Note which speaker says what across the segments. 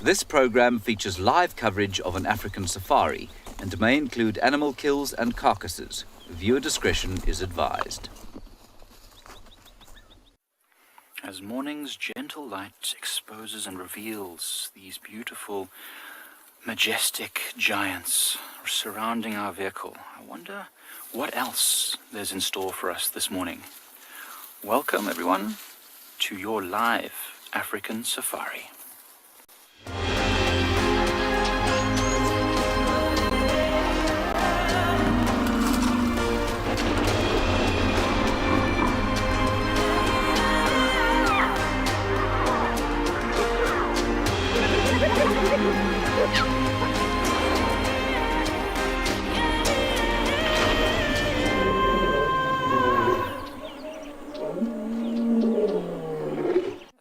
Speaker 1: This program features live coverage of an African safari and may include animal kills and carcasses. Viewer discretion is advised. As morning's gentle light exposes and reveals these beautiful, majestic giants surrounding our vehicle, I wonder what else there's in store for us this morning. Welcome, everyone, to your live African safari.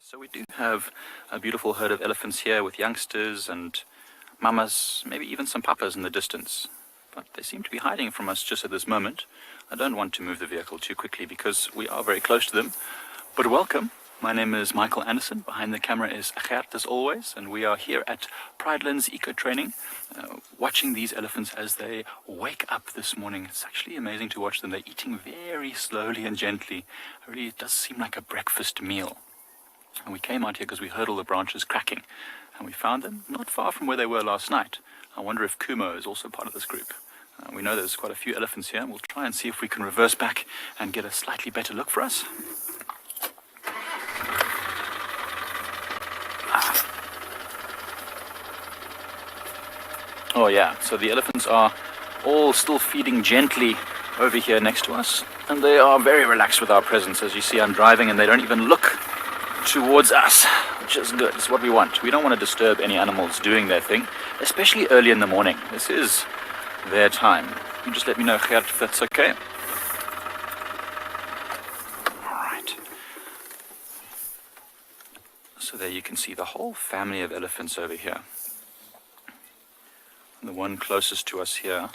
Speaker 1: So we do have a beautiful herd of elephants here with youngsters and mamas, maybe even some papas in the distance. But they seem to be hiding from us just at this moment. I don't want to move the vehicle too quickly because we are very close to them. But welcome. My name is Michael Anderson. Behind the camera is Gert, as always, and we are here at Prideland's Eco Training, watching these elephants as they wake up this morning. It's actually amazing to watch them. They're eating very slowly and gently. Really, it does seem like a breakfast meal. And we came out here because we heard all the branches cracking, and we found them not far from where they were last night. I wonder if Kumo is also part of this group. We know there's quite a few elephants here, and we'll try and see if we can reverse back and get a slightly better look for us. Oh yeah, so the elephants are all still feeding gently over here next to us, and they are very relaxed with our presence. As you see, I'm driving and they don't even look towards us, which is good. It's what we want. We don't want to disturb any animals doing their thing, especially early in the morning. This is their time. You just let me know, Gert, if that's okay. Alright. So there you can see the whole family of elephants over here. The one closest to us here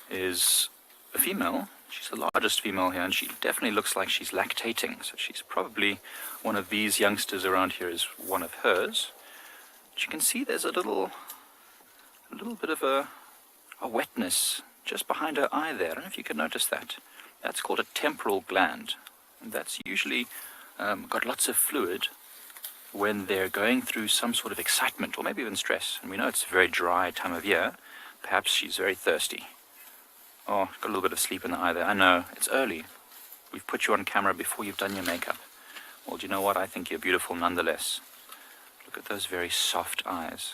Speaker 1: is a female. She's the largest female here, and she definitely looks like she's lactating. So she's probably one of these youngsters around here is one of hers. But you can see there's a little bit of a wetness just behind her eye there. I don't know if you can notice that. That's called a temporal gland, and that's usually got lots of fluid when they're going through some sort of excitement or maybe even stress. And we know it's a very dry time of year. Perhaps she's very thirsty. Oh, got a little bit of sleep in the eye there. I know, it's early. We've put you on camera before you've done your makeup. Well, do you know what? I think you're beautiful nonetheless. Look at those very soft eyes.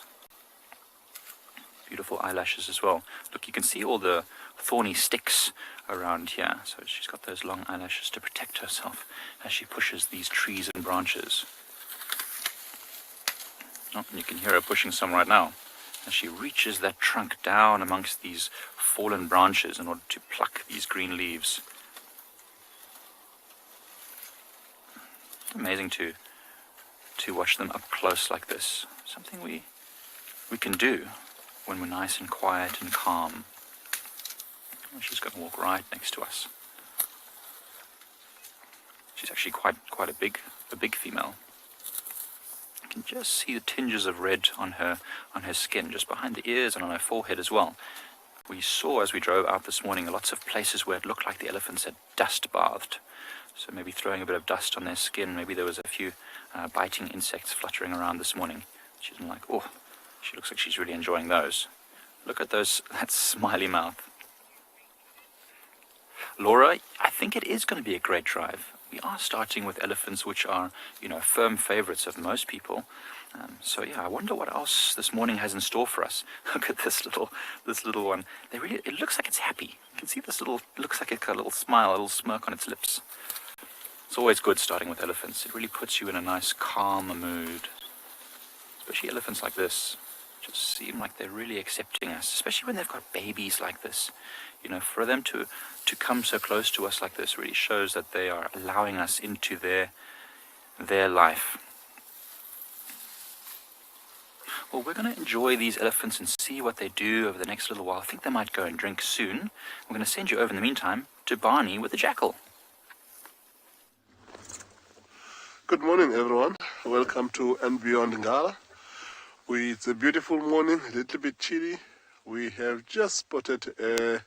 Speaker 1: Beautiful eyelashes as well. Look, you can see all the thorny sticks around here. So she's got those long eyelashes to protect herself as she pushes these trees and branches. Oh, and you can hear her pushing some right now as she reaches that trunk down amongst these fallen branches in order to pluck these green leaves. Amazing to watch them up close like this. Something we can do when we're nice and quiet and calm. Oh, she's going to walk right next to us. She's actually quite a big female. You can just see the tinges of red on her skin, just behind the ears and on her forehead as well. We saw as we drove out this morning lots of places where it looked like the elephants had dust bathed. So maybe throwing a bit of dust on their skin. Maybe there was a few biting insects fluttering around this morning. She's like, oh, she looks like she's really enjoying those. Look at that smiley mouth. Laura, I think it is going to be a great drive. We are starting with elephants, which are, firm favorites of most people. So yeah, I wonder what else this morning has in store for us. Look at this little one. It looks like it's happy. You can see looks like it's got a little smile, a little smirk on its lips. It's always good starting with elephants. It really puts you in a nice, calm mood. Especially elephants like this. Just seem like they're really accepting us, especially when they've got babies like this. For them to come so close to us like this really shows that they are allowing us into their life. Well, we're going to enjoy these elephants and see what they do over the next little while. I think they might go and drink soon. We're going to send you over in the meantime to Barney with the jackal.
Speaker 2: Good morning, everyone. Welcome to And Beyond Ngala. It's a beautiful morning, a little bit chilly. We have just spotted a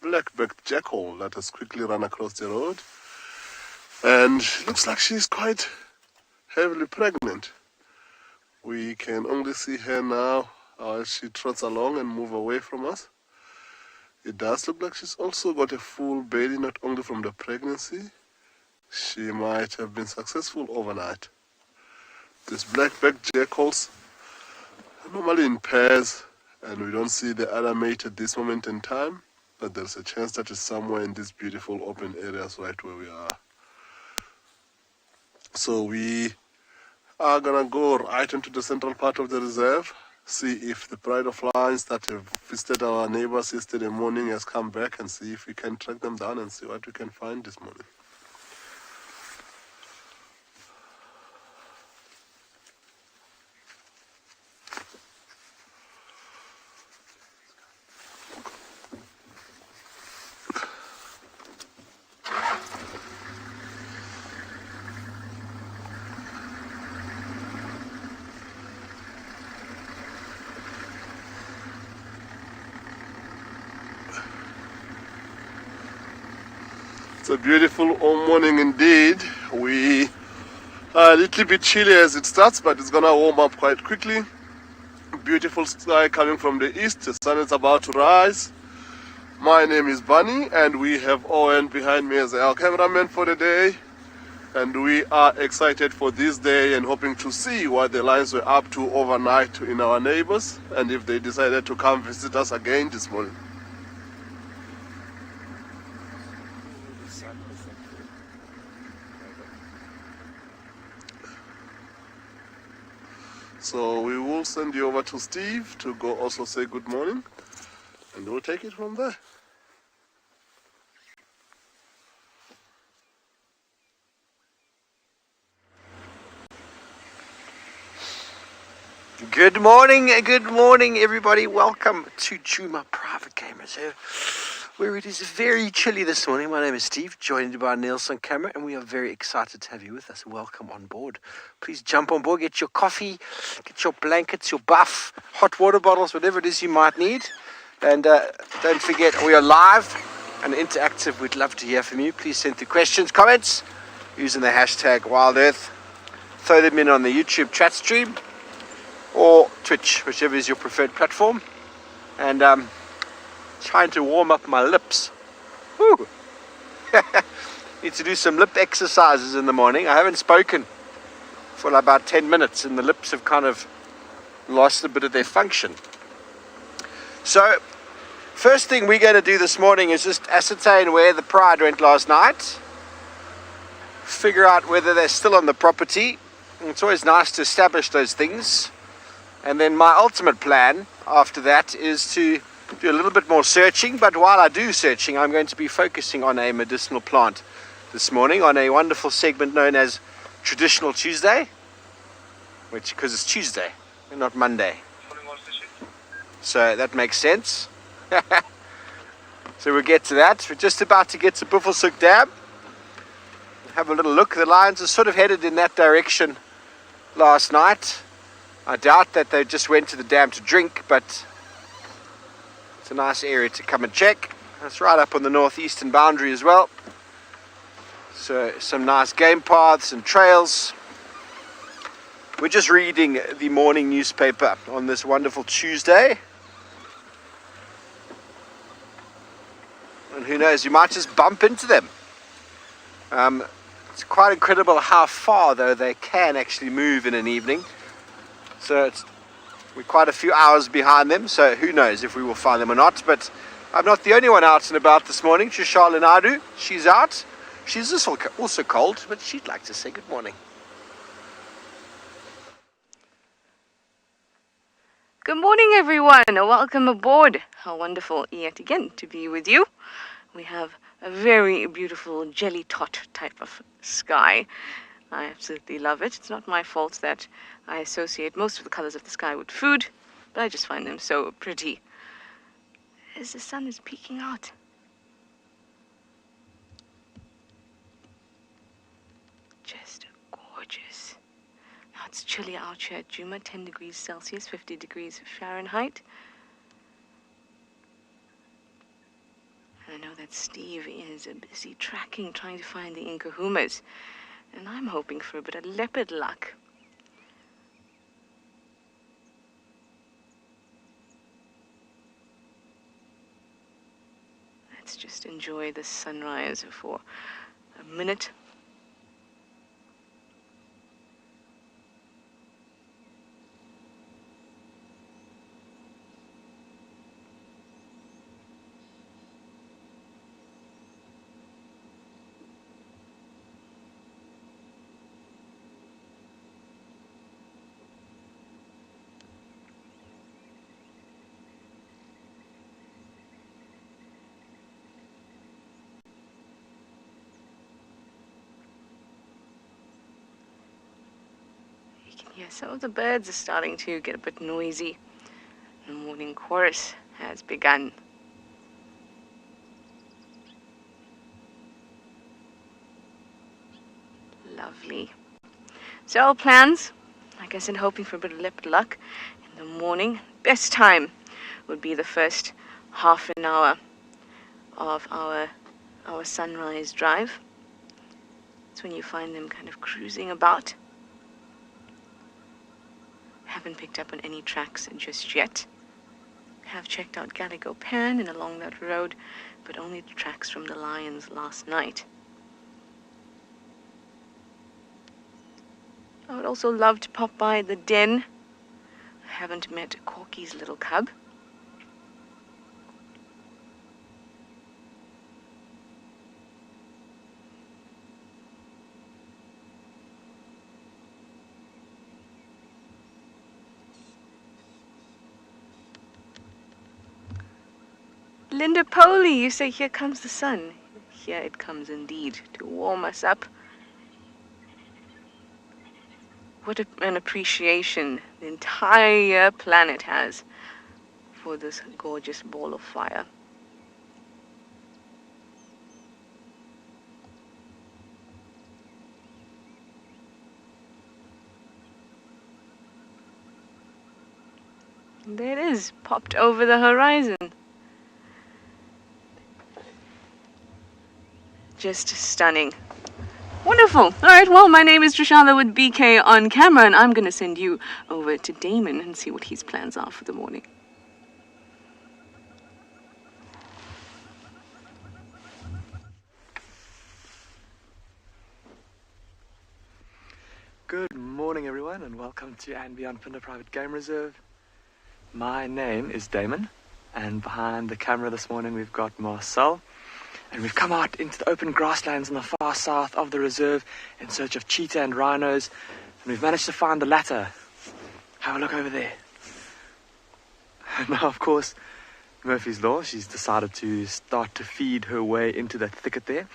Speaker 2: black-backed jackal that has quickly run across the road. And looks like she's quite heavily pregnant. We can only see her now as she trots along and move away from us. It does look like she's also got a full belly, not only from the pregnancy. She might have been successful overnight. These black-backed jackals are normally in pairs, and we don't see the other mate at this moment in time, but there's a chance that it's somewhere in these beautiful open areas right where we are. So we are gonna go right into the central part of the reserve, see if the pride of lions that have visited our neighbors yesterday morning has come back, and see if we can track them down and see what we can find this morning. It's a beautiful morning indeed. We are a little bit chilly as it starts, but it's gonna warm up quite quickly. Beautiful sky coming from the east. The sun is about to rise. My name is Bunny, and we have Owen behind me as our cameraman for the day. And we are excited for this day and hoping to see what the lions were up to overnight in our neighbors, and if they decided to come visit us again this morning. So we will send you over to Steve to go also say good morning, and we'll take it from there.
Speaker 3: Good morning everybody. Welcome to Djuma Private Game Reserve, where it is very chilly this morning. My name is Steve, joined by Niels on camera, and we are very excited to have you with us. Welcome on board. Please jump on board, get your coffee, get your blankets, your buff, hot water bottles, whatever it is you might need. And don't forget, we are live and interactive. We'd love to hear from you. Please send through questions, comments, using the hashtag WildEarth. Throw them in on the YouTube chat stream or Twitch, whichever is your preferred platform. And trying to warm up my lips. Woo. Need to do some lip exercises in the morning. I haven't spoken for about 10 minutes and the lips have kind of lost a bit of their function. So first thing we're going to do this morning is just ascertain where the pride went last night, figure out whether they're still on the property. It's always nice to establish those things. And then my ultimate plan after that is to do a little bit more searching. But while I do searching, I'm going to be focusing on a medicinal plant this morning on a wonderful segment known as Traditional Tuesday, which because it's Tuesday and not Monday. So that makes sense. So we'll get to that. We're just about to get to Buffelshoek Dam. Have a little look. The lions are sort of headed in that direction last night. I doubt that they just went to the dam to drink, but it's a nice area to come and check. It's right up on the northeastern boundary as well. So some nice game paths and trails. We're just reading the morning newspaper on this wonderful Tuesday. And who knows, you might just bump into them. It's quite incredible how far, though, they can actually move in an evening. So we're quite a few hours behind them, so who knows if we will find them or not. But I'm not the only one out and about this morning. Shishal Nadu, she's out. She's also cold, but she'd like to say good morning.
Speaker 4: Good morning, everyone. Welcome aboard. How wonderful yet again to be with you. We have a very beautiful jelly tot type of sky. I absolutely love it. It's not my fault that I associate most of the colors of the sky with food, but I just find them so pretty. As the sun is peeking out. Just gorgeous. Now It's chilly out here at Djuma, 10 degrees Celsius, 50 degrees Fahrenheit. I know that Steve is busy tracking, trying to find the Inkahumas. And I'm hoping for a bit of leopard luck. Let's just enjoy the sunrise for a minute. Yeah, some of the birds are starting to get a bit noisy. The morning chorus has begun. Lovely. So our plans, like I said, hoping for a bit of leopard luck in the morning. Best time would be the first half an hour of our sunrise drive. It's when you find them kind of cruising about. Haven't picked up on any tracks just yet. Have checked out Gallego Pan and along that road, but only the tracks from the lions last night. I would also love to pop by the den. I haven't met Corky's little cub. Linda Poley, you say, here comes the sun. Here it comes indeed, to warm us up. What an appreciation the entire planet has for this gorgeous ball of fire. And there it is, popped over the horizon. Just stunning. Wonderful. All right, well, my name is Trishala with BK on camera, and I'm going to send you over to Damon and see what his plans are for the morning.
Speaker 5: Good morning, everyone, and welcome to and Beyond Pinder Private Game Reserve. My name is Damon, and behind the camera this morning we've got Marcel. And we've come out into the open grasslands in the far south of the reserve in search of cheetah and rhinos. And we've managed to find the latter. Have a look over there. And now, of course, Murphy's Law, she's decided to start to feed her way into that thicket there.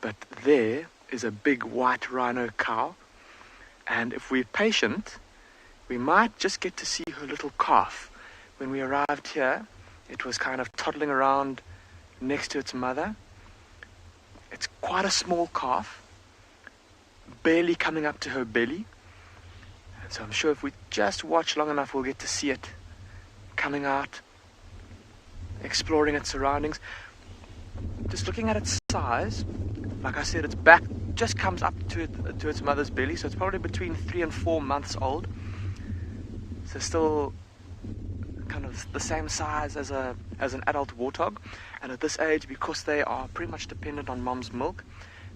Speaker 5: But there is a big white rhino cow. And if we're patient, we might just get to see her little calf. When we arrived here, it was kind of toddling around next to its mother. It's quite a small calf, barely coming up to her belly. And so I'm sure if we just watch long enough, we'll get to see it coming out, exploring its surroundings. Just looking at its size, like I said, its back just comes up to its mother's belly, so it's probably between 3 and 4 months old. So still kind of the same size as an adult warthog. And at this age, because they are pretty much dependent on mom's milk,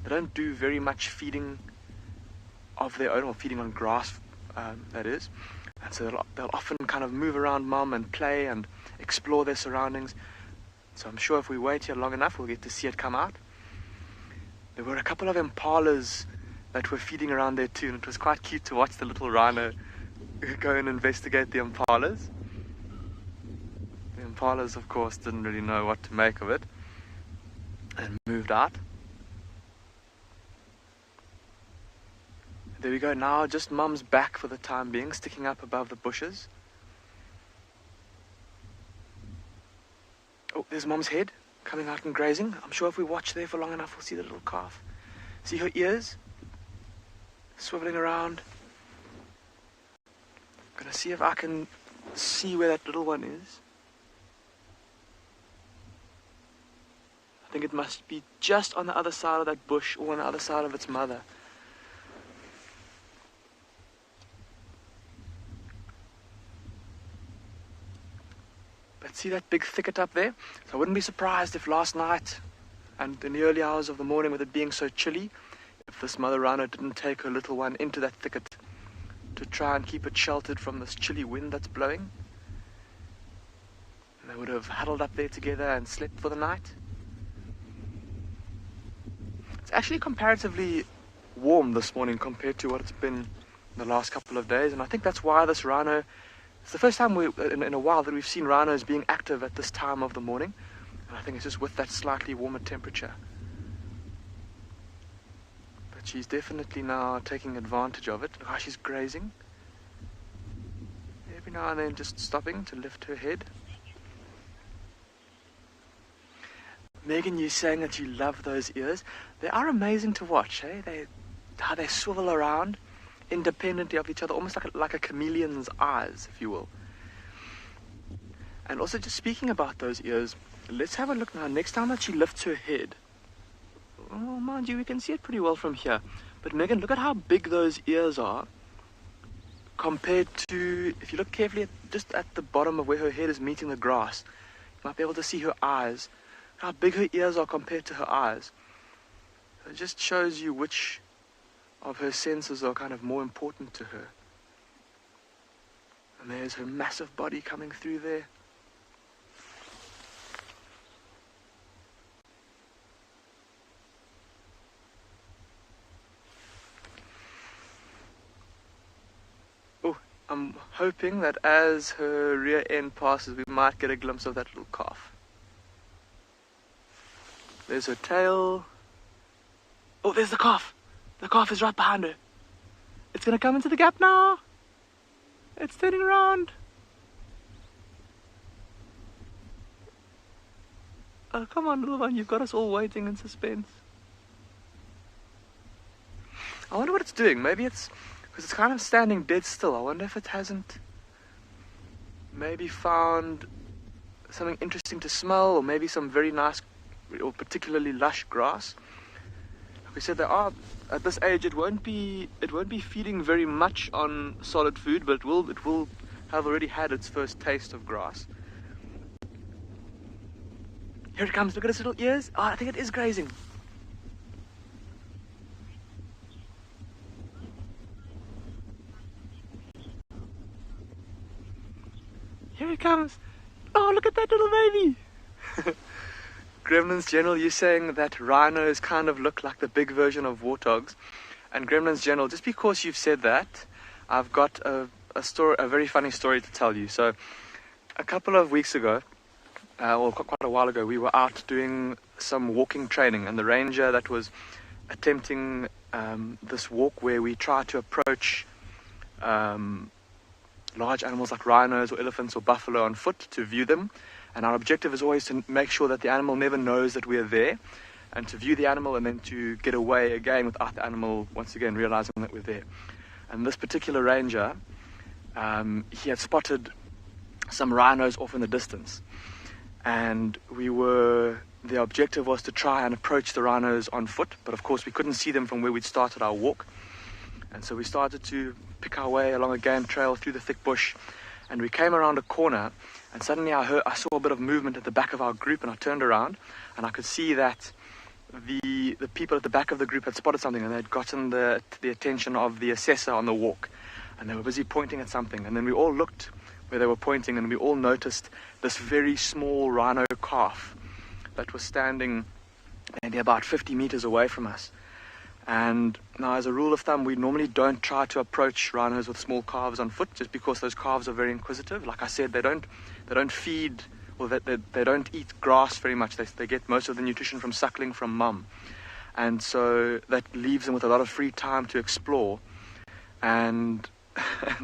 Speaker 5: they don't do very much feeding of their own, or feeding on grass, that is. And so they'll often kind of move around mom and play and explore their surroundings. So I'm sure if we wait here long enough, we'll get to see it come out. There were a couple of impalas that were feeding around there too, and it was quite cute to watch the little rhino go and investigate the impalas. The impalas, of course, didn't really know what to make of it and moved out. There we go now, just mum's back for the time being, sticking up above the bushes. Oh, there's mum's head coming out and grazing. I'm sure if we watch there for long enough, we'll see the little calf. See her ears swiveling around. gonna see if I can see where that little one is. I think it must be just on the other side of that bush or on the other side of its mother. But see that big thicket up there? So I wouldn't be surprised if last night and in the early hours of the morning, with it being so chilly, if this mother rhino didn't take her little one into that thicket to try and keep it sheltered from this chilly wind that's blowing. And they would have huddled up there together and slept for the night. It's actually comparatively warm this morning compared to what it's been the last couple of days, and I think that's why this rhino, it's the first time in a while that we've seen rhinos being active at this time of the morning, and I think it's just with that slightly warmer temperature. But she's definitely now taking advantage of it. Look how she's grazing. Every now and then just stopping to lift her head. Megan, you're saying that you love those ears. They are amazing to watch, eh? How they swivel around independently of each other, almost like a chameleon's eyes, if you will. And also, just speaking about those ears, let's have a look now. Next time that she lifts her head, oh, mind you, we can see it pretty well from here. But Megan, look at how big those ears are compared to, if you look carefully just at the bottom of where her head is meeting the grass, you might be able to see her eyes. How big her ears are compared to her eyes. It just shows you which of her senses are kind of more important to her. And there's her massive body coming through there. Oh, I'm hoping that as her rear end passes, we might get a glimpse of that little calf. There's her tail. Oh, there's the calf. The calf is right behind her. It's going to come into the gap now. It's turning around. Oh, come on, little one. You've got us all waiting in suspense. I wonder what it's doing. Maybe it's because it's kind of standing dead still. I wonder if it hasn't maybe found something interesting to smell, or maybe some very nice or particularly lush grass. Like we said, they are at this age. It won't be feeding very much on solid food, but it will have already had its first taste of grass. Here it comes. Look at its little ears. Oh, I think it is grazing. Here it comes. Oh, look at that little baby. Gremlins General, you're saying that rhinos kind of look like the big version of warthogs. And Gremlins General, just because you've said that, I've got a very funny story to tell you. So, a couple of weeks ago, or quite a while ago, we were out doing some walking training, and the ranger that was attempting this walk where we try to approach large animals like rhinos or elephants or buffalo on foot to view them. And our objective is always to make sure that the animal never knows that we are there, and to view the animal and then to get away again without the animal once again realizing that we're there. And this particular ranger, he had spotted some rhinos off in the distance, and the objective was to try and approach the rhinos on foot, but of course we couldn't see them from where we'd started our walk. And so we started to pick our way along a game trail through the thick bush, and we came around a corner, and suddenly I saw a bit of movement at the back of our group, and I turned around and I could see that the people at the back of the group had spotted something, and they had gotten the attention of the assessor on the walk, and they were busy pointing at something. And then we all looked where they were pointing, and we all noticed this very small rhino calf that was standing maybe about 50 meters away from us. And now, as a rule of thumb, we normally don't try to approach rhinos with small calves on foot, just because those calves are very inquisitive. Like I said, they don't feed, or they don't eat grass very much. They get most of the nutrition from suckling from mum, and so that leaves them with a lot of free time to explore. And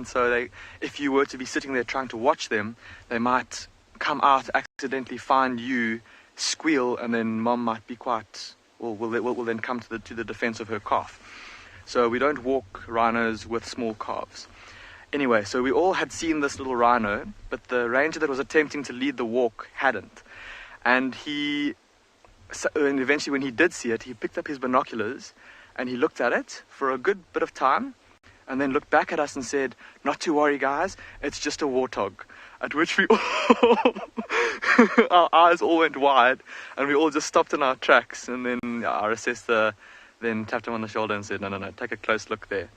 Speaker 5: so if you were to be sitting there trying to watch them, they might come out, accidentally find you, squeal, and then mum might be quite. Will then come to the defense of her calf. So we don't walk rhinos with small calves. Anyway, so we all had seen this little rhino, but the ranger that was attempting to lead the walk hadn't. And and eventually when he did see it, he picked up his binoculars and he looked at it for a good bit of time and then looked back at us and said, "Not to worry, guys, it's just a warthog." At which we all, our eyes all went wide and we all just stopped in our tracks. And then our assessor then tapped him on the shoulder and said, no, take a close look there.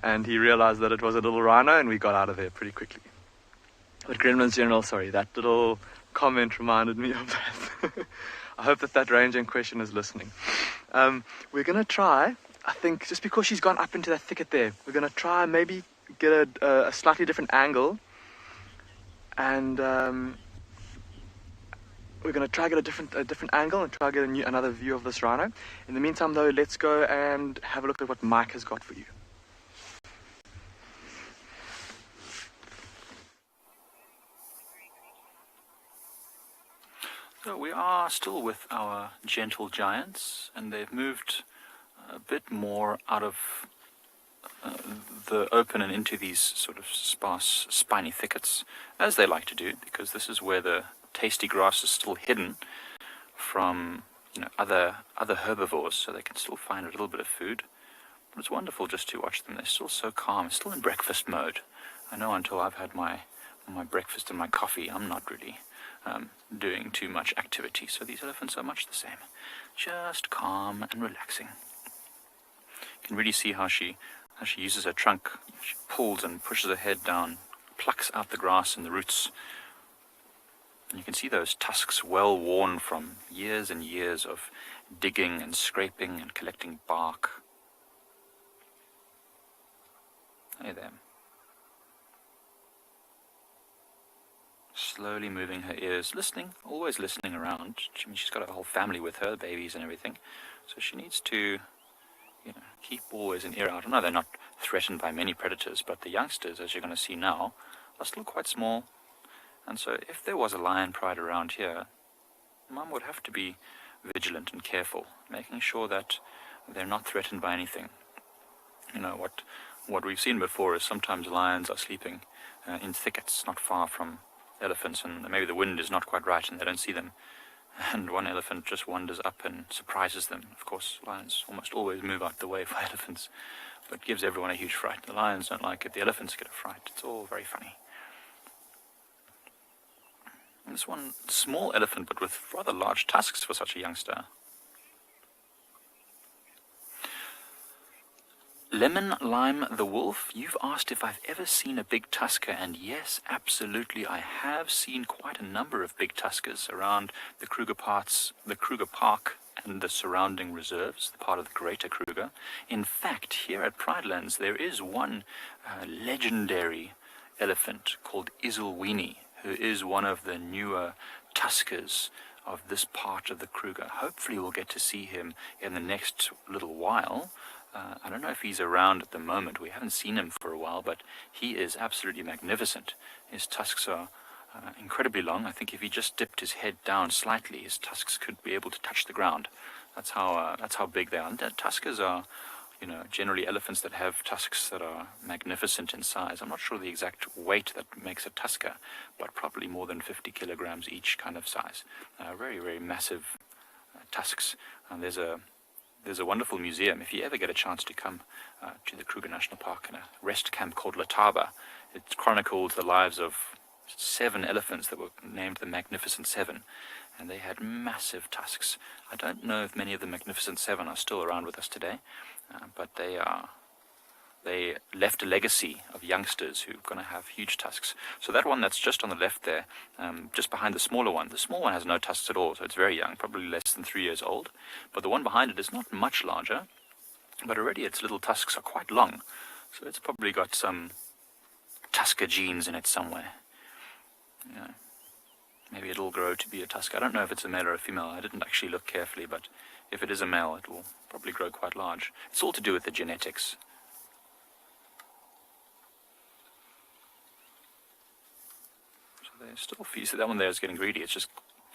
Speaker 5: And he realized that it was a little rhino and we got out of there pretty quickly. But Gremlins General, sorry, that little comment reminded me of that. I hope that ranger in question is listening. We're going to try, I think, just because she's gone up into that thicket there, we're going to try maybe get a slightly different angle. And we're going to try get a different angle and try get another view of this rhino. In the meantime, though, let's go and have a look at what Mike has got for you.
Speaker 1: So we are still with our gentle giants, and they've moved a bit more out of the open and into these sort of sparse, spiny thickets, as they like to do, because this is where the tasty grass is still hidden from, other herbivores, so they can still find a little bit of food. But it's wonderful just to watch them. They're still so calm, still in breakfast mode. I know until I've had my breakfast and my coffee, I'm not really doing too much activity. So these elephants are much the same, just calm and relaxing. You can really see how she uses her trunk. She pulls and pushes her head down, plucks out the grass and the roots. And you can see those tusks well worn from years and years of digging and scraping and collecting bark. Hey there. Slowly moving her ears, listening, always listening around. She's got a whole family with her, babies and everything. So she needs to keep always an ear out. I know they're not threatened by many predators, but the youngsters, as you're going to see now, are still quite small. And so if there was a lion pride around here, Mum would have to be vigilant and careful, making sure that they're not threatened by anything. What we've seen before is sometimes lions are sleeping in thickets not far from elephants, and maybe the wind is not quite right and they don't see them. And one elephant just wanders up and surprises them. Of course, lions almost always move out the way for elephants, but gives everyone a huge fright. The lions don't like it, the elephants get a fright. It's all very funny. And this one, small elephant, but with rather large tusks for such a youngster. Lemon Lime the Wolf, you've asked if I've ever seen a big tusker, and yes, absolutely, I have seen quite a number of big tuskers around the Kruger Park and the surrounding reserves, the part of the Greater Kruger. In fact, here at Pridelands, there is one legendary elephant called Isilwini, who is one of the newer tuskers of this part of the Kruger. Hopefully we'll get to see him in the next little while. I don't know if he's around at the moment. We haven't seen him for a while, but he is absolutely magnificent. His tusks are incredibly long. I think if he just dipped his head down slightly, his tusks could be able to touch the ground. That's how big they are. And tuskers are, generally elephants that have tusks that are magnificent in size. I'm not sure the exact weight that makes a tusker, but probably more than 50 kilograms each kind of size. Very, very massive tusks. And there's a wonderful museum. If you ever get a chance to come to the Kruger National Park in a rest camp called Letaba, it chronicles the lives of 7 elephants that were named the Magnificent 7, and they had massive tusks. I don't know if many of the Magnificent 7 are still around with us today, but they left a legacy of youngsters who are going to have huge tusks. So that one that's just on the left there, just behind the smaller one, the small one has no tusks at all, so it's very young, probably less than 3 years old. But the one behind it is not much larger, but already its little tusks are quite long. So it's probably got some tusker genes in it somewhere. Maybe it'll grow to be a tusker. I don't know if it's a male or a female. I didn't actually look carefully, but if it is a male, it will probably grow quite large. It's all to do with the genetics. There's still a few. So that one there is getting greedy. It's just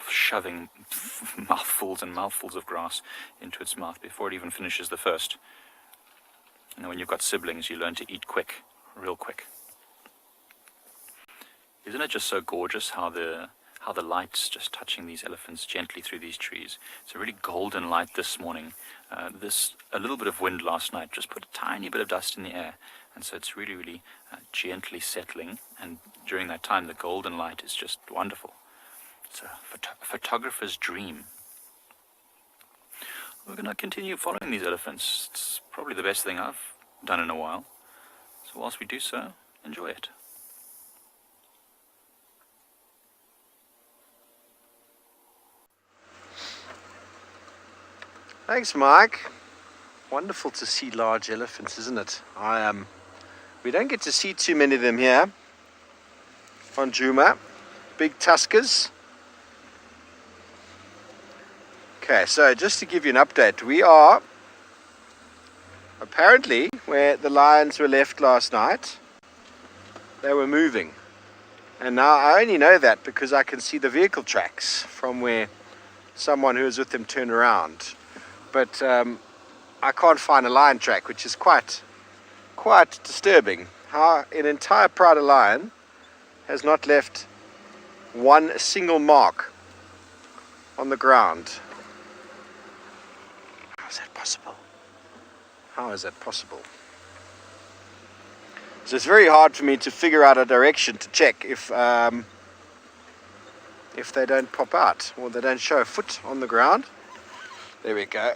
Speaker 1: shoving mouthfuls and mouthfuls of grass into its mouth before it even finishes the first. When you've got siblings, you learn to eat quick, real quick. Isn't it just so gorgeous how the light's just touching these elephants gently through these trees? It's a really golden light this morning. A little bit of wind last night just put a tiny bit of dust in the air, and so it's really, really gently settling, and during that time the golden light is just wonderful. It's a photographer's dream. We're going to continue following these elephants. It's probably the best thing I've done in a while. So whilst we do so, enjoy it.
Speaker 3: Thanks, Mike. Wonderful to see large elephants, isn't it? We don't get to see too many of them here on Djuma. Big tuskers. Okay, so just to give you an update, we are apparently where the lions were left last night. They were moving. And now I only know that because I can see the vehicle tracks from where someone who was with them turned around. But I can't find a lion track, which is quite disturbing. How an entire pride of lion has not left one single mark on the ground. How is that possible? How is that possible? So it's very hard for me to figure out a direction to check if they don't pop out or they don't show a foot on the ground. There we go.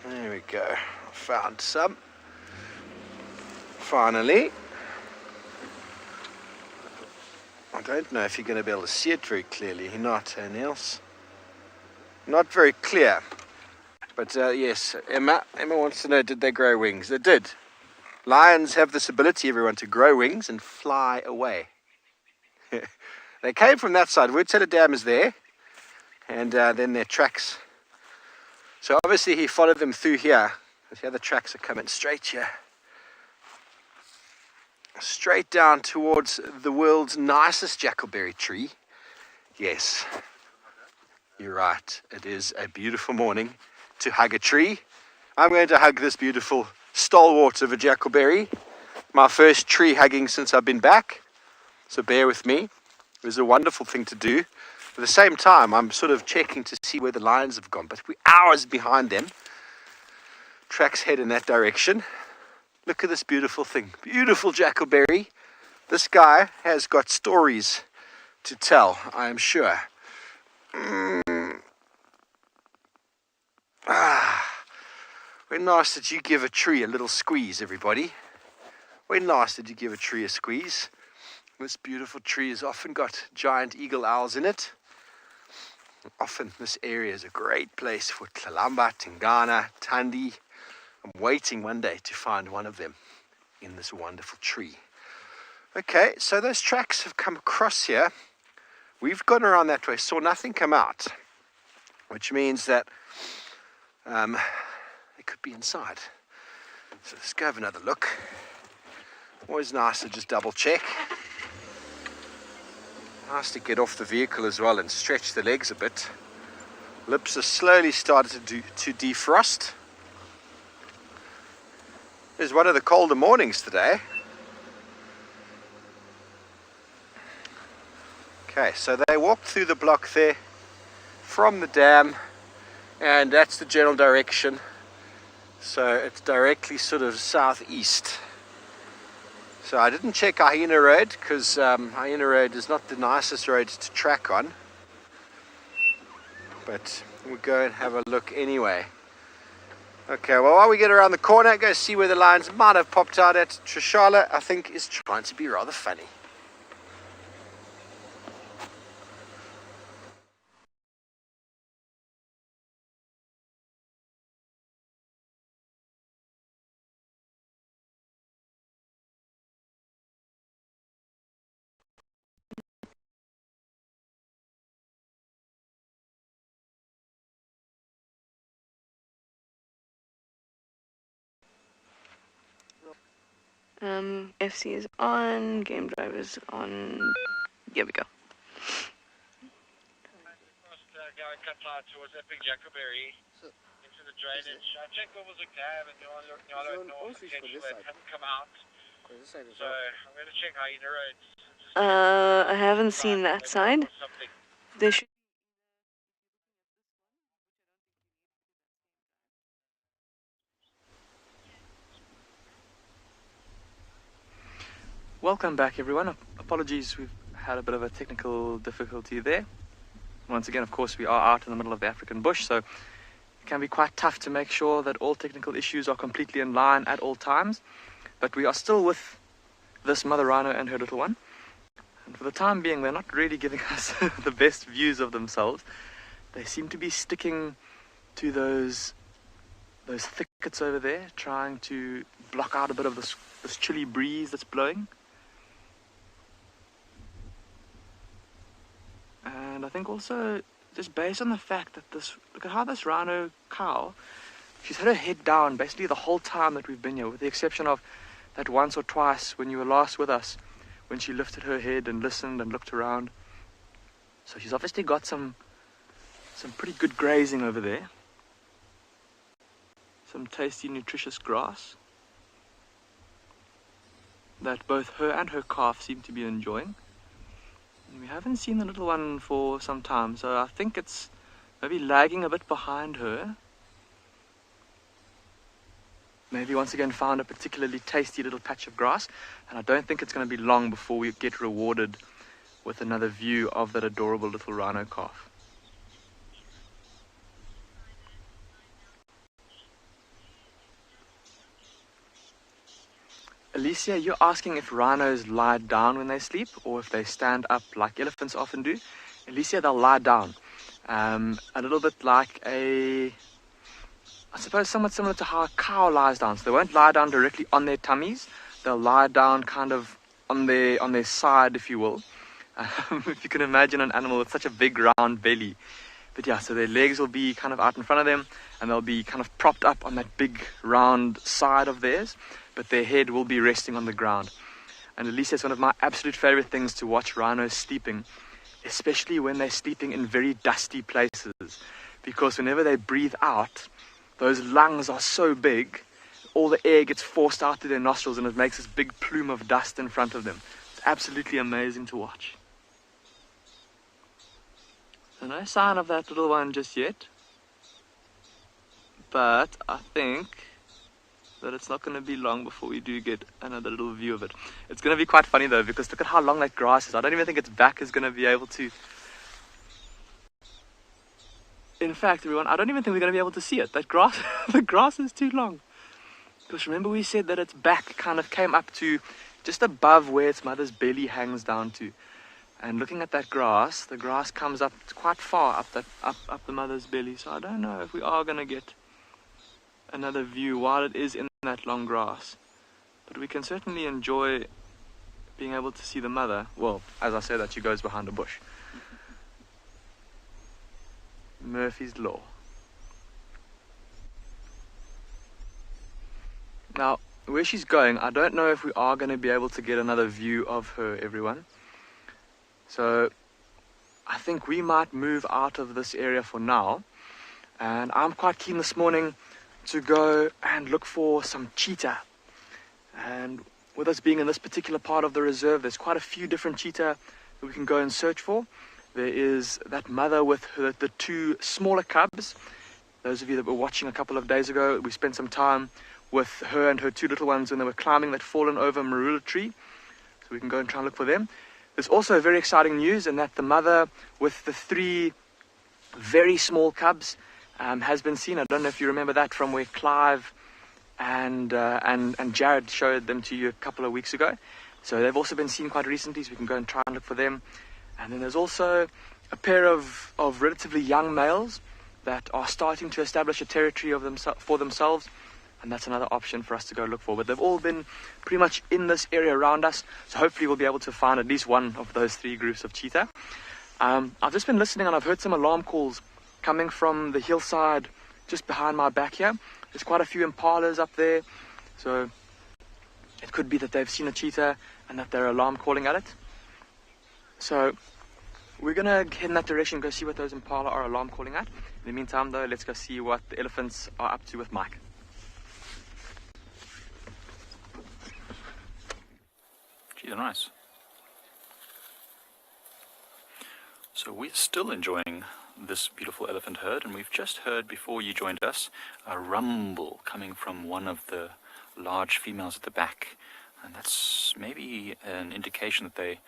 Speaker 3: There we go. Found some. Finally. I don't know if you're going to be able to see it very clearly. Not, Niels? Not very clear. But yes, Emma wants to know, did they grow wings? They did. Lions have this ability, everyone, to grow wings and fly away. They came from that side. Wurtele Dam is there. And then their tracks. So obviously he followed them through here. The other tracks are coming straight here. Straight down towards the world's nicest jackalberry tree. Yes, you're right. It is a beautiful morning to hug a tree. I'm going to hug this beautiful stalwart of a jackalberry. My first tree hugging since I've been back. So bear with me. It was a wonderful thing to do. At the same time, I'm sort of checking to see where the lions have gone, but we're hours behind them. Tracks head in that direction. Look at this beautiful thing. Beautiful jackalberry. This guy has got stories to tell, I am sure. When last did you give a tree a little squeeze, everybody? When last did you give a tree a squeeze? This beautiful tree has often got giant eagle owls in it. Often this area is a great place for Tlalamba, Tingana, Tandi. I'm waiting one day to find one of them in this wonderful tree. Okay, so those tracks have come across here. We've gone around that way, saw nothing come out, which means that it could be inside. So let's go have another look. Always nice to just double check. Nice to get off the vehicle as well and stretch the legs a bit. Lips are slowly starting to defrost. It's one of the colder mornings today. Okay, so they walked through the block there from the dam, and that's the general direction. So it's directly sort of southeast. So I didn't check Hyena Road because Hyena Road is not the nicest road to track on. But we'll go and have a look anyway. Okay, well, while we get around the corner, go see where the lions might have popped out at. Trishala, I think, is trying to be rather funny.
Speaker 4: FC is on, game drive is on. Here we go.
Speaker 6: Cut towards that big jackalberry into the drainage. I checked what was a cab and Nyalo North potential that hadn't come out. So I'm going to check Hyena Road to
Speaker 4: I haven't seen that side.
Speaker 6: Something.
Speaker 4: There should.
Speaker 5: Welcome back, everyone. Apologies, we've had a bit of a technical difficulty there. Once again, of course, we are out in the middle of the African bush, so it can be quite tough to make sure that all technical issues are completely in line at all times. But we are still with this mother rhino and her little one. And for the time being, they're not really giving us the best views of themselves. They seem to be sticking to those thickets over there, trying to block out a bit of this chilly breeze that's blowing. And I think also, just based on the fact that look at how this rhino cow, she's had her head down basically the whole time that we've been here, with the exception of that once or twice when you were last with us, when she lifted her head and listened and looked around. So she's obviously got some pretty good grazing over there. Some tasty, nutritious grass that both her and her calf seem to be enjoying. And we haven't seen the little one for some time, so I think it's maybe lagging a bit behind her. Maybe once again found a particularly tasty little patch of grass, and I don't think it's going to be long before we get rewarded with another view of that adorable little rhino calf. Alicia, you're asking if rhinos lie down when they sleep or if they stand up like elephants often do. Alicia, they'll lie down. A little bit like I suppose somewhat similar to how a cow lies down. So they won't lie down directly on their tummies. They'll lie down kind of on their side, if you will. If you can imagine an animal with such a big round belly. But yeah, so their legs will be kind of out in front of them, and they'll be kind of propped up on that big round side of theirs, but their head will be resting on the ground. And Alicia, it's one of my absolute favorite things to watch rhinos sleeping, especially when they're sleeping in very dusty places, because whenever they breathe out, those lungs are so big, all the air gets forced out to their nostrils and it makes this big plume of dust in front of them. It's absolutely amazing to watch. So no sign of that little one just yet, but I think that it's not going to be long before we do get another little view of it. It's going to be quite funny though, because look at how long that grass is. I don't even think its back is going to be able to... In fact, everyone, I don't even think we're going to be able to see it. That grass, the grass is too long. Because remember we said that its back kind of came up to just above where its mother's belly hangs down to. And looking at that grass, the grass comes up quite far up the mother's belly. So I don't know if we are going to get another view while it is in that long grass. But we can certainly enjoy being able to see the mother. Well, as I say that, she goes behind a bush. Murphy's Law. Now, where she's going, I don't know if we are going to be able to get another view of her, everyone. So I think we might move out of this area for now. And I'm quite keen this morning to go and look for some cheetah. And with us being in this particular part of the reserve, there's quite a few different cheetah that we can go and search for. There is that mother with the two smaller cubs. Those of you that were watching a couple of days ago, we spent some time with her and her two little ones when they were climbing that fallen over marula tree. So we can go and try and look for them. There's also very exciting news in that the mother with the three very small cubs has been seen. I don't know if you remember that from where Clive and Jared showed them to you a couple of weeks ago. So they've also been seen quite recently, so we can go and try and look for them. And then there's also a pair of relatively young males that are starting to establish a territory for themselves. And that's another option for us to go look for. But they've all been pretty much in this area around us. So hopefully we'll be able to find at least one of those three groups of cheetah. I've just been listening and I've heard some alarm calls coming from the hillside just behind my back here. There's quite a few impalas up there. So it could be that they've seen a cheetah and that they're alarm calling at it. So we're going to head in that direction and go see what those impala are alarm calling at. In the meantime though, let's go see what the elephants are up to with Mike.
Speaker 1: She's nice. So we're still enjoying this beautiful elephant herd, and we've just heard, before you joined us, a rumble coming from one of the large females at the back. And that's maybe an indication that they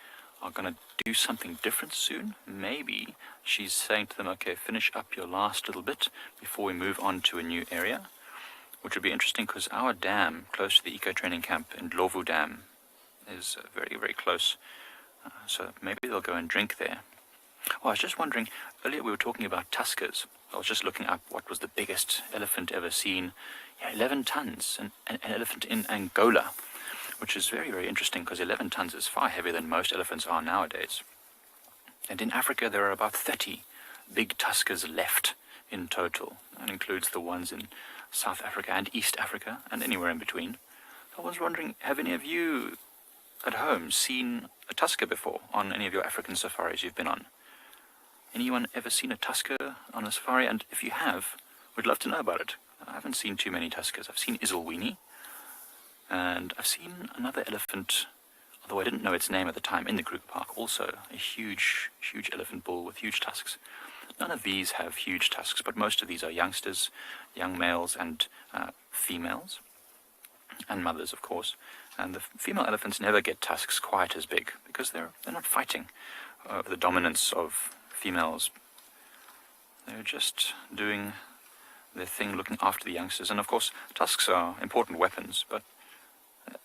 Speaker 1: are going to do something different soon. Maybe she's saying to them, okay, finish up your last little bit before we move on to a new area, which would be interesting because our dam close to the eco-training camp in Ndlovu Dam is very, very close. So maybe they'll go and drink there. Oh, I was just wondering, earlier we were talking about tuskers. I was just looking up what was the biggest elephant ever seen. Yeah, 11 tons, an elephant in Angola, which is very, very interesting because 11 tons is far heavier than most elephants are nowadays. And in Africa there are about 30 big tuskers left in total. That includes the ones in South Africa and East Africa and anywhere in between. I was wondering, have any of you at home seen a tusker before on any of your African safaris you've been on? Anyone ever seen a tusker on a safari? And if you have, we'd love to know about it. I haven't seen too many tuskers. I've seen Isolwini, and I've seen another elephant, although I didn't know its name at the time, in the Kruger Park. Also a huge, huge elephant bull with huge tusks. None of these have huge tusks, but most of these are youngsters, young males and females, and mothers, of course. And the female elephants never get tusks quite as big because they're not fighting over the dominance of females. They're just doing their thing, looking after the youngsters. And of course, tusks are important weapons, but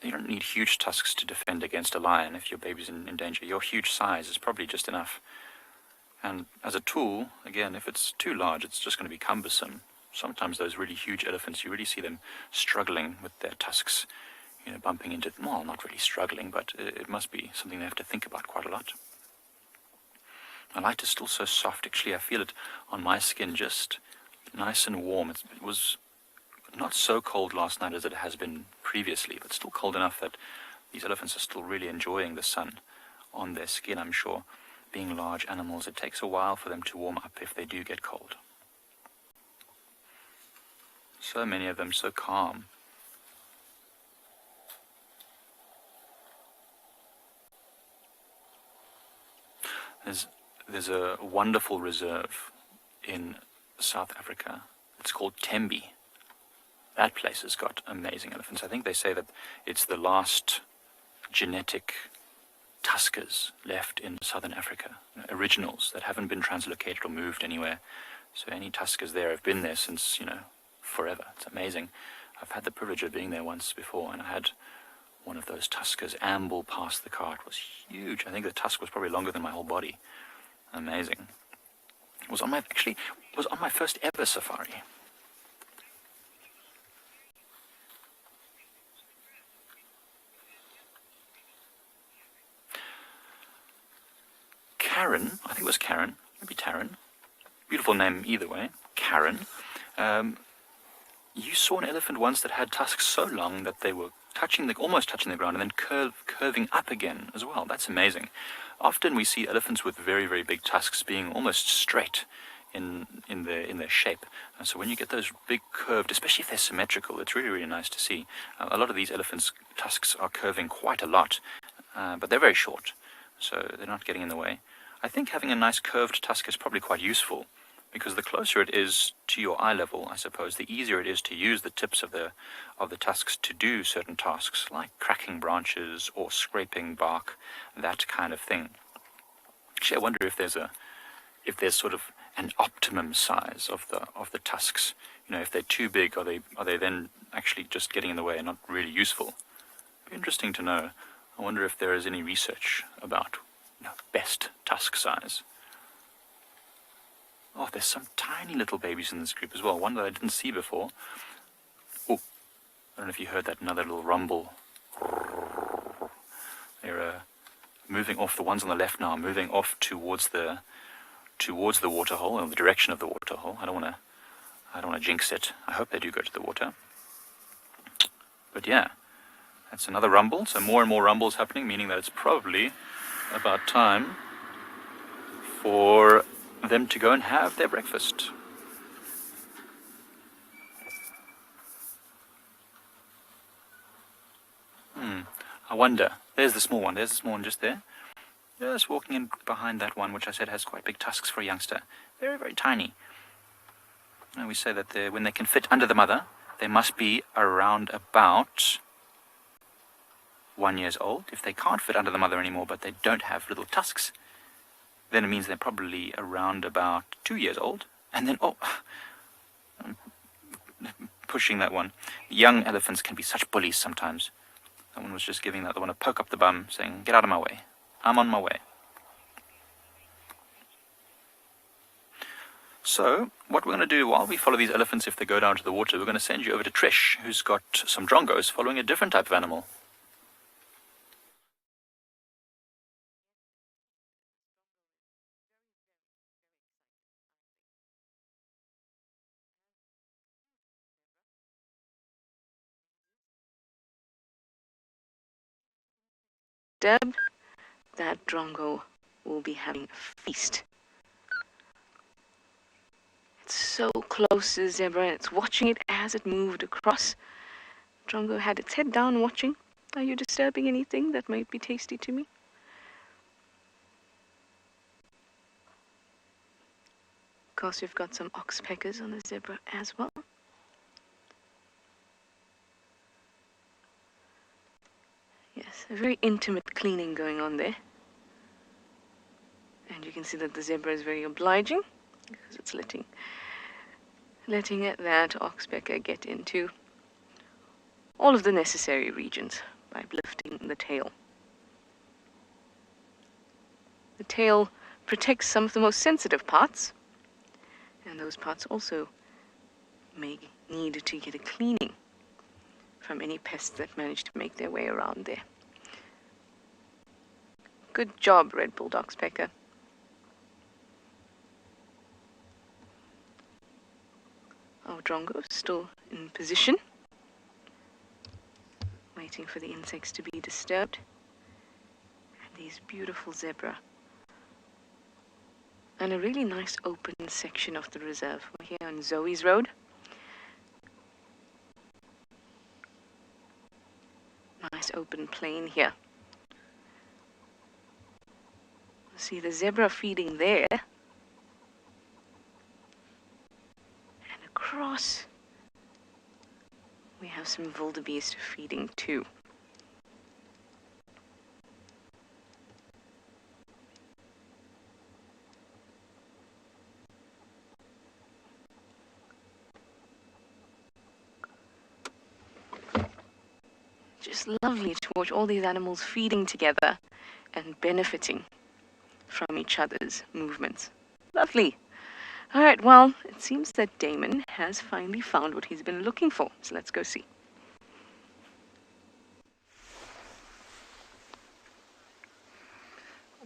Speaker 1: you don't need huge tusks to defend against a lion if your baby's in danger. Your huge size is probably just enough. And as a tool, again, if it's too large, it's just going to be cumbersome. Sometimes those really huge elephants, you really see them struggling with their tusks, bumping into them. Well, not really struggling, but it must be something they have to think about quite a lot. My light is still so soft. Actually, I feel it on my skin, just nice and warm. It was not so cold last night as it has been previously, but still cold enough that these elephants are still really enjoying the sun on their skin, I'm sure. Being large animals, it takes a while for them to warm up if they do get cold. So many of them, so calm. There's a wonderful reserve in South Africa. It's called Tembe. That place has got amazing elephants. I think they say that it's the last genetic tuskers left in southern Africa, originals that haven't been translocated or moved anywhere. So any tuskers there have been there since, forever. It's amazing. I've had the privilege of being there once before, and I had one of those tuskers amble past the car. It was huge. I think the tusk was probably longer than my whole body. Amazing. It was on my first ever safari. Karen, I think it was Karen, maybe Taryn. Beautiful name either way, Karen. You saw an elephant once that had tusks so long that they were almost touching the ground and then curving up again as well. That's amazing. Often we see elephants with very, very big tusks being almost straight in their shape. And so when you get those big curved, especially if they're symmetrical, it's really, really nice to see. A lot of these elephants' tusks are curving quite a lot, but they're very short, so they're not getting in the way. I think having a nice curved tusk is probably quite useful, because the closer it is to your eye level, I suppose, the easier it is to use the tips of the tusks to do certain tasks, like cracking branches or scraping bark, that kind of thing. Actually, I wonder if there's sort of an optimum size of the tusks. If they're too big, are they then actually just getting in the way and not really useful? It'd be interesting to know. I wonder if there is any research about best tusk size. Oh, there's some tiny little babies in this group as well. One that I didn't see before. Oh, I don't know if you heard that, another little rumble. They're moving off. The ones on the left now are moving off towards the waterhole, or the direction of the waterhole. I don't want to jinx it. I hope they do go to the water. But yeah, that's another rumble. So more and more rumbles happening, meaning that it's probably about time for them to go and have their breakfast. I wonder. There's the small one just there. Just walking in behind that one, which I said has quite big tusks for a youngster. Very, very tiny. And we say that when they can fit under the mother, they must be around about 1 year old. If they can't fit under the mother anymore, but they don't have little tusks, then it means they're probably around about 2 years old. And then, I'm pushing that one. Young elephants can be such bullies sometimes. Someone was just giving that the one a poke up the bum, saying, "Get out of my way. I'm on my way." So, what we're going to do while we follow these elephants, if they go down to the water, we're going to send you over to Trish, who's got some drongos following a different type of animal.
Speaker 4: Deb, that drongo will be having a feast. It's so close to the zebra, and it's watching it as it moved across. Drongo had its head down watching. Are you disturbing anything that might be tasty to me? Of course, we've got some oxpeckers on the zebra as well. Yes, a very intimate cleaning going on there. And you can see that the zebra is very obliging because it's letting that oxpecker get into all of the necessary regions by lifting the tail. The tail protects some of the most sensitive parts, and those parts also may need to get a cleaning from any pests that manage to make their way around there. Good job, red-billed oxpecker. Our drongo still in position, waiting for the insects to be disturbed. And these beautiful zebra. And a really nice open section of the reserve. We're here on Zoe's Road. Nice open plain here. See the zebra feeding there. And across we have some wildebeest feeding too. Just lovely to watch all these animals feeding together and benefiting from each other's movements. Lovely. All right, well, it seems that Damon has finally found what he's been looking for. So let's go see.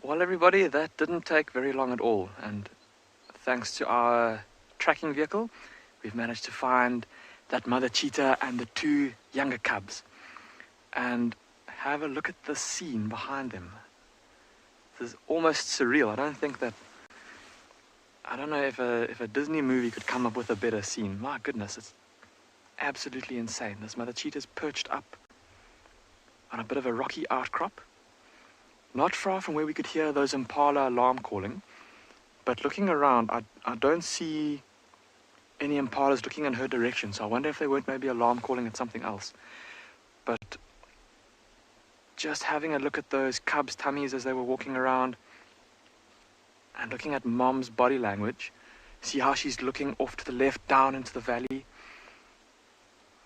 Speaker 5: Well, everybody, that didn't take very long at all. And thanks to our tracking vehicle, we've managed to find that mother cheetah and the two younger cubs. And have a look at the scene behind them. This is almost surreal. I don't know if a Disney movie could come up with a better scene. My goodness, it's absolutely insane. This mother cheetah's perched up on a bit of a rocky outcrop, not far from where we could hear those impala alarm calling. But looking around, I don't see any impalas looking in her direction, so I wonder if they weren't maybe alarm calling at something else. But just having a look at those cubs' tummies as they were walking around and looking at Mom's body language, see how she's looking off to the left down into the valley.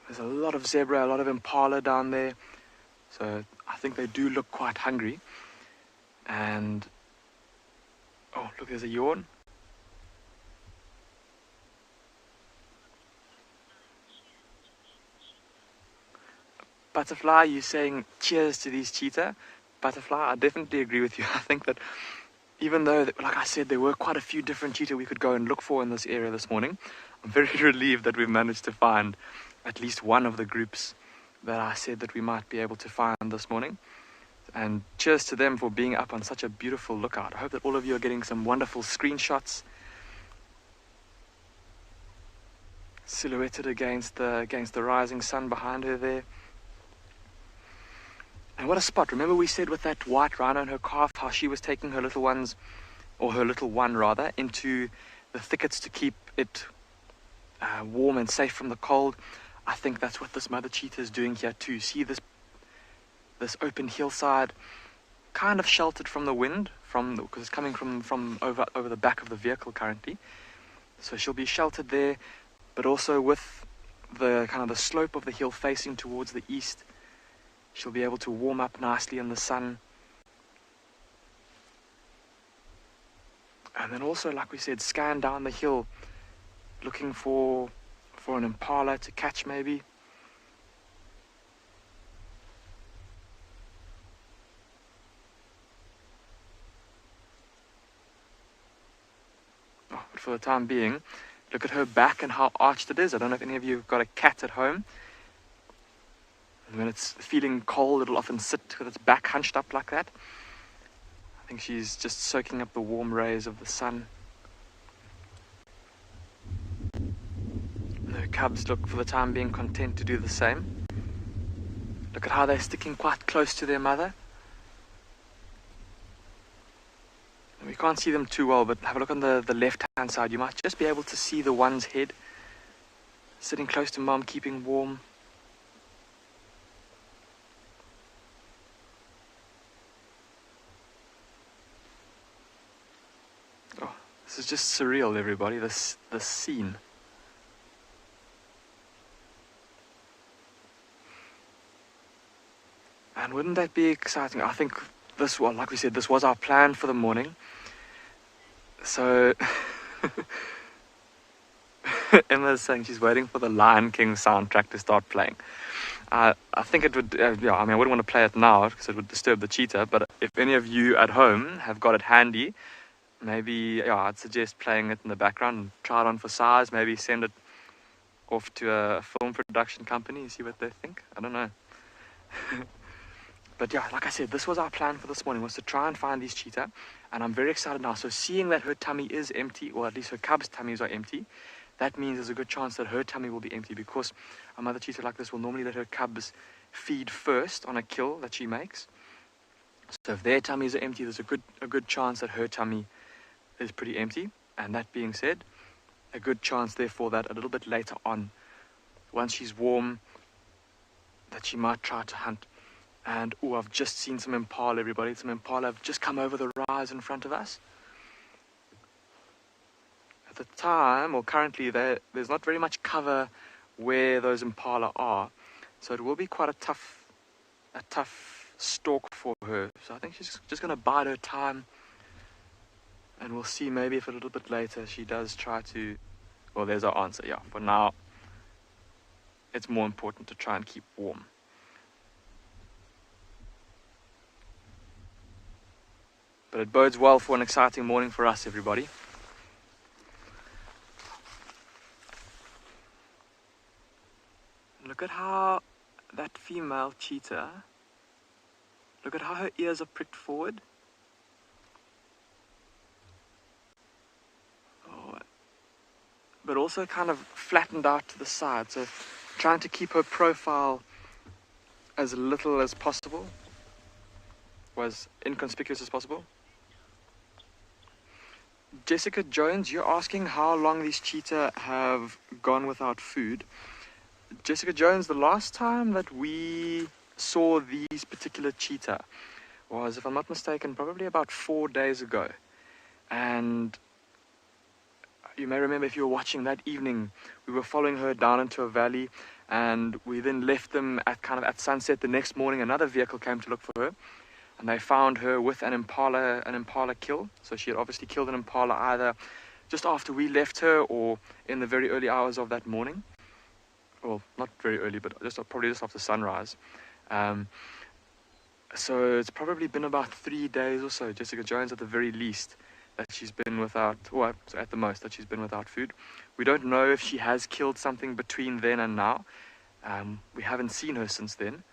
Speaker 5: There's a lot of zebra, a lot of impala down there, so I think they do look quite hungry. And oh, look, there's a yawn. Butterfly, you're saying cheers to these cheetah. Butterfly, I definitely agree with you. I think that even though, like I said, there were quite a few different cheetah we could go and look for in this area this morning, I'm very relieved that we've managed to find at least one of the groups that I said that we might be able to find this morning. And cheers to them for being up on such a beautiful lookout. I hope that all of you are getting some wonderful screenshots silhouetted against the rising sun behind her there. And what a spot. Remember we said with that white rhino and her calf, how she was taking her little ones, or her little one rather, into the thickets to keep it warm and safe from the cold. I think that's what this mother cheetah is doing here too. See this open hillside, kind of sheltered from the wind, because it's coming from over the back of the vehicle currently. So she'll be sheltered there, but also with the kind of the slope of the hill facing towards the east, she'll be able to warm up nicely in the sun. And then also, like we said, scan down the hill, looking for an impala to catch maybe. Oh, but for the time being, look at her back and how arched it is. I don't know if any of you have got a cat at home. And when it's feeling cold, it'll often sit with its back hunched up like that. I think she's just soaking up the warm rays of the sun. And her cubs look, for the time being, content to do the same. Look at how they're sticking quite close to their mother. And we can't see them too well, but have a look on the left-hand side. You might just be able to see the one's head sitting close to mom, keeping warm. This is just surreal, everybody, this scene. And wouldn't that be exciting? I think this, well, like we said, this was our plan for the morning. So, Emma's saying she's waiting for the Lion King soundtrack to start playing. I think it would, I wouldn't want to play it now because it would disturb the cheetah, but if any of you at home have got it handy, maybe, I'd suggest playing it in the background and try it on for size. Maybe send it off to a film production company, see what they think. I don't know. But like I said, this was our plan for this morning, was to try and find these cheetah. And I'm very excited now. So seeing that her tummy is empty, or at least her cubs' tummies are empty, that means there's a good chance that her tummy will be empty, because a mother cheetah like this will normally let her cubs feed first on a kill that she makes. So if their tummies are empty, there's a good chance that her tummy is pretty empty. And that being said, a good chance therefore that a little bit later on, once she's warm, that she might try to hunt. And I've just seen some impala, everybody. Some impala have just come over the rise in front of us. At the time, or currently, there's not very much cover where those impala are, so it will be quite a tough stalk for her. So I think she's just going to bide her time. And we'll see maybe if a little bit later she does try to... Well, there's our answer, For now, it's more important to try and keep warm. But it bodes well for an exciting morning for us, everybody. Look at how that female cheetah, look at how her ears are pricked forward. But also kind of flattened out to the side, so trying to keep her profile as little as possible, or as inconspicuous as possible. Jessica Jones, you're asking how long these cheetah have gone without food. Jessica Jones, the last time that we saw these particular cheetah was, if I'm not mistaken, probably about 4 days ago. And you may remember, if you were watching that evening, we were following her down into a valley, and we then left them at sunset. The next morning, another vehicle came to look for her, and they found her with an impala kill. So she had obviously killed an impala either just after we left her or in the very early hours of that morning. Well, not very early, but probably just after sunrise. So it's probably been about 3 days or so, Jessica Jones at the very least, that she's been without, or at the most, that she's been without food. We don't know if she has killed something between then and now. We haven't seen her since then.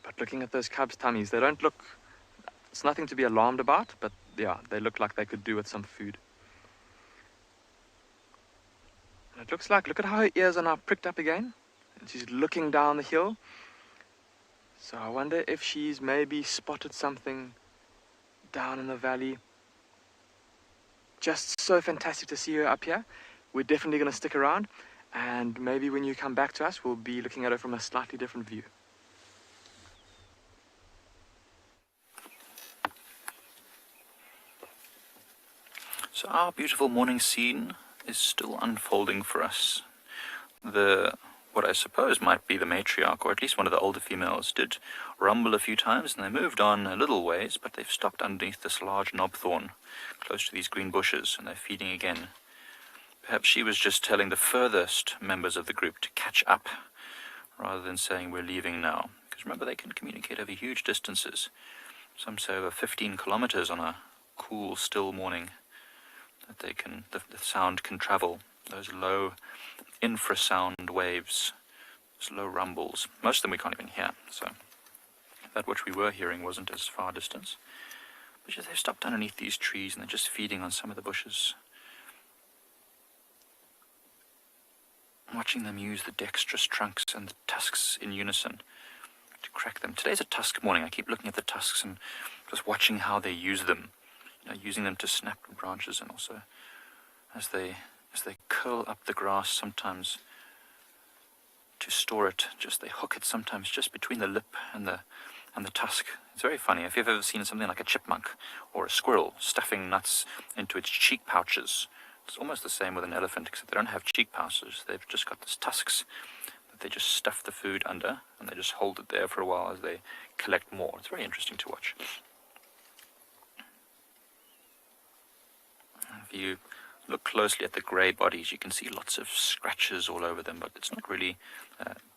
Speaker 5: But looking at those cubs' tummies, they don't look, it's nothing to be alarmed about, but they look like they could do with some food. And it looks like, look at how her ears are now pricked up again. And she's looking down the hill. So I wonder if she's maybe spotted something down in the valley. Just so fantastic to see her up here. We're definitely going to stick around, and maybe when you come back to us, we'll be looking at her from a slightly different view.
Speaker 1: So our beautiful morning scene is still unfolding for us. What I suppose might be the matriarch, or at least one of the older females, did rumble a few times, and they moved on a little ways, but they've stopped underneath this large knobthorn close to these green bushes, and they're feeding again. Perhaps she was just telling the furthest members of the group to catch up, rather than saying we're leaving now. Because remember, they can communicate over huge distances. Some say over 15 kilometers on a cool, still morning. That the sound can travel. Those low infrasound waves, those low rumbles. Most of them we can't even hear, so that which we were hearing wasn't as far distance. But just, they've stopped underneath these trees and they're just feeding on some of the bushes. Watching them use the dexterous trunks and the tusks in unison to crack them. Today's a tusk morning. I keep looking at the tusks and just watching how they use them. Using them to snap the branches, and also as they curl up the grass sometimes to store it. Just they hook it sometimes just between the lip and the tusk. It's very funny. If you've ever seen something like a chipmunk or a squirrel stuffing nuts into its cheek pouches, it's almost the same with an elephant, except they don't have cheek pouches. They've just got these tusks that they just stuff the food under, and they just hold it there for a while as they collect more. It's very interesting to watch. If you look closely at the grey bodies, you can see lots of scratches all over them, but it's not really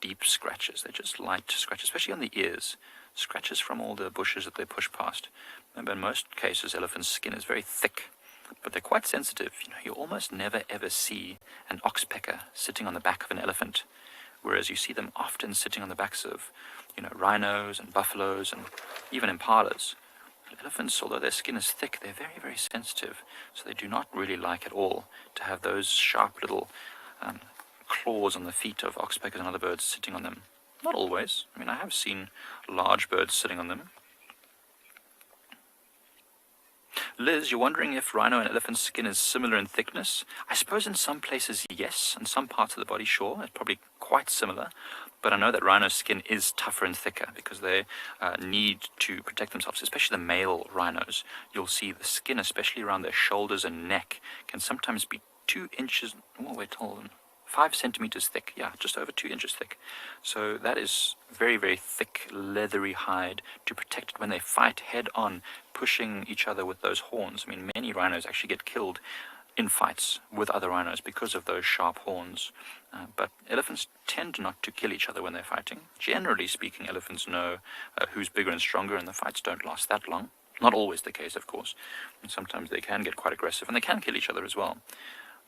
Speaker 1: deep scratches. They're just light scratches, especially on the ears. Scratches from all the bushes that they push past. Remember, in most cases, elephant's skin is very thick, but they're quite sensitive. You almost never ever see an oxpecker sitting on the back of an elephant, whereas you see them often sitting on the backs of, rhinos and buffaloes and even impalas. Elephants, although their skin is thick, they're very, very sensitive, so they do not really like at all to have those sharp little claws on the feet of oxpeckers and other birds sitting on them. Not always. I have seen large birds sitting on them. Liz, you're wondering if rhino and elephant skin is similar in thickness? I suppose in some places, yes. In some parts of the body, sure. It's probably quite similar. But I know that rhino's skin is tougher and thicker because they need to protect themselves, especially the male rhinos. You'll see the skin, especially around their shoulders and neck, can sometimes be 2 inches, 5 centimeters thick. Yeah, just over 2 inches thick. So that is very, very thick, leathery hide to protect it when they fight head on, pushing each other with those horns. Many rhinos actually get killed in fights with other rhinos because of those sharp horns. But elephants tend not to kill each other when they're fighting. Generally speaking, elephants know who's bigger and stronger, and the fights don't last that long. Not always the case, of course. And sometimes they can get quite aggressive, and they can kill each other as well.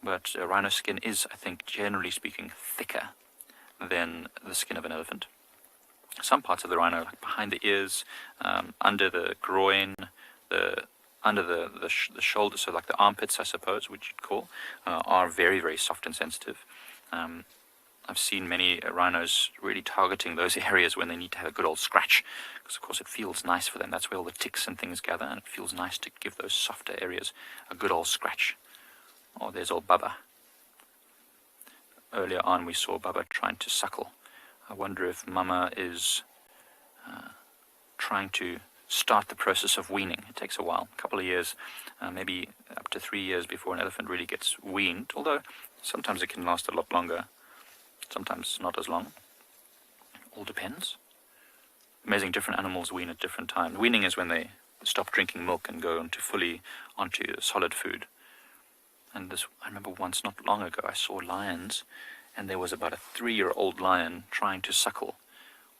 Speaker 1: But rhino skin is, I think, generally speaking, thicker than the skin of an elephant. Some parts of the rhino, like behind the ears, under the groin, under the shoulder, so like the armpits, I suppose, which you'd call, are very, very soft and sensitive. I've seen many rhinos really targeting those areas when they need to have a good old scratch, because of course it feels nice for them. That's where all the ticks and things gather, and it feels nice to give those softer areas a good old scratch. Oh, there's old Bubba. Earlier on we saw Bubba trying to suckle. I wonder if Mama is trying to start the process of weaning. It takes a while, a couple of years, maybe up to 3 years before an elephant really gets weaned, although sometimes it can last a lot longer, sometimes not as long. All depends. Amazing, different animals wean at different times. Weaning is when they stop drinking milk and go fully onto solid food. And I remember once, not long ago, I saw lions, and there was about a 3-year-old lion trying to suckle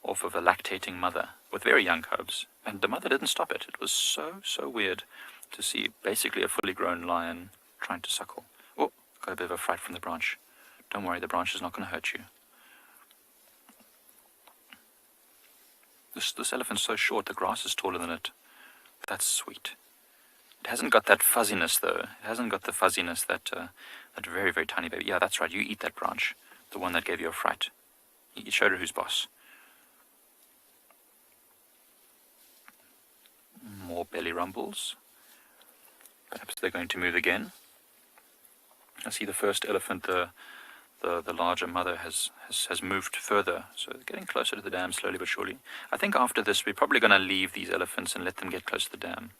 Speaker 1: off of a lactating mother with very young cubs, and the mother didn't stop it. It was so weird to see basically a fully grown lion trying to suckle. Oh, got a bit of a fright from the branch. Don't worry, the branch is not going to hurt you. This elephant's so short, the grass is taller than it. That's sweet. It hasn't got that fuzziness, though. It hasn't got the fuzziness that very, very tiny baby. Yeah, that's right. You eat that branch, the one that gave you a fright. You showed her who's boss. More belly rumbles. Perhaps they're going to move again. I see the first elephant, the larger mother, has moved further. So they're getting closer to the dam slowly but surely. I think after this, we're probably going to leave these elephants and let them get close to the dam.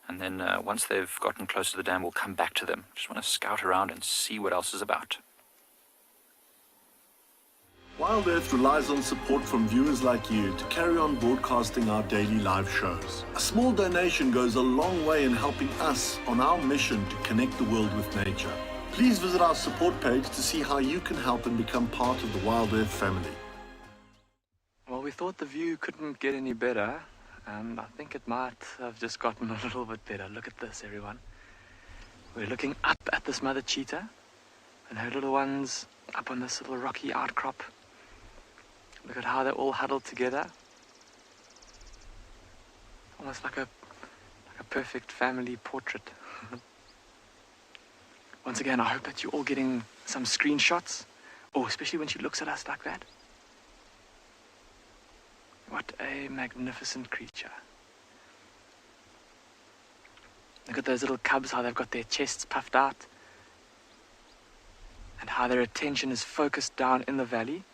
Speaker 1: And then once they've gotten close to the dam, we'll come back to them. Just want to scout around and see what else is about.
Speaker 7: Wild Earth relies on support from viewers like you to carry on broadcasting our daily live shows. A small donation goes a long way in helping us on our mission to connect the world with nature. Please visit our support page to see how you can help and become part of the Wild Earth family.
Speaker 5: Well, we thought the view couldn't get any better, and I think it might have just gotten a little bit better. Look at this, everyone. We're looking up at this mother cheetah and her little ones up on this little rocky outcrop. Look at how they're all huddled together. Almost like a perfect family portrait. Once again, I hope that you're all getting some screenshots. Oh, especially when she looks at us like that. What a magnificent creature. Look at those little cubs, how they've got their chests puffed out. And how their attention is focused down in the valley.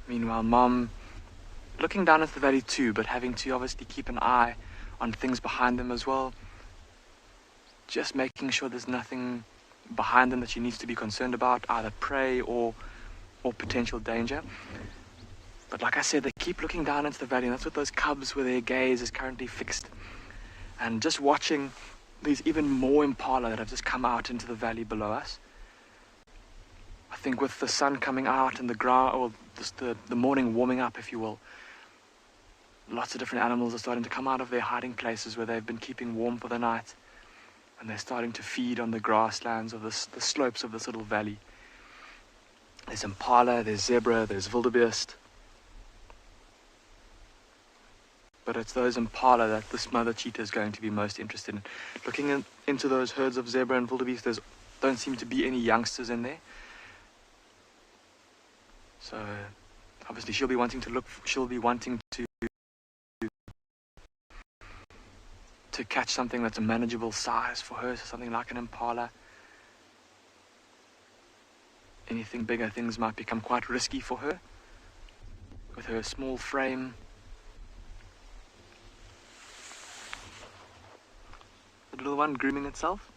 Speaker 5: Meanwhile, Mom looking down at the valley too, but having to obviously keep an eye on things behind them as well. Just making sure there's nothing behind them that she needs to be concerned about, either prey or potential danger. But like I said, they keep looking down into the valley, and that's what those cubs where their gaze is currently fixed. And just watching these even more impala that have just come out into the valley below us. I think with the sun coming out and the ground, or just the morning warming up, if you will, lots of different animals are starting to come out of their hiding places where they've been keeping warm for the night, and they're starting to feed on the grasslands of the slopes of this little valley. There's impala, there's zebra, there's wildebeest. But it's those impala that this mother cheetah is going to be most interested in. Looking into those herds of zebra and wildebeest, there don't seem to be any youngsters in there. So obviously she'll be wanting to catch something that's a manageable size for her, so something like an impala. Anything bigger, things might become quite risky for her with her small frame. The little one grooming itself.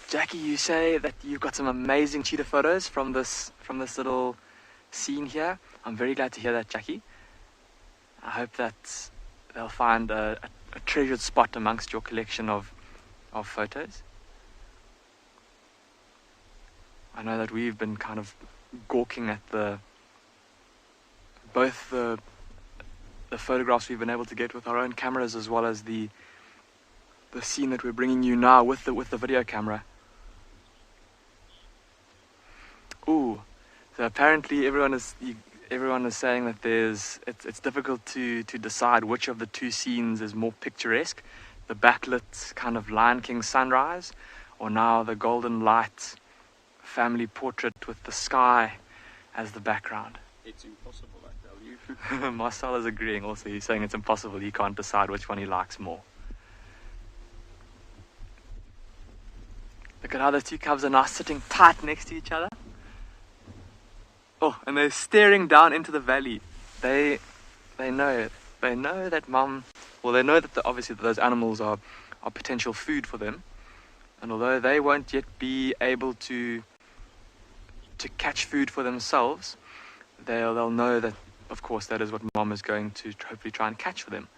Speaker 5: Jackie, you say that you've got some amazing cheetah photos from this little scene here. I'm very glad to hear that, Jackie. I hope that they'll find a treasured spot amongst your collection of photos. I know that we've been kind of gawking at both the photographs we've been able to get with our own cameras, as well as the scene that we're bringing you now with the video camera. Ooh, so apparently everyone is saying that it's difficult to decide which of the two scenes is more picturesque, the backlit kind of Lion King sunrise, or now the golden light family portrait with the sky as the background.
Speaker 8: It's impossible, I tell you.
Speaker 5: Marcel is agreeing also. He's saying it's impossible. He can't decide which one he likes more. Look at how those two cubs are now sitting tight next to each other. Oh, and they're staring down into the valley. They know that Mum, well, they know that obviously those animals are potential food for them. And although they won't yet be able to catch food for themselves, they'll know that, of course, that is what Mom is going to hopefully try and catch for them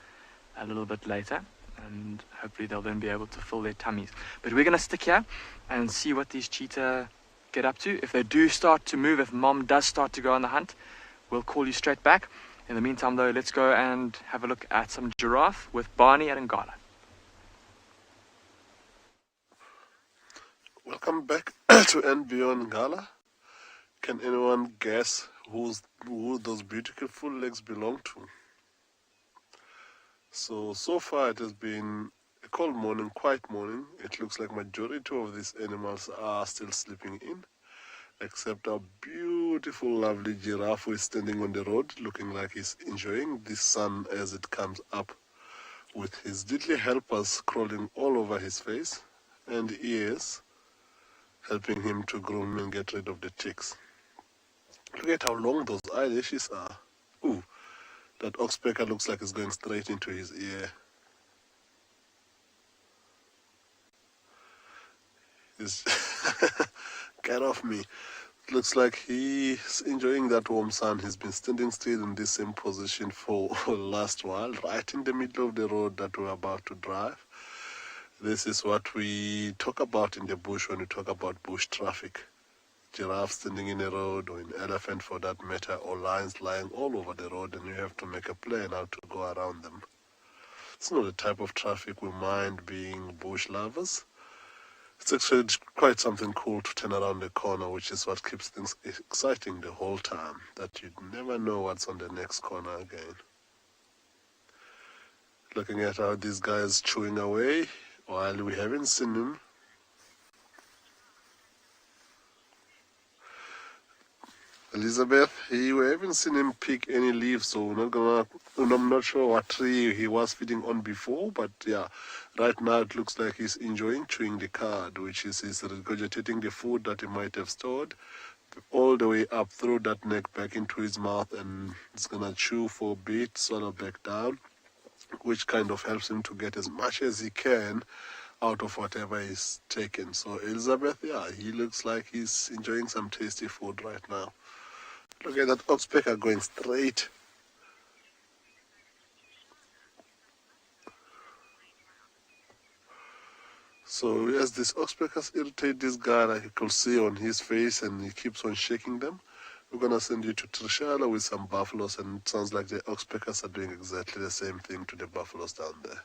Speaker 5: a little bit later. And hopefully they'll then be able to fill their tummies. But we're going to stick here and see what these cheetah get up to. If they do start to move, if Mom does start to go on the hunt, we'll call you straight back. In the meantime, though, let's go and have a look at some giraffe with Barney at Ngala.
Speaker 2: Welcome back to NBO Ngala. Can anyone guess who those beautiful legs belong to? So far it has been a cold morning, quiet morning. It looks like majority of these animals are still sleeping in, except our beautiful, lovely giraffe who is standing on the road, looking like he's enjoying the sun as it comes up, with his little helpers crawling all over his face and ears, helping him to groom and get rid of the ticks. Look at how long those eyelashes are. Ooh, that oxpecker looks like it's going straight into his ear. Get off me. Looks like he's enjoying that warm sun. He's been standing still in this same position for the last while, right in the middle of the road that we're about to drive. This is what we talk about in the bush when we talk about bush traffic. Giraffe standing in a road, or an elephant for that matter, or lions lying all over the road, and you have to make a plan how to go around them. It's not the type of traffic we mind, being bush lovers. It's actually quite something cool to turn around the corner, which is what keeps things exciting the whole time, that you never know what's on the next corner again. Looking at how these guys chewing away while we haven't seen him. Elizabeth, we haven't seen him pick any leaves, so I'm not sure what tree he was feeding on before, but yeah, right now it looks like he's enjoying chewing the cud, which is he's regurgitating the food that he might have stored all the way up through that neck back into his mouth, and it's gonna chew for a bit, swallow back down, which kind of helps him to get as much as he can out of whatever he's taken. So Elizabeth, yeah, he looks like he's enjoying some tasty food right now. Look at that oxpecker going straight. So as these oxpeckers irritate this guy, like you can see on his face, and he keeps on shaking them, we're going to send you to Trishala with some buffaloes, and it sounds like the oxpeckers are doing exactly the same thing to the buffaloes down there.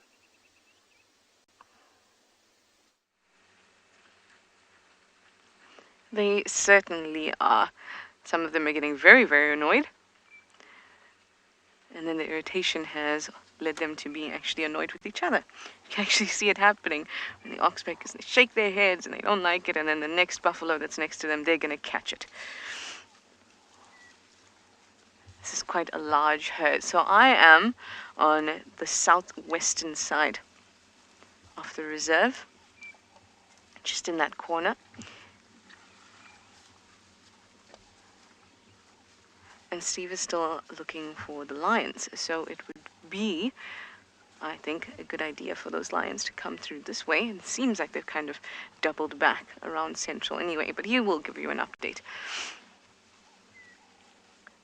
Speaker 4: They certainly are. Some of them are getting very, very annoyed. And then the irritation has led them to be actually annoyed with each other. You can actually see it happening when the oxpeckers, they shake their heads and they don't like it, and then the next buffalo that's next to them, they're going to catch it. This is quite a large herd. So I am on the southwestern side of the reserve, just in that corner. And Steve is still looking for the lions. So it would be, I think, a good idea for those lions to come through this way. And it seems like they've kind of doubled back around central anyway, but he will give you an update.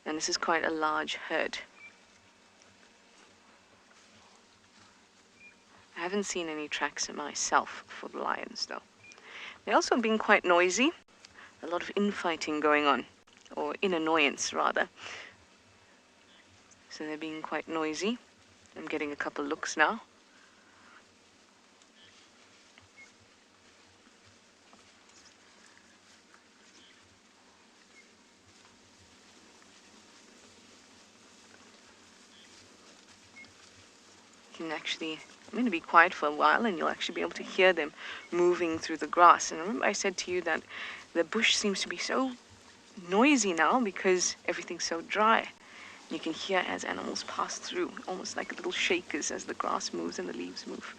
Speaker 4: And this is quite a large herd. I haven't seen any tracks myself for the lions, though. They're also being quite noisy. A lot of infighting going on, or in annoyance, rather. So they're being quite noisy. I'm getting a couple looks now. You can actually, I'm going to be quiet for a while, and you'll actually be able to hear them moving through the grass. And remember I said to you that the bush seems to be so noisy now because everything's so dry. You can hear as animals pass through, almost like little shakers as the grass moves and the leaves move.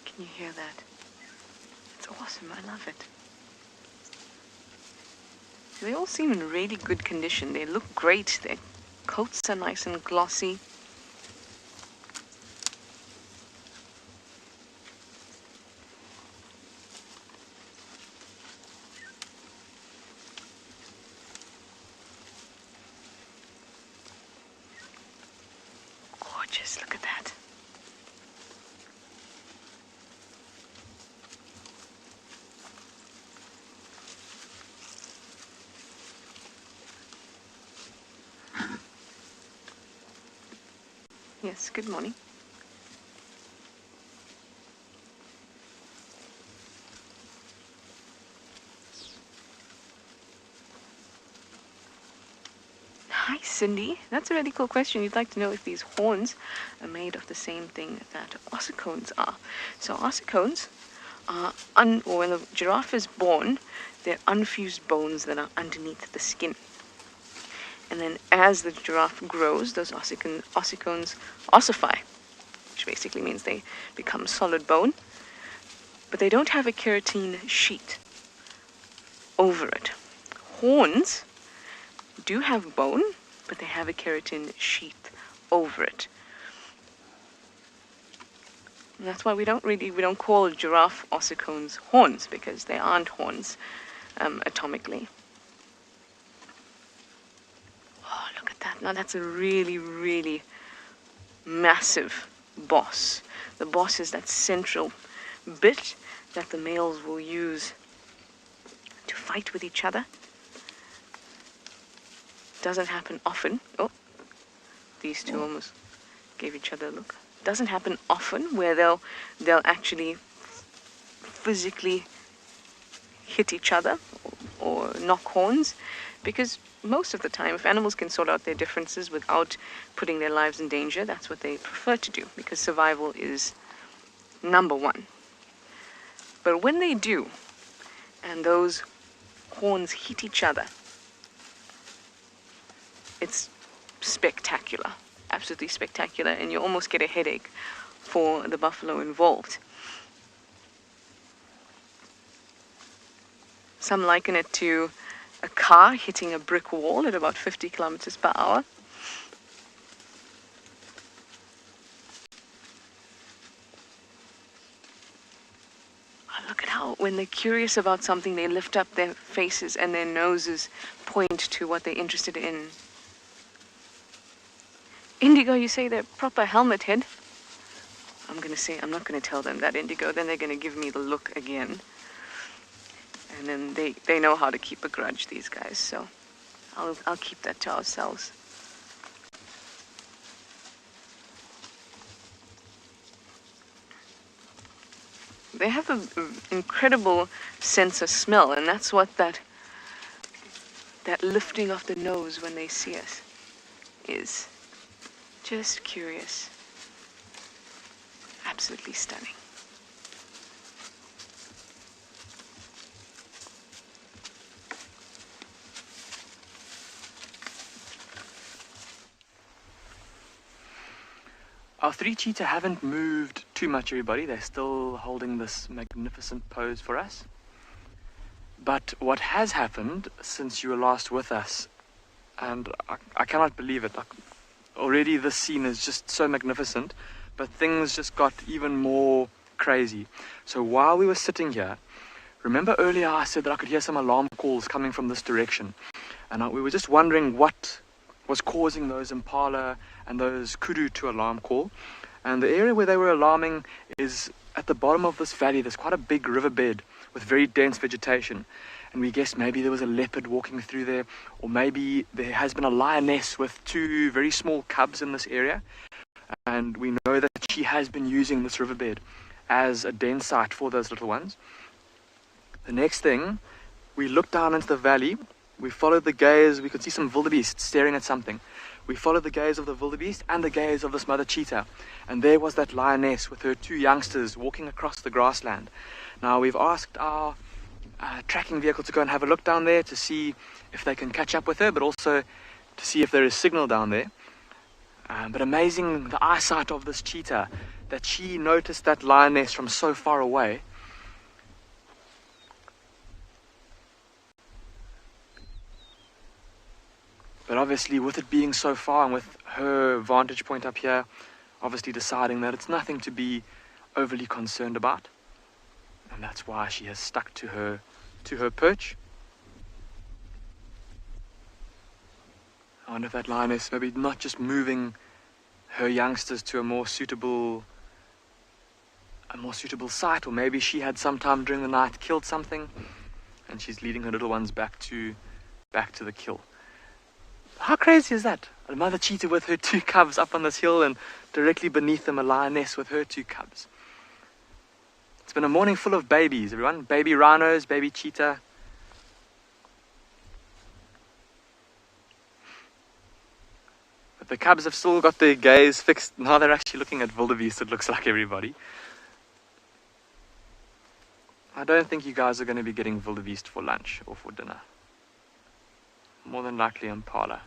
Speaker 4: Can you hear that? It's awesome. I love it. They all seem in really good condition. They look great. Their coats are nice and glossy. Yes, good morning. Hi, Cindy. That's a really cool question. You'd like to know if these horns are made of the same thing that ossicones are. So ossicones are, or when the giraffe is born, they're unfused bones that are underneath the skin. And then as the giraffe grows, those ossicones ossify, which basically means they become solid bone. But they don't have a keratin sheet over it. Horns do have bone, but they have a keratin sheath over it. And that's why we don't call giraffe ossicones horns, because they aren't horns atomically. Oh, look at that. Now that's a really, really massive boss. The boss is that central bit that the males will use to fight with each other. Doesn't happen often. Oh, these two almost gave each other a look. Doesn't happen often where they'll actually physically hit each other or knock horns, because most of the time, if animals can sort out their differences without putting their lives in danger, that's what they prefer to do, because survival is number one. But when they do, and those horns hit each other, it's spectacular, absolutely spectacular, and you almost get a headache for the buffalo involved. Some liken it to a car hitting a brick wall at about 50 kilometers per hour. Look at how, when they're curious about something, they lift up their faces and their noses point to what they're interested in. Indigo, you say they're proper helmet head. I'm not going to tell them that, Indigo. Then they're going to give me the look again. And then they know how to keep a grudge, these guys. So I'll keep that to ourselves. They have an incredible sense of smell, and that's what that lifting of the nose when they see us is. Just curious. Absolutely stunning.
Speaker 5: Our three cheetah haven't moved too much, everybody. They're still holding this magnificent pose for us. But what has happened since you were last with us, and I cannot believe it, already this scene is just so magnificent, but things just got even more crazy. So while we were sitting here, remember earlier I said that I could hear some alarm calls coming from this direction, and we were just wondering what was causing those impala and those kudu to alarm call. And the area where they were alarming is at the bottom of this valley. There's quite a big riverbed with very dense vegetation, and we guessed maybe there was a leopard walking through there, or maybe there has been a lioness with two very small cubs in this area, and we know that she has been using this riverbed as a den site for those little ones. The next thing, we looked down into the valley. We followed the gaze. We could see some wildebeest staring at something. We followed the gaze of the wildebeest and the gaze of this mother cheetah, and there was that lioness with her two youngsters walking across the grassland. Now we've asked our tracking vehicle to go and have a look down there to see if they can catch up with her, but also to see if there is signal down there. But amazing, the eyesight of this cheetah, that she noticed that lioness from so far away. But obviously, with it being so far and with her vantage point up here, obviously deciding that it's nothing to be overly concerned about. And that's why she has stuck to her perch. I wonder if that lioness maybe not just moving her youngsters to a more suitable site, or maybe she had sometime during the night killed something, and she's leading her little ones back to the kill. How crazy is that? A mother cheetah with her 2 cubs up on this hill, and directly beneath them a lioness with her 2 cubs. It's been a morning full of babies, everyone. Baby rhinos, baby cheetah. But the cubs have still got their gaze fixed. Now they're actually looking at wildebeest, it looks like, everybody. I don't think you guys are going to be getting wildebeest for lunch or for dinner. More than likely impala.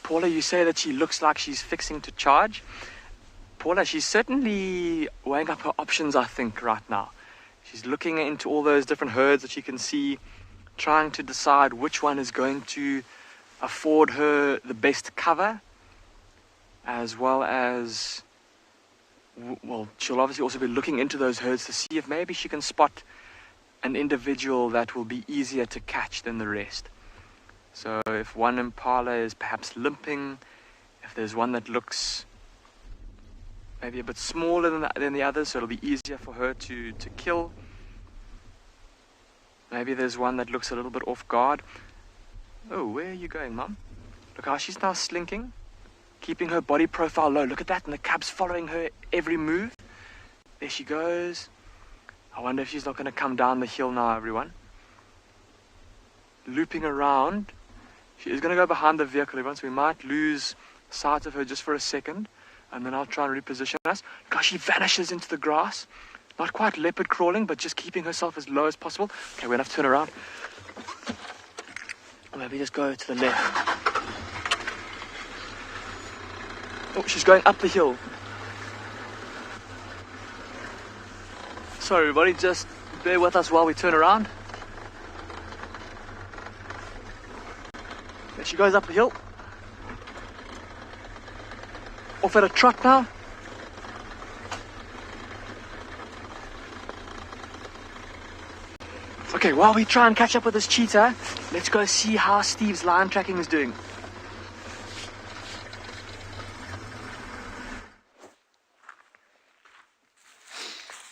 Speaker 5: Paula, you say that she looks like she's fixing to charge. Paula, she's certainly weighing up her options, I think, right now. She's looking into all those different herds that she can see, trying to decide which one is going to afford her the best cover, as well as, well, she'll obviously also be looking into those herds to see if maybe she can spot an individual that will be easier to catch than the rest. So if one impala is perhaps limping, if there's one that looks maybe a bit smaller than the others, so it'll be easier for her to kill. Maybe there's one that looks a little bit off guard. Oh, where are you going, Mum? Look how she's now slinking, keeping her body profile low. Look at that, and the cub's following her every move. There she goes. I wonder if she's not going to come down the hill now, everyone. Looping around. She is going to go behind the vehicle, everyone, so we might lose sight of her just for a second, and then I'll try and reposition us. Look how she vanishes into the grass. Not quite leopard crawling, but just keeping herself as low as possible. Okay, we're going to have to turn around. Or maybe just go to the left. Oh, she's going up the hill. Sorry, everybody, just bear with us while we turn around. There she goes up the hill. Off at a trot now. Okay, while we try and catch up with this cheetah, let's go see how Steve's lion tracking is doing.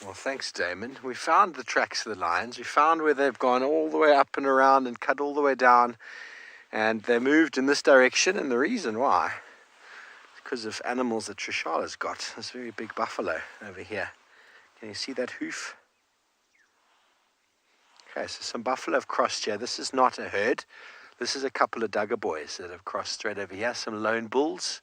Speaker 3: Well, thanks, Damon. We found the tracks of the lions. We found where they've gone all the way up and around and cut all the way down. And they moved in this direction. And the reason why is because of animals that Trishala's got. This very big buffalo over here. Can you see that hoof? Okay, so some buffalo have crossed here. This is not a herd. This is a couple of Duggar boys that have crossed straight over here. Some lone bulls.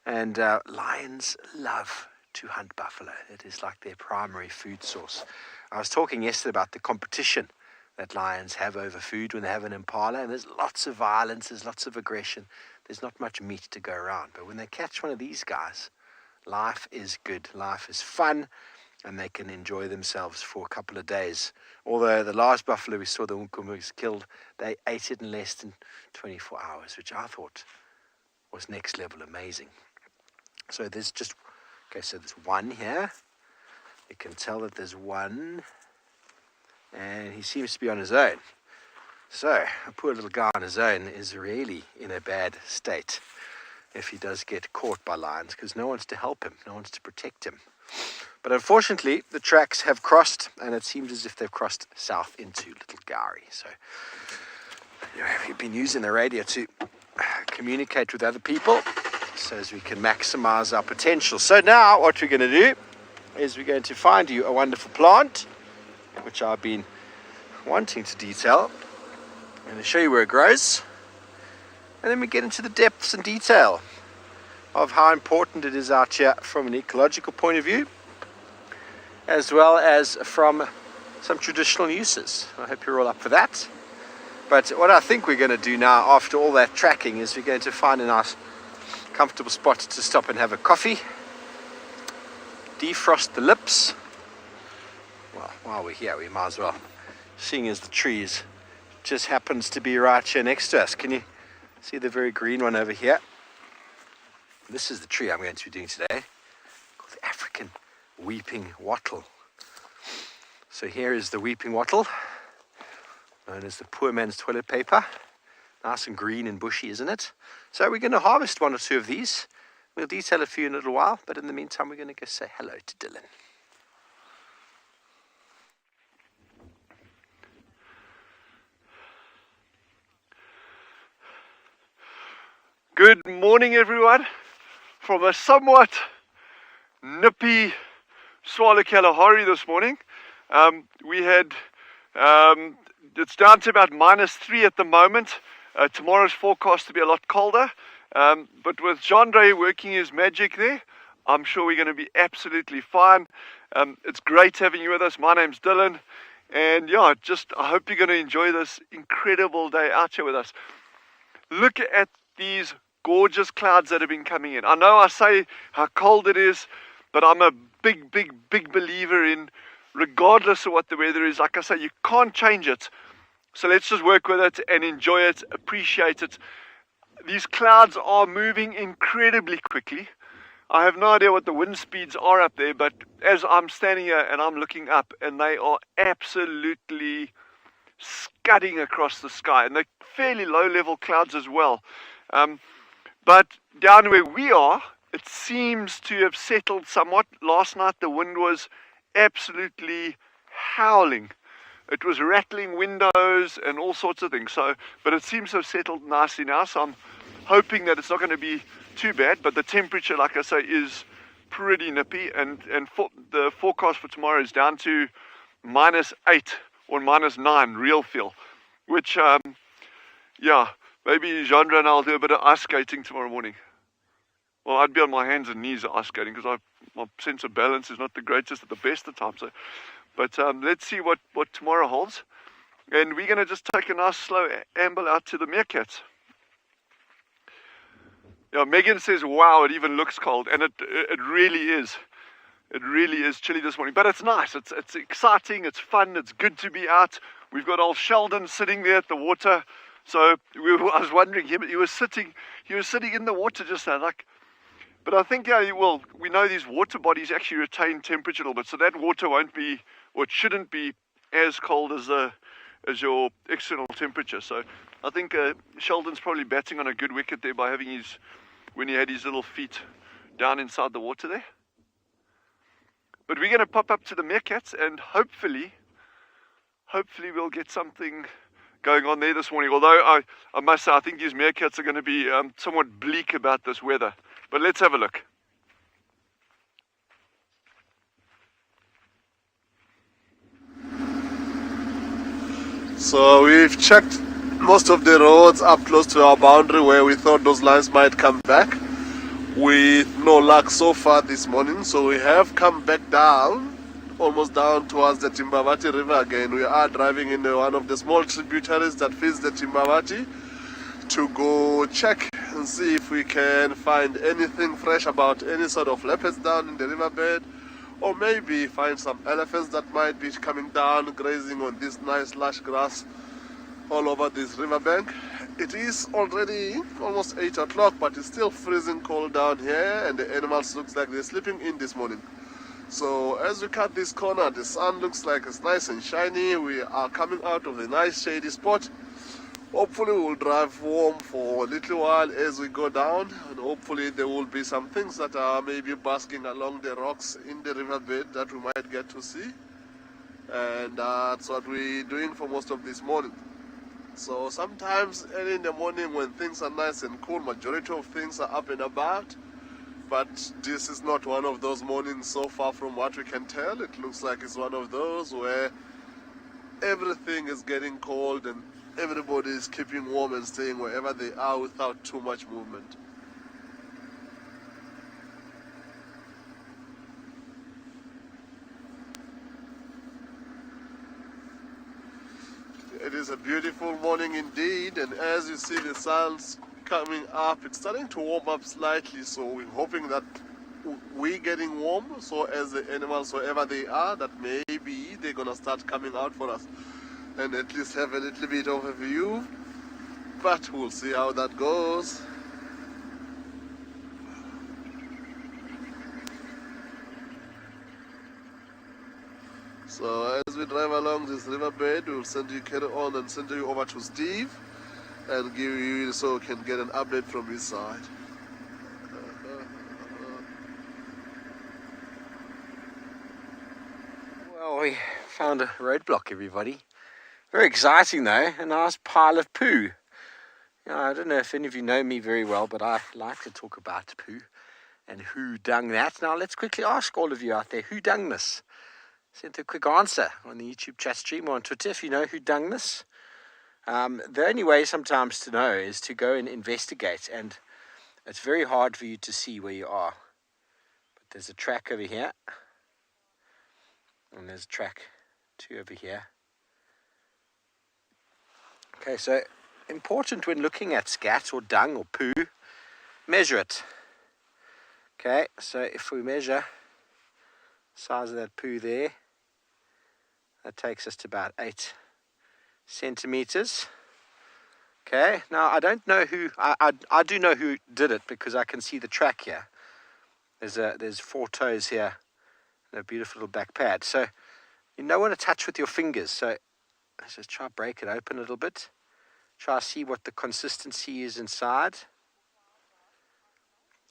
Speaker 3: And lions love to hunt buffalo. It is like their primary food source. I was talking yesterday about the competition that lions have over food when they have an impala, and there's lots of violence, there's lots of aggression, there's not much meat to go around. But when they catch one of these guys, life is good, life is fun, and they can enjoy themselves for a couple of days. Although the last buffalo we saw, the Unkumus killed, they ate it in less than 24 hours, which I thought was next level amazing. So there's just, okay, so there's one here. You can tell that there's one, and he seems to be on his own. So a poor little guy on his own is really in a bad state if he does get caught by lions, because no one's to help him, no one's to protect him. But unfortunately, the tracks have crossed, and it seems as if they've crossed south into Little Gowrie. So we've been using the radio to communicate with other people so as we can maximize our potential. So now what we're going to do is we're going to find you a wonderful plant, which I've been wanting to detail. I'm going to show you where it grows, and then we get into the depths and detail of how important it is out here from an ecological point of view, as well as from some traditional uses. I hope you're all up for that. But what I think we're going to do now, after all that tracking, is we're going to find a nice comfortable spot to stop and have a coffee, defrost the lips. Well, while we're here, we might as well, seeing as the trees just happens to be right here next to us. Can you see the very green one over here? This is the tree I'm going to be doing today, called the African weeping wattle. So here is the weeping wattle, known as the poor man's toilet paper. Nice and green and bushy, isn't it? So we're going to harvest one or two of these. We'll detail a few in a little while, but in the meantime, we're going to go say hello to Dylan.
Speaker 9: Good morning, everyone. From a somewhat nippy Tswalu Kalahari this morning. It's down to about -3 at the moment. Tomorrow's forecast to be a lot colder. But with Jandre working his magic there, I'm sure we're going to be absolutely fine. It's great having you with us. My name's Dylan. And yeah, I hope you're going to enjoy this incredible day out here with us. Look at these gorgeous clouds that have been coming in. I know I say how cold it is, but I'm a big believer in, regardless of what the weather is, like I say, you can't change it. So let's just work with it and enjoy it, appreciate it. These clouds are moving incredibly quickly. I have no idea what the wind speeds are up there, but as I'm standing here and I'm looking up, and they are absolutely scudding across the sky, and they're fairly low level clouds as well. But down where we are, it seems to have settled somewhat. Last night the wind was absolutely howling. It was rattling windows and all sorts of things. But it seems to have settled nicely now, so I'm hoping that it's not going to be too bad. But the temperature, like I say, is pretty nippy, and the forecast for tomorrow is down to -8 or -9 real feel, which maybe Jandre and I'll do a bit of ice skating tomorrow morning. Well, I'd be on my hands and knees ice skating because my sense of balance is not the greatest at the best of times. But let's see what tomorrow holds. And we're going to just take a nice slow amble out to the meerkats. Yeah, Megan says, wow, it even looks cold. And it really is. It really is chilly this morning. But it's nice. It's exciting. It's fun. It's good to be out. We've got old Sheldon sitting there at the water. So I was wondering, he was sitting in the water just now, but I think, we know these water bodies actually retain temperature a little bit, so that water won't be, or it shouldn't be, as cold as your external temperature. So I think Sheldon's probably batting on a good wicket there by having when he had his little feet down inside the water there. But we're going to pop up to the meerkats, and hopefully we'll get something going on there this morning. Although I must say, I think these meerkats are going to be somewhat bleak about this weather. But let's have a look.
Speaker 2: So we've checked most of the roads up close to our boundary where we thought those lines might come back, with no luck so far this morning. So we have come back down, almost down towards the Timbavati River again. We are driving in one of the small tributaries that feeds the Timbavati to go check and see if we can find anything fresh about any sort of leopards down in the riverbed, or maybe find some elephants that might be coming down grazing on this nice lush grass all over this riverbank. It is already almost 8 o'clock, but it's still freezing cold down here, and the animals looks like they're sleeping in this morning. So as we cut this corner, the sun looks like it's nice and shiny. We are coming out of a nice shady spot. Hopefully we'll drive warm for a little while as we go down, and hopefully there will be some things that are maybe basking along the rocks in the riverbed that we might get to see. And that's what we're doing for most of this morning. So sometimes early in the morning when things are nice and cool, majority of things are up and about. But this is not one of those mornings so far from what we can tell. It looks like it's one of those where everything is getting cold and everybody is keeping warm and staying wherever they are without too much movement. It is a beautiful morning indeed, and as you see the sun's coming up, it's starting to warm up slightly, so we're hoping that we're getting warm, so as the animals, wherever they are, that maybe they're gonna start coming out for us and at least have a little bit of a view, but we'll see how that goes. So as we drive along this riverbed, we'll carry on and send you over to Steve and give you, so we can get an update from his side.
Speaker 3: Well, we found a roadblock, everybody. Very exciting though, a nice pile of poo. Yeah, I don't know if any of you know me very well, but I like to talk about poo and who done that. Now let's quickly ask all of you out there, who done this? Send a quick answer on the YouTube chat stream or on Twitter if you know who done this. The only way sometimes to know is to go and investigate, and it's very hard for you to see where you are. But there's a track over here, and there's a track 2 over here. Okay, so important when looking at scat or dung or poo, measure it. Okay, so if we measure the size of that poo there, that takes us to about 8 centimeters. Okay, now I don't know who, I do know who did it because I can see the track here. There's 4 toes here and a beautiful little back pad. So you don't want to touch with your fingers. So let's just try to break it open a little bit. Try to see what the consistency is inside.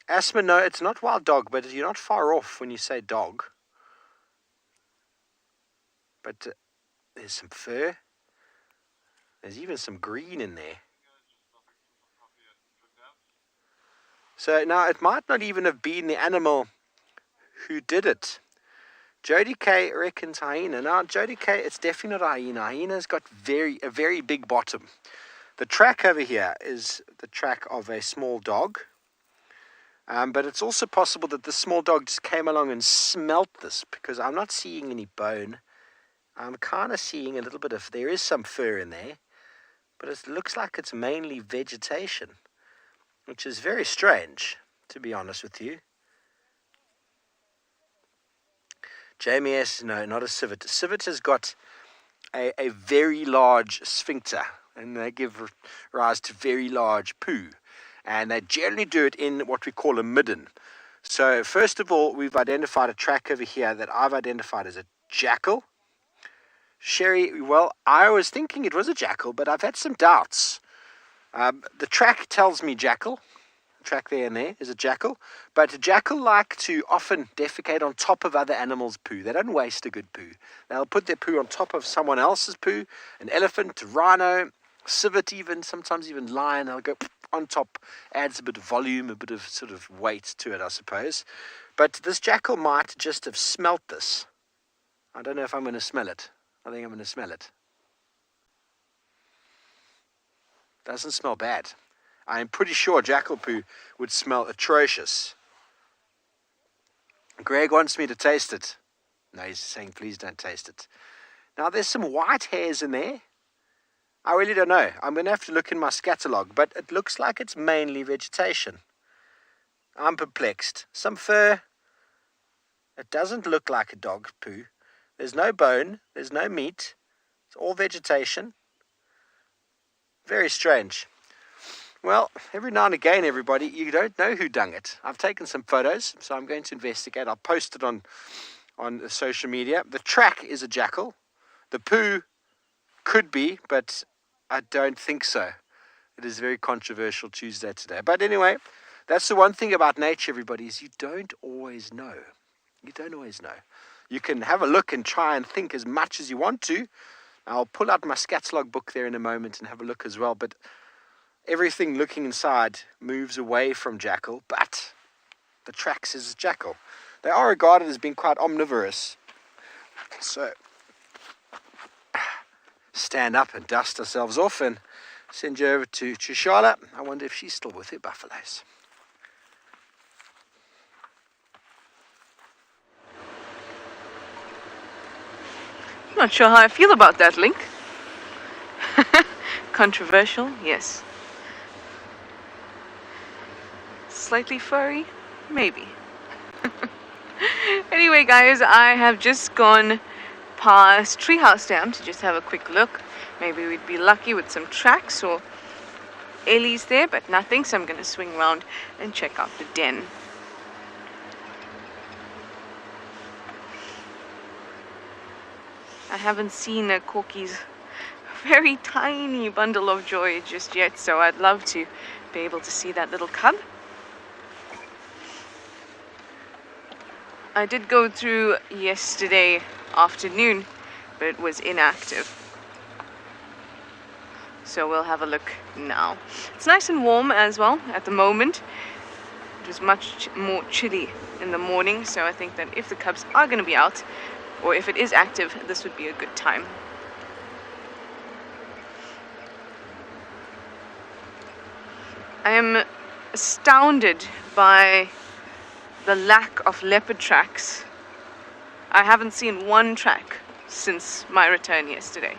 Speaker 3: Asthma, no, it's not wild dog, but you're not far off when you say dog. But there's some fur. There's even some green in there. So now it might not even have been the animal who did it. Jody K reckons hyena. Now Jody K, it's definitely not a hyena. Hyena's got a very big bottom. The track over here is the track of a small dog. But it's also possible that the small dog just came along and smelt this, because I'm not seeing any bone. I'm kind of seeing a little bit of, there is some fur in there, but it looks like it's mainly vegetation, which is very strange, to be honest with you. Jamie S, no, not a civet. A civet has got a very large sphincter, and they give rise to very large poo. And they generally do it in what we call a midden. So first of all, we've identified a track over here that I've identified as a jackal. Sherry, well, I was thinking it was a jackal, but I've had some doubts. The track tells me jackal. The track there and there is a jackal. But a jackal like to often defecate on top of other animals' poo. They don't waste a good poo. They'll put their poo on top of someone else's poo. An elephant, a rhino, civet even, sometimes even lion. They'll go on top, adds a bit of volume, a bit of sort of weight to it, I suppose. But this jackal might just have smelt this. I don't know if I'm going to smell it. I think I'm going to smell it. Doesn't smell bad. I'm pretty sure jackal poo would smell atrocious. Greg wants me to taste it. No, he's saying please don't taste it. Now there's some white hairs in there. I really don't know. I'm going to have to look in my scatalogue, but it looks like it's mainly vegetation. I'm perplexed. Some fur. It doesn't look like a dog poo. There's no bone. There's no meat. It's all vegetation. Very strange. Well, every now and again, everybody, you don't know who done it. I've taken some photos, so I'm going to investigate. I'll post it on social media. The track is a jackal. The poo could be, but I don't think so. It is very controversial Tuesday today. But anyway, that's the one thing about nature, everybody, is you don't always know. You don't always know. You can have a look and try and think as much as you want to. I'll pull out my scatologue book there in a moment and have a look as well. But everything looking inside moves away from jackal, but the track says jackal. They are regarded as being quite omnivorous. So stand up and dust ourselves off and send you over to Charlotte. I wonder if she's still with her buffaloes.
Speaker 4: I'm not sure how I feel about that, Link. Controversial, yes. Slightly furry, maybe. Anyway, guys, I have just gone past Treehouse Dam to just have a quick look. Maybe we'd be lucky with some tracks or Ellie's there, but nothing, so I'm going to swing around and check out the den. I haven't seen a Corky's very tiny bundle of joy just yet, so I'd love to be able to see that little cub. I did go through yesterday afternoon, but it was inactive. So we'll have a look now. It's nice and warm as well at the moment. It was much more chilly in the morning, so I think that if the cubs are going to be out, or if it is active, this would be a good time. I am astounded by the lack of leopard tracks. I haven't seen one track since my return yesterday.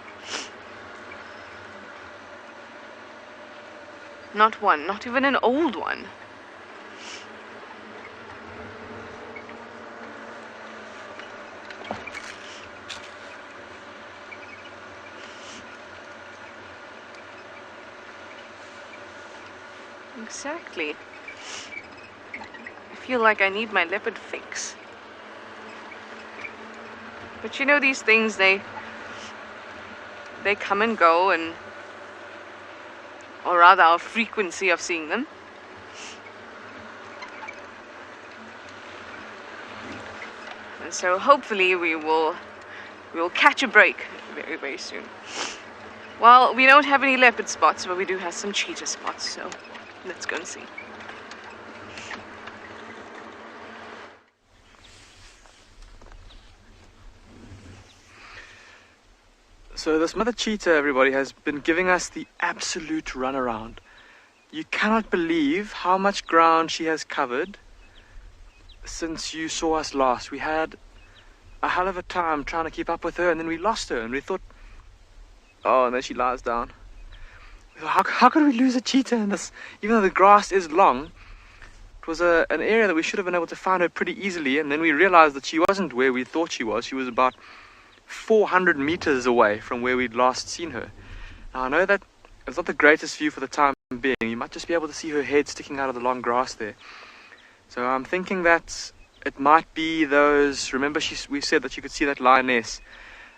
Speaker 4: Not one, not even an old one. Exactly. I feel like I need my leopard fix. But you know, these things, they come and go, and or rather our frequency of seeing them. And so hopefully we will catch a break very, very soon. Well, we don't have any leopard spots, but we do have some cheetah spots, so let's go and see.
Speaker 5: So this mother cheetah, everybody, has been giving us the absolute runaround. You cannot believe how much ground she has covered since you saw us last. We had a hell of a time trying to keep up with her, and then we lost her, and we thought, oh, and then she lies down. How could we lose a cheetah in this? Even though the grass is long, it was an area that we should have been able to find her pretty easily, and then we realized that she wasn't where we thought she was. She was about 400 meters away from where we'd last seen her. Now, I know that it's not the greatest view for the time being. You might just be able to see her head sticking out of the long grass there. So I'm thinking that it might be those, remember we said that you could see that lioness,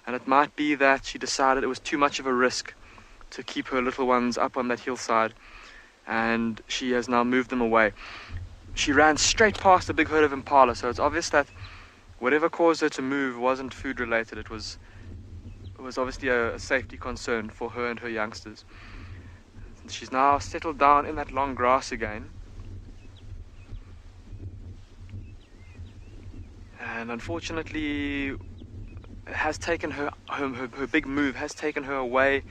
Speaker 5: and it might be that she decided it was too much of a risk to keep her little ones up on that hillside, and she has now moved them away. She ran straight past a big herd of impala, so it's obvious that whatever caused her to move wasn't food related. It was obviously a safety concern for her and her youngsters. She's now settled down in that long grass again. And unfortunately, it has taken her big move has taken her away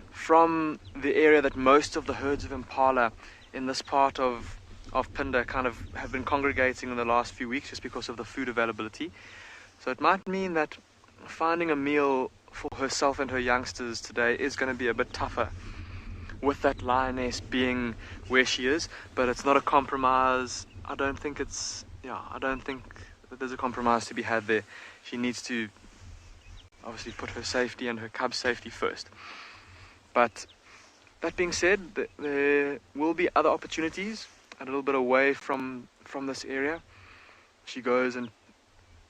Speaker 5: from the area that most of the herds of impala in this part of Phinda kind of have been congregating in the last few weeks, just because of the food availability. So it might mean that finding a meal for herself and her youngsters today is going to be a bit tougher, with that lioness being where she is. But it's not a compromise. I don't think that there's a compromise to be had there. She needs to obviously put her safety and her cub's safety first. But that being said, there will be other opportunities a little bit away from this area. She goes and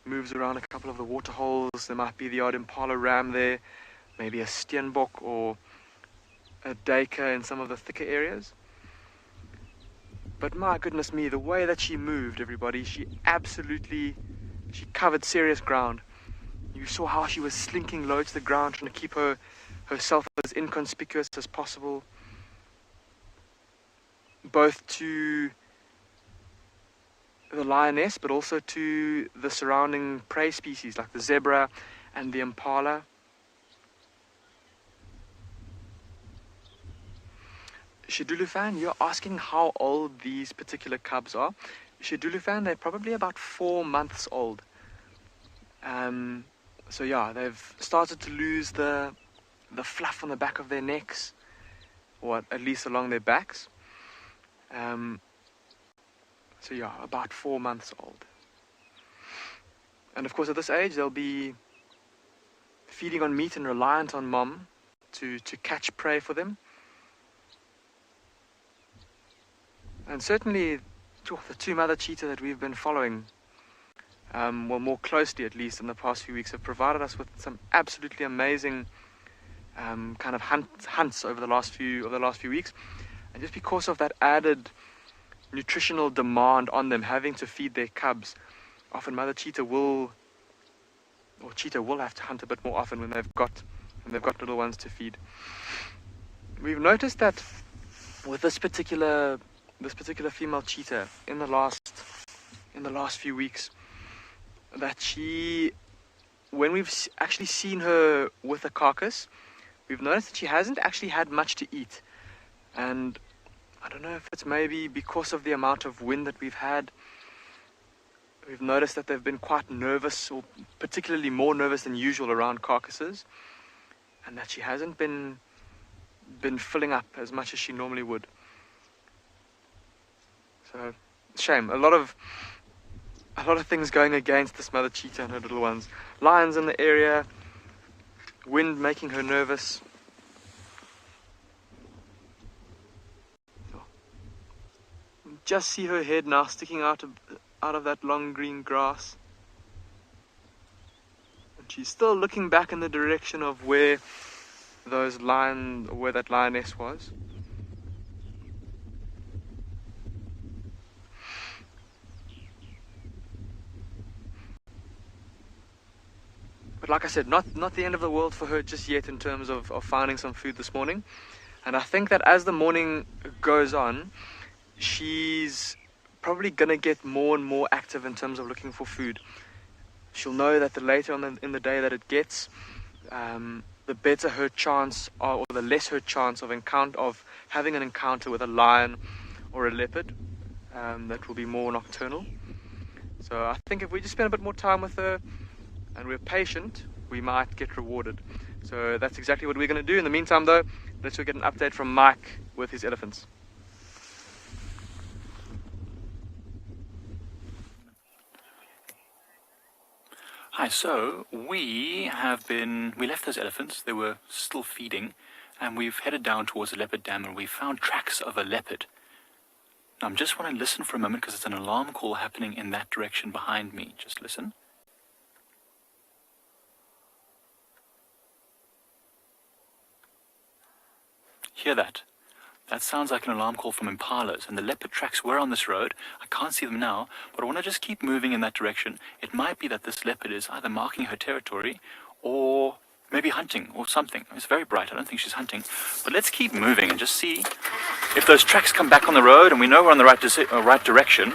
Speaker 5: moves around a couple of the water holes. There might be the odd impala ram there, maybe a steenbok or a duiker in some of the thicker areas. But my goodness me, the way that she moved, everybody, she covered serious ground. You saw how she was slinking low to the ground, trying to keep herself as inconspicuous as possible, both to the lioness, but also to the surrounding prey species like the zebra and the impala. Shidulufan, you're asking how old these particular cubs are. Shidulufan, they're probably about 4 months old. So yeah, they've started to lose the fluff on the back of their necks, or at least along their backs. So yeah, about 4 months old. And of course at this age they'll be feeding on meat and reliant on mom to catch prey for them. And certainly the two mother cheetah that we've been following, well, more closely at least in the past few weeks, have provided us with some absolutely amazing kind of hunts over the last few weeks. And just because of that added nutritional demand on them, having to feed their cubs, often mother cheetah will have to hunt a bit more often when they've got little ones to feed. we've noticed that with this particular female cheetah in the last few weeks, that when we've actually seen her with a carcass, we've noticed that she hasn't actually had much to eat. And I don't know if it's maybe because of the amount of wind that we've had. We've noticed that they've been quite nervous, or particularly more nervous than usual around carcasses, and that she hasn't been filling up as much as she normally would. So, shame. A lot of things going against this mother cheetah and her little ones. Lions in the area, wind making her nervous. Just see her head now sticking out of that long green grass. And she's still looking back in the direction of where that lioness was. But like I said, not the end of the world for her just yet in terms of finding some food this morning. And I think that as the morning goes on, she's probably going to get more and more active in terms of looking for food. She'll know that the later on in the day that it gets, the better her chance, or the less her chance of having an encounter with a lion or a leopard that will be more nocturnal. So I think if we just spend a bit more time with her and we're patient, we might get rewarded. So that's exactly what we're going to do. In the meantime, though, let's go get an update from Mike with his elephants.
Speaker 1: Hi, so we left those elephants, they were still feeding, and we've headed down towards the leopard dam and we found tracks of a leopard. Now I just want to listen for a moment because it's an alarm call happening in that direction behind me. Just listen. Hear that? That sounds like an alarm call from impalas, and the leopard tracks were on this road. I can't see them now, but I want to just keep moving in that direction. It might be that this leopard is either marking her territory or maybe hunting or something. It's very bright. I don't think she's hunting. But let's keep moving and just see if those tracks come back on the road and we know we're on the right direction.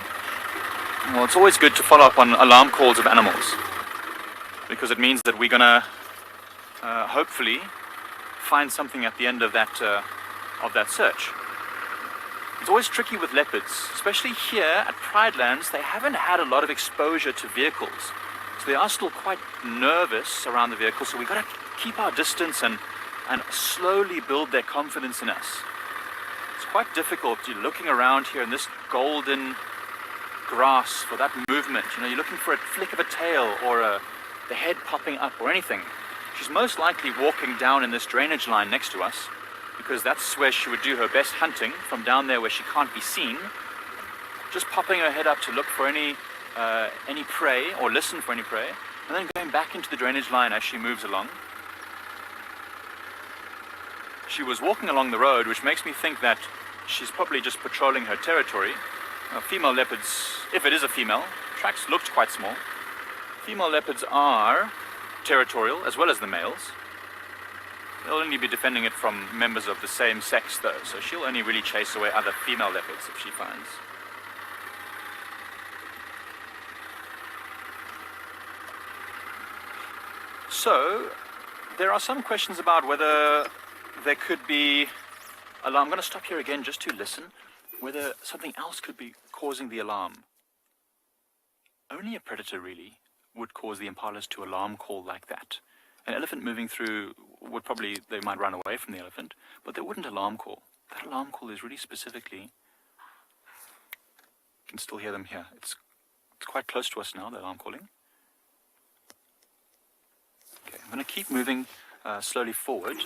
Speaker 1: Well, it's always good to follow up on alarm calls of animals because it means that we're going to hopefully find something at the end of that search. It's always tricky with leopards, especially here at Pride Lands. They haven't had a lot of exposure to vehicles, so they are still quite nervous around the vehicle. So we've got to keep our distance and slowly build their confidence in us. It's quite difficult. You're looking around here in this golden grass for that movement. You know, you're looking for a flick of a tail or the head popping up or anything. She's most likely walking down in this drainage line next to us, because that's where she would do her best hunting, from down there where she can't be seen, just popping her head up to look for any prey or listen for any prey, and then going back into the drainage line as she moves along. She was walking along the road, which makes me think that she's probably just patrolling her territory. Female leopards, if it is a female, tracks looked quite small. Female leopards are territorial as well as the males. They'll only be defending it from members of the same sex though, so she'll only really chase away other female leopards if she finds. So, there are some questions about whether there could be alarm. I'm going to stop here again just to listen, whether something else could be causing the alarm. Only a predator really would cause the impalas to alarm call like that. An elephant moving through they might run away from the elephant, but they wouldn't alarm call. That alarm call is really specifically, you can still hear them here. It's quite close to us now, the alarm calling. Okay, I'm going to keep moving slowly forward.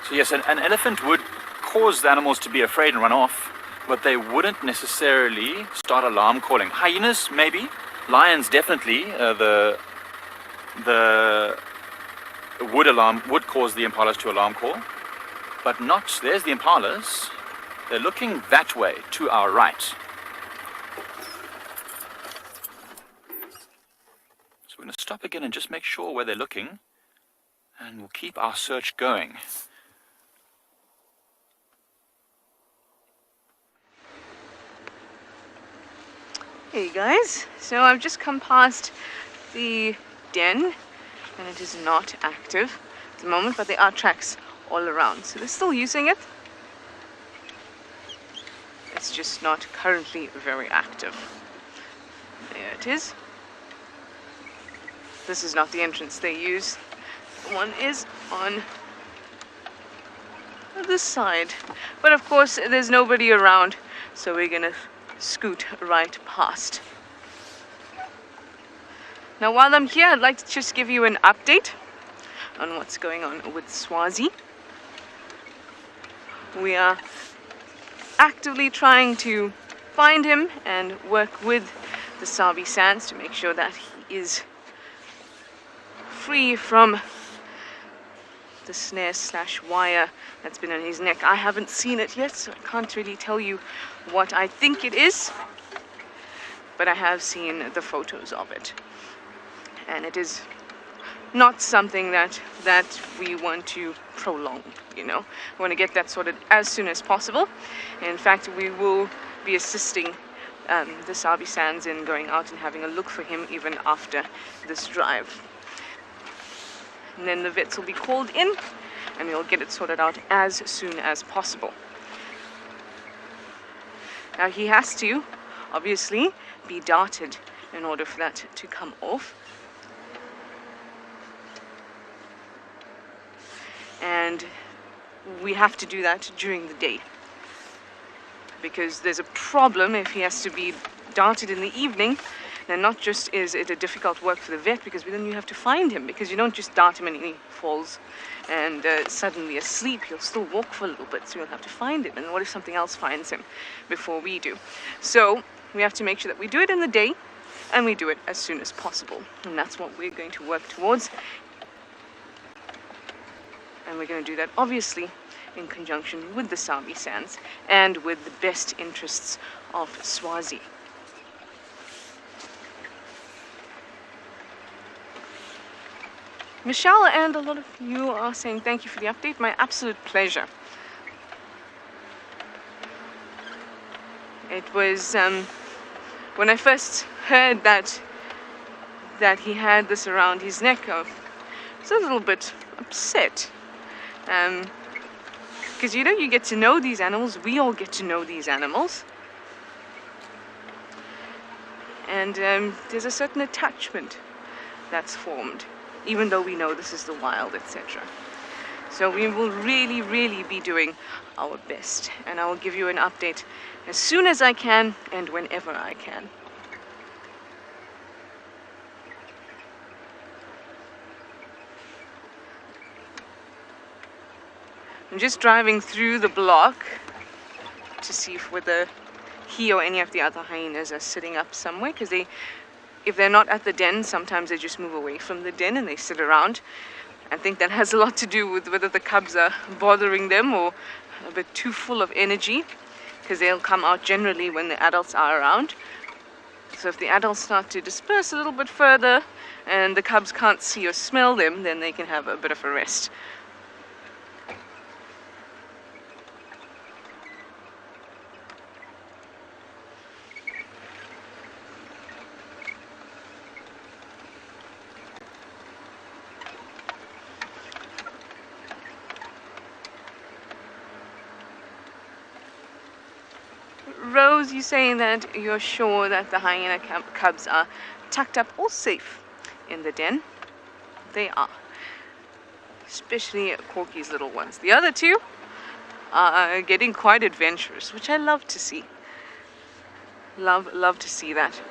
Speaker 1: So yes, an elephant would cause the animals to be afraid and run off, but they wouldn't necessarily start alarm calling. Hyenas, maybe. Lions, definitely. The would cause the impalas to alarm call, but not. There's the impalas. They're looking that way, to our right. So we're going to stop again and just make sure where they're looking, and we'll keep our search going.
Speaker 4: Hey guys, so I've just come past the den, and it is not active at the moment, but there are tracks all around, so they're still using it. It's just not currently very active. There it is. This is not the entrance they use. The one is on this side, but of course there's nobody around, so we're gonna scoot right past. Now while I'm here, I'd like to just give you an update on what's going on with Tswazi. We are actively trying to find him and work with the Sabi Sands to make sure that he is free from the snare/wire that's been on his neck. I haven't seen it yet, so I can't really tell you what I think it is, but I have seen the photos of it, and it is not something that we want to prolong. We want to get that sorted as soon as possible. In fact, we will be assisting the Sabi Sands in going out and having a look for him even after this drive. And then the vets will be called in, and we'll get it sorted out as soon as possible. Now he has to, obviously, be darted in order for that to come off. And we have to do that during the day, because there's a problem if he has to be darted in the evening. Then not just is it a difficult work for the vet, because then you have to find him, because you don't just dart him and he falls and suddenly asleep. He'll still walk for a little bit, so you'll have to find him. And what if something else finds him before we do? So we have to make sure that we do it in the day, and we do it as soon as possible. And that's what we're going to work towards. And we're going to do that, obviously, in conjunction with the Sabi Sands and with the best interests of Tswazi. Michelle and a lot of you are saying thank you for the update. My absolute pleasure. It was when I first heard that he had this around his neck, I was a little bit upset. Because you get to know these animals. We all get to know these animals. And there's a certain attachment that's formed, even though we know this is the wild, etc. So we will really, really be doing our best. And I will give you an update as soon as I can and whenever I can. I'm just driving through the block to see whether he or any of the other hyenas are sitting up somewhere, because if they're not at the den, sometimes they just move away from the den and they sit around. I think that has a lot to do with whether the cubs are bothering them or a bit too full of energy, because they'll come out generally when the adults are around. So if the adults start to disperse a little bit further and the cubs can't see or smell them, then they can have a bit of a rest. Rose, you saying that you're sure that the hyena cubs are tucked up or safe in the den? They are. Especially Corky's little ones. The other two are getting quite adventurous, which I love to see. Love to see that.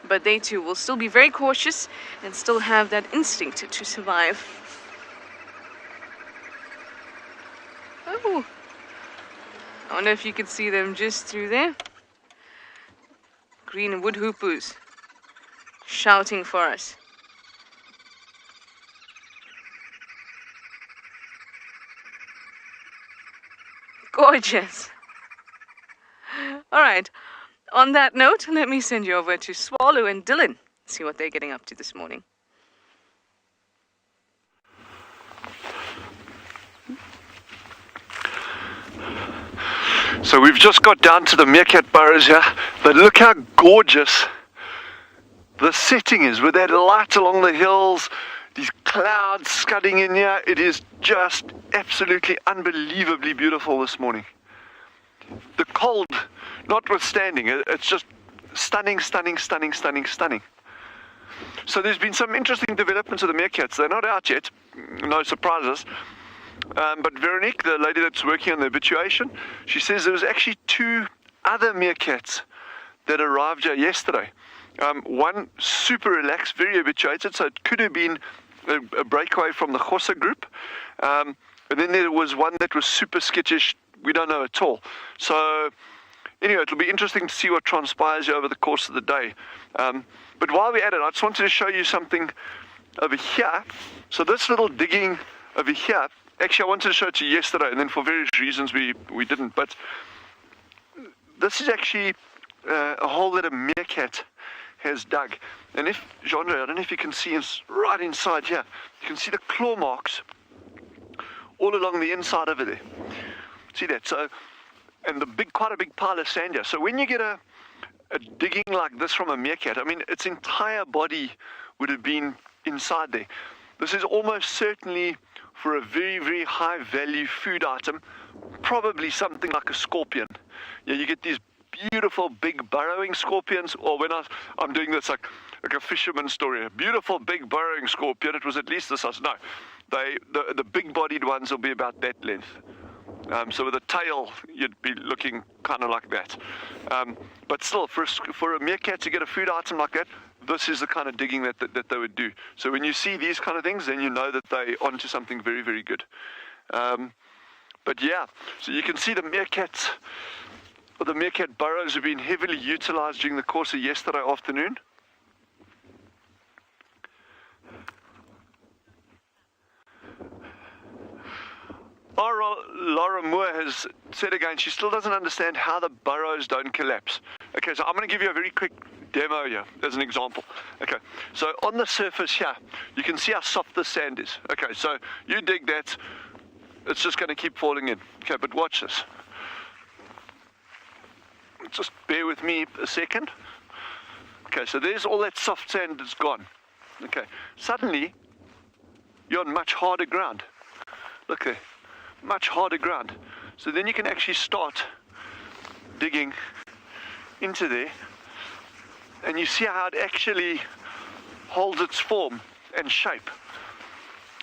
Speaker 4: But they too will still be very cautious and still have that instinct to survive. Oh, I wonder if you could see them just through there. Green wood hoopoes shouting for us. Gorgeous. All right, On that note, let me send you over to Tswalu and Dylan, see what they're getting up to this morning.
Speaker 9: So we've just got down to the meerkat burrows here, but look how gorgeous the setting is with that light along the hills, these clouds scudding in here. It is just absolutely unbelievably beautiful this morning. The cold notwithstanding, it's just stunning, stunning, stunning, stunning, stunning. So there's been some interesting developments of the meerkats. They're not out yet, no surprises. But Veronique, the lady that's working on the habituation, she says there was actually 2 other meerkats that arrived here yesterday. One super relaxed, very habituated, so it could have been a breakaway from the Xhosa group. And then there was one that was super skittish. We don't know at all. So anyway, it'll be interesting to see what transpires here over the course of the day. But while we're at it, I just wanted to show you something over here. So this little digging over here, actually I wanted to show it to you yesterday, and then for various reasons we didn't. But this is actually a hole that a meerkat has dug. And if, Jean-Andre, I don't know if you can see, it's right inside here. You can see the claw marks all along the inside over there. See that? So, and quite a big pile of sand here. So when you get a digging like this from a meerkat, I mean, its entire body would have been inside there. This is almost certainly for a very, very high value food item, probably something like a scorpion. Yeah, you get these beautiful big burrowing scorpions, or when I'm doing this like a fisherman story, a beautiful big burrowing scorpion, it was at least this size. No, the big bodied ones will be about that length. So with a tail, you'd be looking kind of like that. But still, for a meerkat to get a food item like that, this is the kind of digging that they would do. So when you see these kind of things, then you know that they're onto something very, very good. But yeah, so you can see the meerkat burrows have been heavily utilized during the course of yesterday afternoon. Laura Moore has said again, she still doesn't understand how the burrows don't collapse. Okay, so I'm going to give you a very quick demo here as an example. Okay, so on the surface here, you can see how soft the sand is. Okay, so you dig that, it's just going to keep falling in. Okay, but watch this. Just bear with me a second. Okay, so there's all that soft sand that's gone. Okay, suddenly you're on much harder ground. Look there, much harder ground. So then you can actually start digging into there, and you see how it actually holds its form and shape.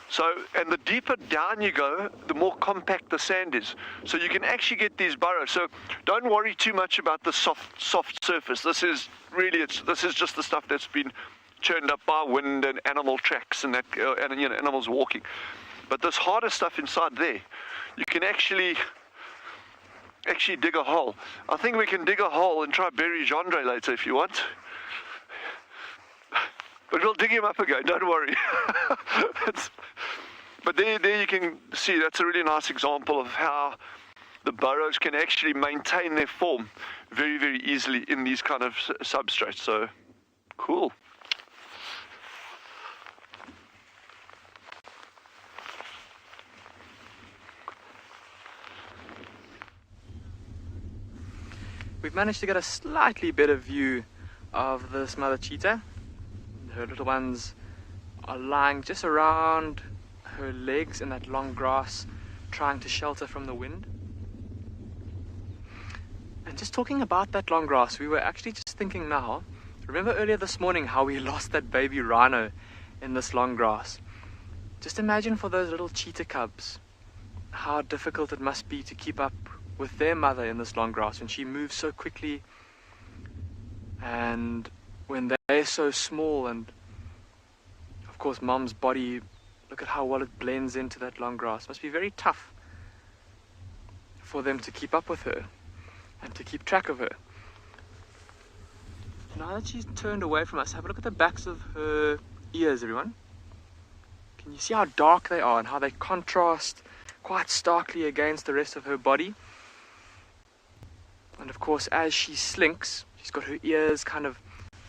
Speaker 9: So, and the deeper down you go, the more compact the sand is. So you can actually get these burrows. So don't worry too much about the soft surface. This is really, this is just the stuff that's been churned up by wind and animal tracks and that, and you know, animals walking. But this harder stuff inside there, you can actually dig a hole. I think we can dig a hole and try bury Jean-Andre later if you want. But we'll dig him up again, don't worry. But there you can see, that's a really nice example of how the burrows can actually maintain their form very, very easily in these kind of substrates. So, cool.
Speaker 5: We've managed to get a slightly better view of this mother cheetah. Her little ones are lying just around her legs in that long grass, trying to shelter from the wind. And just talking about that long grass, we were actually just thinking now, remember earlier this morning how we lost that baby rhino in this long grass? Just imagine for those little cheetah cubs how difficult it must be to keep up with their mother in this long grass when she moves so quickly, and when they're so small, and of course mom's body, look at how well it blends into that long grass. It must be very tough for them to keep up with her and to keep track of her. Now that she's turned away from us, have a look at the backs of her ears, everyone. Can you see how dark they are and how they contrast quite starkly against the rest of her body? And of course, as she slinks, She's got her ears kind of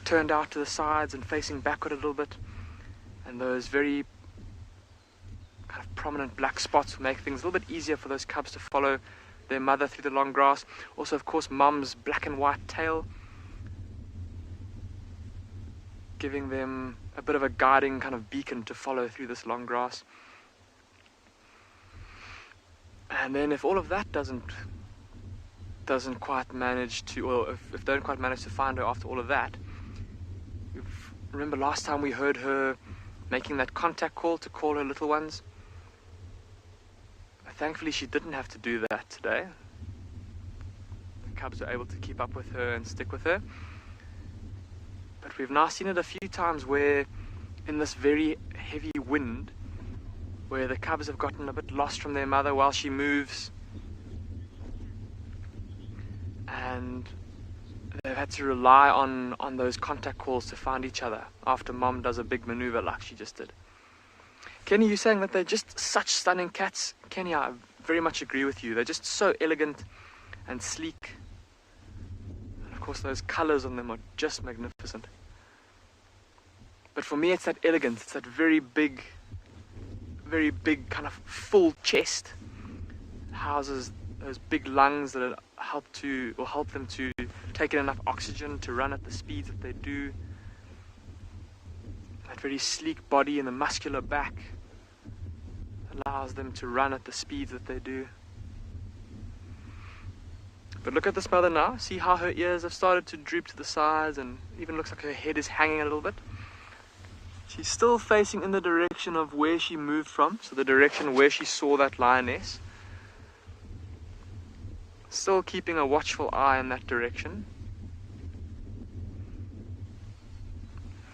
Speaker 5: turned out to the sides and facing backward a little bit. And those very kind of prominent black spots will make things a little bit easier for those cubs to follow their mother through the long grass. Also, of course, Mum's black and white tail, giving them a bit of a guiding kind of beacon to follow through this long grass. And then if all of that doesn't quite manage to, or if they don't quite manage to find her after all of that, remember last time we heard her making that contact call to call her little ones? Thankfully she didn't have to do that today. The cubs were able to keep up with her and stick with her. But we've now seen it a few times where in this very heavy wind, where the cubs have gotten a bit lost from their mother while she moves, and they've had to rely on those contact calls to find each other after Mom does a big maneuver like she just did. Kenny, you're saying that they're just such stunning cats. Kenny, I very much agree with you. They're just so elegant and sleek. And of course those colors on them are just magnificent. But for me it's that elegance, it's that very big kind of full chest. It houses those big lungs that help them to take in enough oxygen to run at the speeds that they do. That very sleek body and the muscular back allows them to run at the speeds that they do. But look at this mother now. See how her ears have started to droop to the sides, and even looks like her head is hanging a little bit. She's still facing in the direction of where she moved from, so the direction where she saw that lioness. Still keeping a watchful eye in that direction.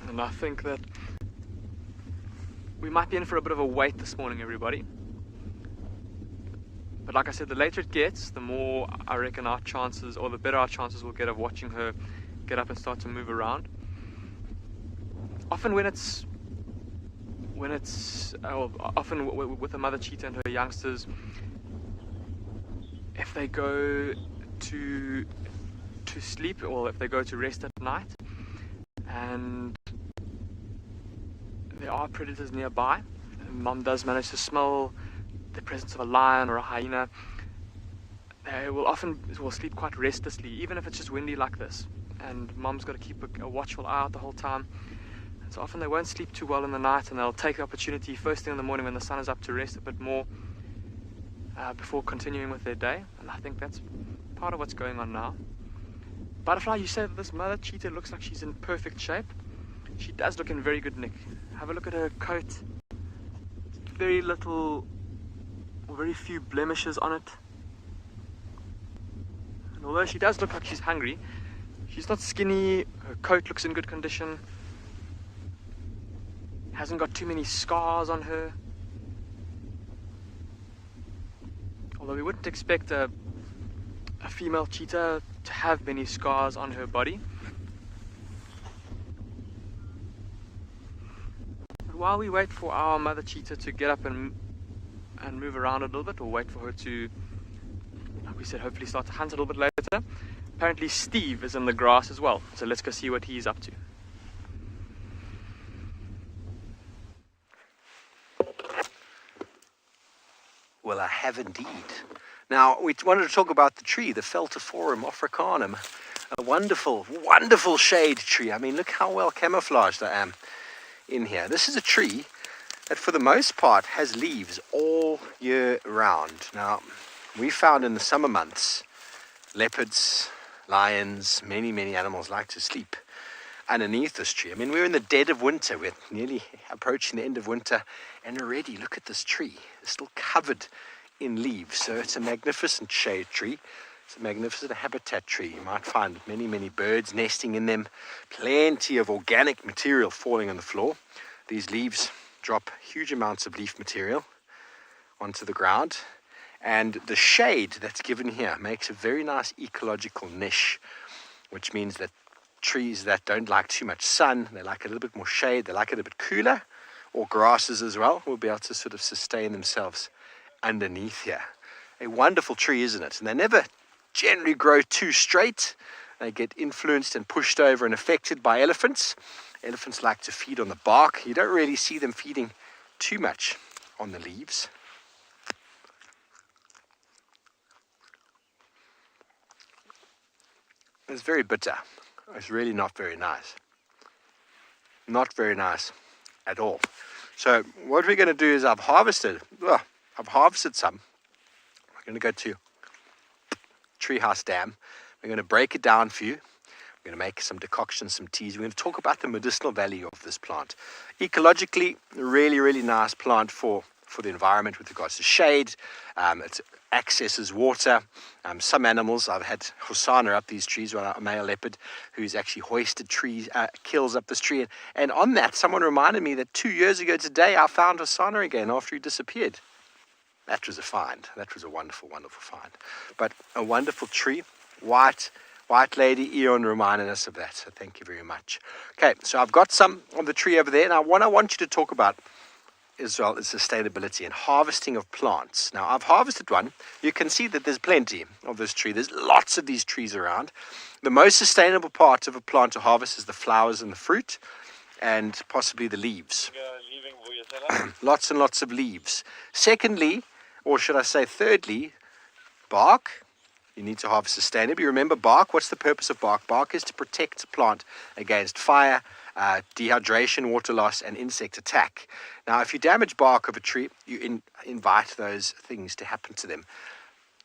Speaker 5: And I think that we might be in for a bit of a wait this morning, everybody. But like I said, the later it gets, the more I reckon our chances, or the better our chances we'll get of watching her get up and start to move around. Often often with a mother cheetah and her youngsters, if they go to sleep, or if they go to rest at night, and there are predators nearby, Mom does manage to smell the presence of a lion or a hyena, they will sleep quite restlessly, even if it's just windy like this, and Mom's got to keep a watchful eye out the whole time. And so often they won't sleep too well in the night, and they'll take the opportunity first thing in the morning when the sun is up to rest a bit more before continuing with their day. And I think that's part of what's going on now. Butterfly, you said that this mother cheetah looks like she's in perfect shape. She does look in very good nick. Have a look at her coat. Very little, or very few blemishes on it. And although she does look like she's hungry, she's not skinny. Her coat looks in good condition. Hasn't got too many scars on her. Although we wouldn't expect a female cheetah to have many scars on her body. But while we wait for our mother cheetah to get up and move around a little bit, or wait for her to, like we said, hopefully start to hunt a little bit later, apparently Steve is in the grass as well. So let's go see what he's up to.
Speaker 3: Well, I have indeed. Now, we wanted to talk about the tree, the Feltiforum africanum, a wonderful, wonderful shade tree. I mean, look how well camouflaged I am in here. This is a tree that, for the most part, has leaves all year round. Now, we found in the summer months, leopards, lions, many, many animals like to sleep underneath this tree. I mean, we're in the dead of winter. We're nearly approaching the end of winter, and already look at this tree. It's still covered in leaves. So it's a magnificent shade tree. It's a magnificent habitat tree. You might find many, many birds nesting in them. Plenty of organic material falling on the floor. These leaves drop huge amounts of leaf material onto the ground. And the shade that's given here makes a very nice ecological niche, which means that trees that don't like too much sun, they like a little bit more shade, they like it a bit cooler, or grasses as well, will be able to sort of sustain themselves underneath here. A wonderful tree, isn't it? And they never generally grow too straight. They get influenced and pushed over and affected by elephants. Elephants like to feed on the bark. You don't really see them feeding too much on the leaves. It's very bitter. It's really not very nice. Not very nice at all. So what we're going to do is I've harvested some. We're going to go to Treehouse Dam. We're going to break it down for you. We're going to make some decoctions, some teas. We're going to talk about the medicinal value of this plant. Ecologically, really, really nice plant for the environment with regards to shade. It accesses water. Some animals, I've had Hosanna up these trees, a male leopard who's actually hoisted trees, kills up this tree. And on that, someone reminded me that 2 years ago today, I found Hosanna again after he disappeared. That was a find. That was a wonderful, wonderful find. But a wonderful tree, white lady, Eon reminded us of that. So thank you very much. Okay, so I've got some on the tree over there. Now, what I want you to talk about as well is sustainability and harvesting of plants. Now, I've harvested one. You can see that there's plenty of this tree. There's lots of these trees around. The most sustainable part of a plant to harvest is the flowers and the fruit and possibly the leaves. Lots and lots of leaves. Secondly, or should I say thirdly, bark. You need to harvest sustainably. Remember bark, what's the purpose of bark? Bark is to protect the plant against fire, dehydration, water loss, and insect attack. Now, if you damage bark of a tree, you invite those things to happen to them.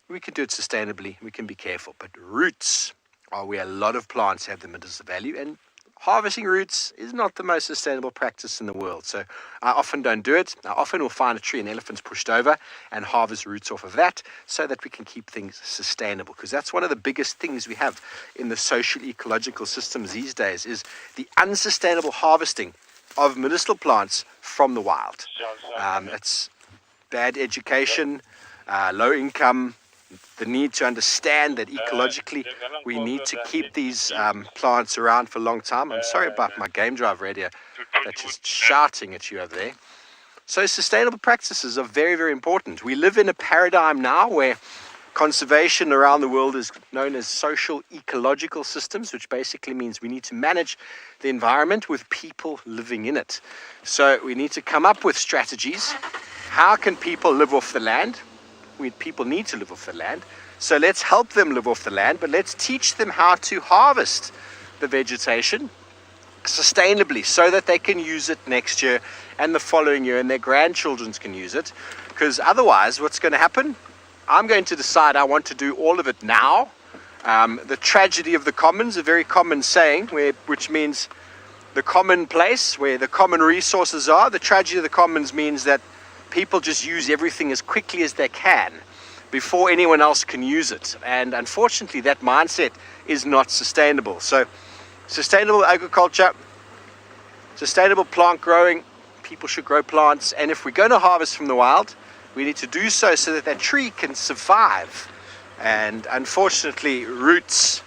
Speaker 3: We can do it sustainably. We can be careful. But roots are where a lot of plants have the medicinal value, and harvesting roots is not the most sustainable practice in the world. So I often don't do it. I often will find a tree an elephant's pushed over and harvest roots off of that so that we can keep things sustainable. Because that's one of the biggest things we have in the social ecological systems these days is the unsustainable harvesting of medicinal plants from the wild. It's bad education, low income, the need to understand that ecologically we need to keep these plants around for a long time. I'm sorry about my game drive radio that's just shouting at you over there. So sustainable practices are very, very important. We live in a paradigm now where conservation around the world is known as social ecological systems, which basically means we need to manage the environment with people living in it. So we need to come up with strategies. How can people live off the land? People need to live off the land. So let's help them live off the land, but let's teach them how to harvest the vegetation sustainably so that they can use it next year and the following year and their grandchildren can use it. Because otherwise, what's going to happen? I'm going to decide I want to do all of it now. The tragedy of the commons, a very common saying, which means the common place where the common resources are. The tragedy of the commons means that people just use everything as quickly as they can before anyone else can use it. And unfortunately, that mindset is not sustainable. So sustainable agriculture, sustainable plant growing, people should grow plants. And if we're going to harvest from the wild, we need to do so that that tree can survive. And unfortunately, roots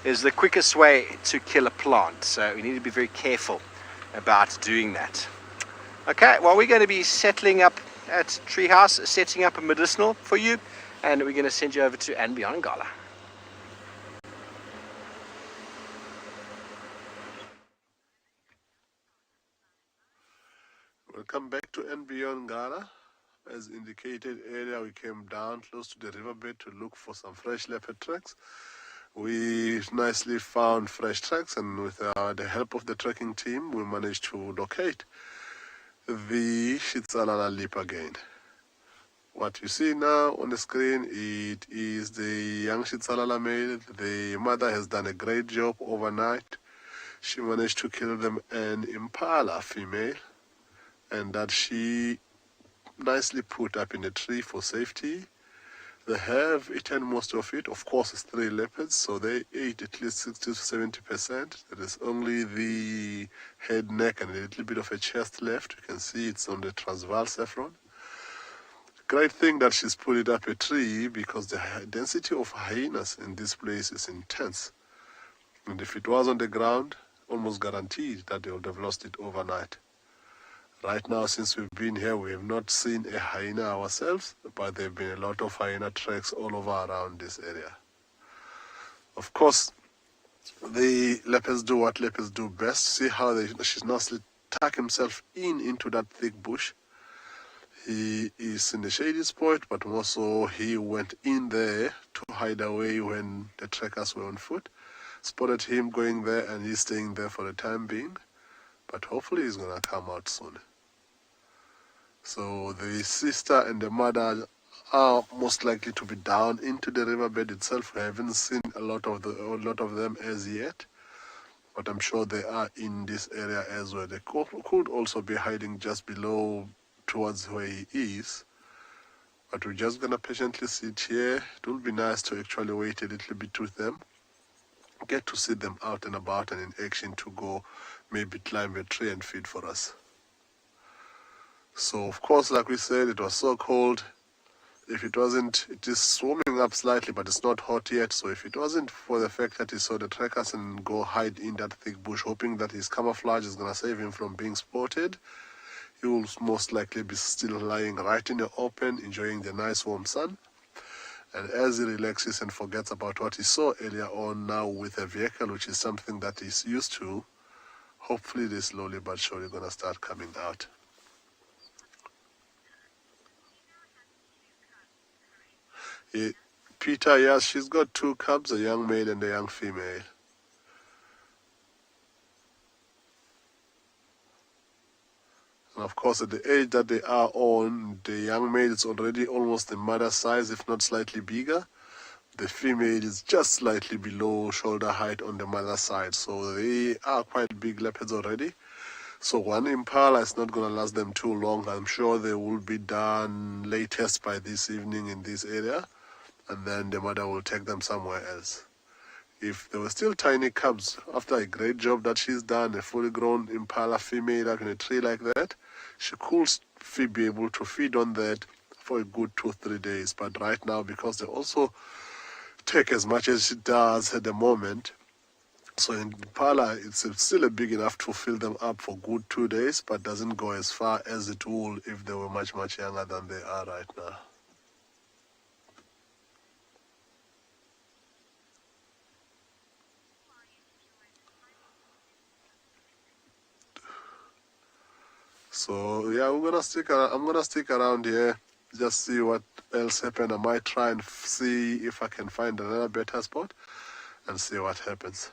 Speaker 3: is the quickest way to kill a plant. So we need to be very careful about doing that. Okay, well, we're going to be settling up at Treehouse, setting up a medicinal for you, and we're going to send you over to and beyond Ngala.
Speaker 2: Welcome back to and beyond Ngala. As indicated earlier, we came down close to the riverbed to look for some fresh leopard tracks. We nicely found fresh tracks, and with the help of the trekking team, we managed to locate the Tswalu leap again. What you see now on the screen, it is the young Tswalu male. The mother has done a great job overnight. She managed to kill them an impala female, and that she nicely put up in a tree for safety. They have eaten most of it. Of course, it's 3 leopards, so they ate at least 60 to 70%. There is only the head, neck, and a little bit of a chest left. You can see it's on the Transvaal saffron. Great thing that she's put it up a tree, because the density of hyenas in this place is intense. And if it was on the ground, almost guaranteed that they would have lost it overnight. Right now, since we've been here, we have not seen a hyena ourselves, but there have been a lot of hyena tracks all over around this area. Of course, the leopards do what leopards do best. See how she's nicely tucked himself into that thick bush. He is in the shady spot, but also he went in there to hide away when the trackers were on foot. Spotted him going there, and he's staying there for the time being. But hopefully he's going to come out soon. So the sister and the mother are most likely to be down into the riverbed itself. We haven't seen a lot of them as yet, but I'm sure they are in this area as well. They could also be hiding just below towards where he is, but we're just gonna patiently sit here. It will be nice to actually wait a little bit with them, get to see them out and about and in action, to go maybe climb a tree and feed for us. So of course, like we said, it was so cold. If it wasn't, it is warming up slightly, but it's not hot yet. So if it wasn't for the fact that he saw the trackers and go hide in that thick bush, hoping that his camouflage is going to save him from being spotted, he will most likely be still lying right in the open, enjoying the nice warm sun. And as he relaxes and forgets about what he saw earlier on, now with a vehicle, which is something that he's used to, hopefully they're slowly but surely going to start coming out. Peter, yes, she's got 2 cubs, a young male and a young female. And of course, at the age that they are on, the young male is already almost the mother size, if not slightly bigger. The female is just slightly below shoulder height on the mother side. So they are quite big leopards already. So one impala is not going to last them too long. I'm sure they will be done latest by this evening in this area. And then the mother will take them somewhere else. If they were still tiny cubs, after a great job that she's done, a fully grown impala female up in a tree like that, she could be able to feed on that for a good 2-3 days. But right now, because they also take as much as she does at the moment, so in impala, it's still big enough to fill them up for good 2 days, but doesn't go as far as it will if they were much, much younger than they are right now. So yeah, I'm gonna stick around here, just see what else happened. I might try and see if I can find another better spot and see what happens.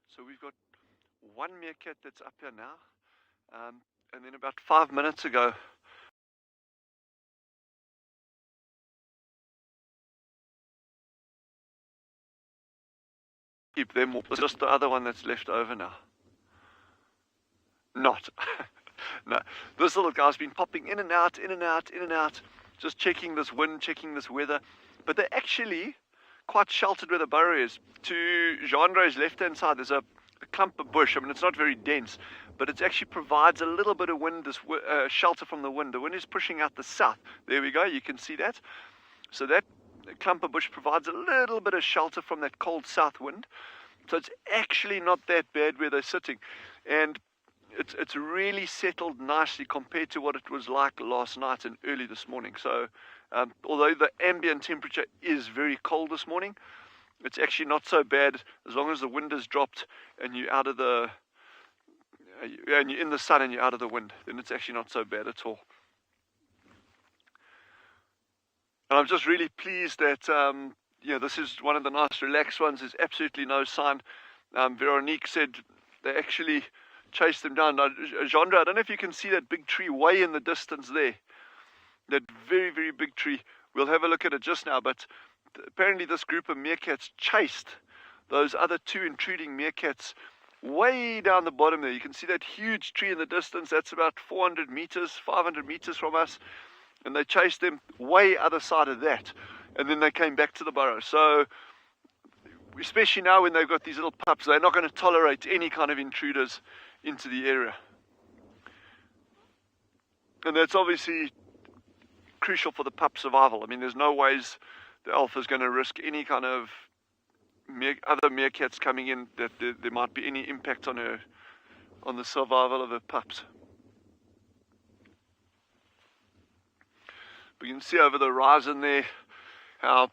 Speaker 9: So we've got one meerkat that's up here now, and then about 5 minutes ago, keep them. It's just the other one that's left over now. Not. No. This little guy's been popping in and out, in and out, in and out, just checking this wind, checking this weather. But they're actually quite sheltered where the burrow is. To Jean-André's left-hand side, there's a clump of bush. I mean, it's not very dense, but it actually provides a little bit of wind, this shelter from the wind. The wind is pushing out the south. There we go, you can see that. So that clump of bush provides a little bit of shelter from that cold south wind. So it's actually not that bad where they're sitting. And it's really settled nicely compared to what it was like last night and early this morning. So although the ambient temperature is very cold this morning, it's actually not so bad as long as the wind has dropped and you're out of the and you're in the sun and you're out of the wind. Then it's actually not so bad at all. And I'm just really pleased that this is one of the nice relaxed ones. There's absolutely no sign. Veronique said they actually chased them down. Now, Jean-André, I don't know if you can see that big tree way in the distance there. That very, very big tree. We'll have a look at it just now, but apparently this group of meerkats chased those other 2 intruding meerkats way down the bottom there. You can see that huge tree in the distance. That's about 400 meters, 500 meters from us. And they chased them way other side of that. And then they came back to the burrow. So, especially now when they've got these little pups, they're not going to tolerate any kind of intruders into the area. And that's obviously crucial for the pup survival. I mean, there's no ways the alpha is going to risk any kind of other meerkats coming in that there might be any impact on the survival of her pups. But you can see over the horizon there how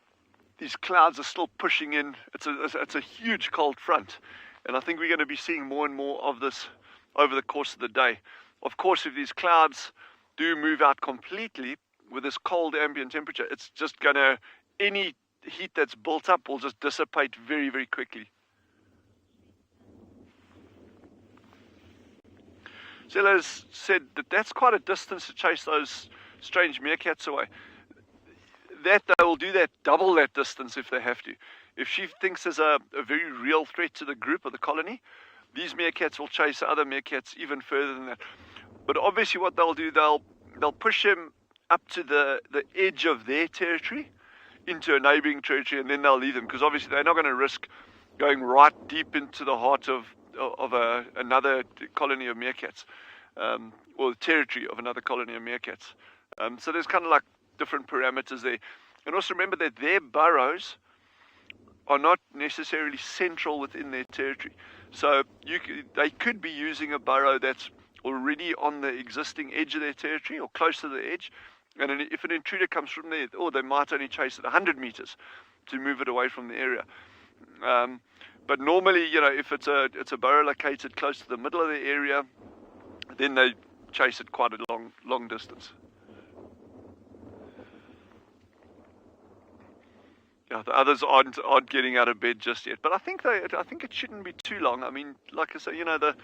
Speaker 9: these clouds are still pushing in. It's a huge cold front, and I think we're going to be seeing more and more of this over the course of the day. Of course, if these clouds do move out completely with this cold ambient temperature, it's just going to, any heat that's built up will just dissipate very, very quickly. Zella's said that that's quite a distance to chase those strange meerkats away. That they will do that, double that distance if they have to. If she thinks there's a very real threat to the group or the colony, these meerkats will chase other meerkats even further than that. But obviously what they'll do, they'll push him up to the edge of their territory into a neighboring territory, and then they'll leave them, because obviously they're not going to risk going right deep into the heart of another colony of meerkats, or the territory of another colony of meerkats. So there's kind of like different parameters there. And also remember that their burrows are not necessarily central within their territory. So they could be using a burrow that's already on the existing edge of their territory or close to the edge. And if an intruder comes from there, they might only chase it 100 meters to move it away from the area. But normally, if it's a burrow located close to the middle of the area, then they chase it quite a long distance. Yeah, the others aren't getting out of bed just yet, but I think it shouldn't be too long. I mean, like I say, the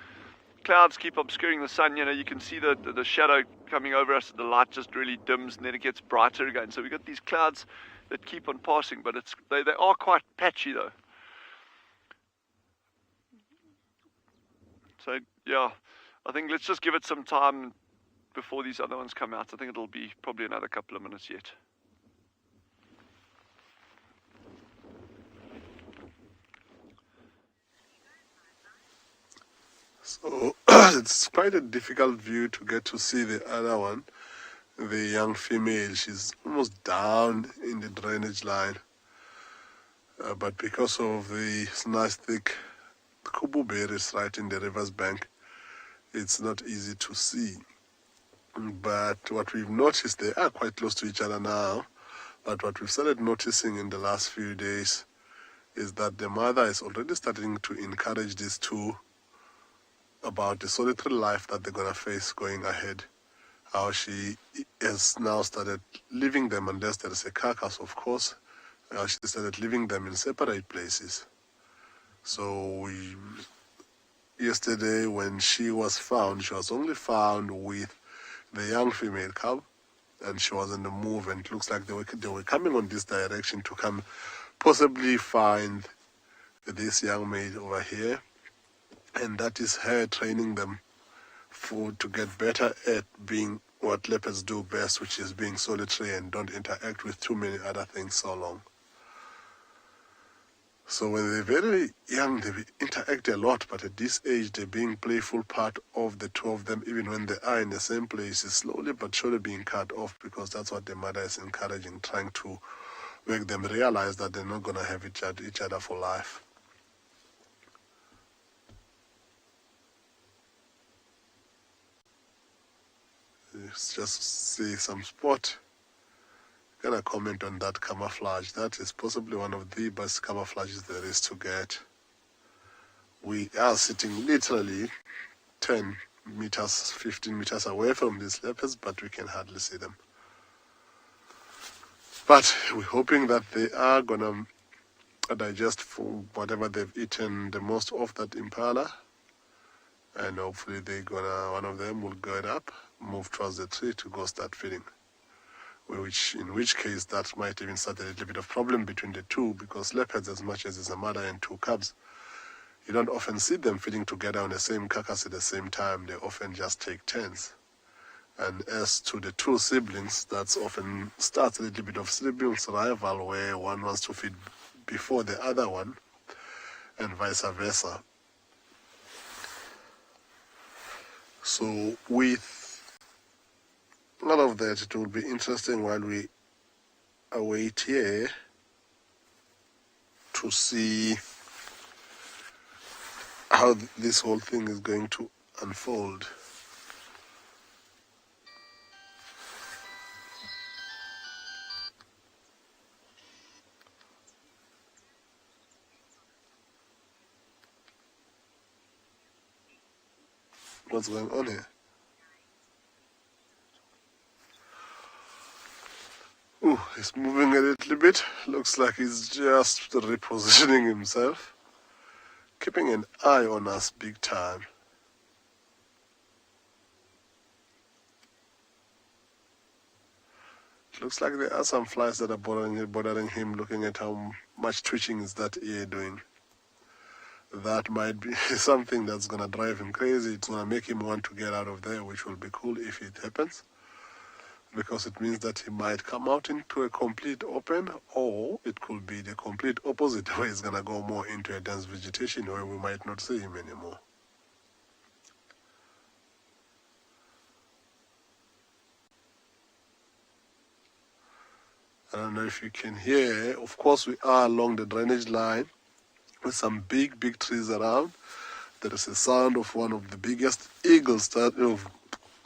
Speaker 9: clouds keep obscuring the sun. You can see the shadow coming over us. The light just really dims, and then it gets brighter again. So we've got these clouds that keep on passing, but they are quite patchy though. So yeah, I think let's just give it some time before these other ones come out. I think it'll be probably another couple of minutes yet.
Speaker 2: So it's quite a difficult view to get to see the other one, the young female. She's almost down in the drainage line, but because of the nice thick kubu berries right in the river's bank, it's not easy to see. But what we've noticed, they are quite close to each other now, but what we've started noticing in the last few days is that the mother is already starting to encourage these two about the solitary life that they're going to face going ahead. How she has now started leaving them, unless there is a carcass, of course. How she started leaving them in separate places. So yesterday when she was only found with the young female cub, and she was on the move, and it looks like they were coming on this direction to come possibly find this young male over here. And that is her training them to get better at being what leopards do best, which is being solitary and don't interact with too many other things so long. So when they're very young, they interact a lot, but at this age, they're being playful part of the two of them, even when they are in the same place, is slowly but surely being cut off, because that's what the mother is encouraging, trying to make them realize that they're not going to have each other for life. Let's just see some spot. Gonna comment on that camouflage. That is possibly one of the best camouflages there is to get. We are sitting literally 10 meters, 15 meters away from these leopards, but we can hardly see them. But we're hoping that they are gonna digest for whatever they've eaten the most of that impala, and hopefully one of them will get up, move towards the tree to go start feeding. In which case that might even start a little bit of problem between the two, because leopards, as much as it's a mother and two cubs, you don't often see them feeding together on the same carcass at the same time. They often just take turns. And as to the two siblings, that often starts a little bit of siblings rival, where one wants to feed before the other one, and vice versa. So with all of that, it will be interesting while we await here to see how this whole thing is going to unfold. what's going on here. Ooh, he's moving a little bit. Looks like he's just repositioning himself. Keeping an eye on us big time. Looks like there are some flies that are bothering him, looking at how much twitching is that ear doing. That might be something that's going to drive him crazy. It's going to make him want to get out of there, which will be cool if it happens. Because it means that he might come out into a complete open, or it could be the complete opposite, where he's going to go more into a dense vegetation where we might not see him anymore. I don't know if you can hear. Of course, we are along the drainage line with some big trees around. There is a sound of one of the biggest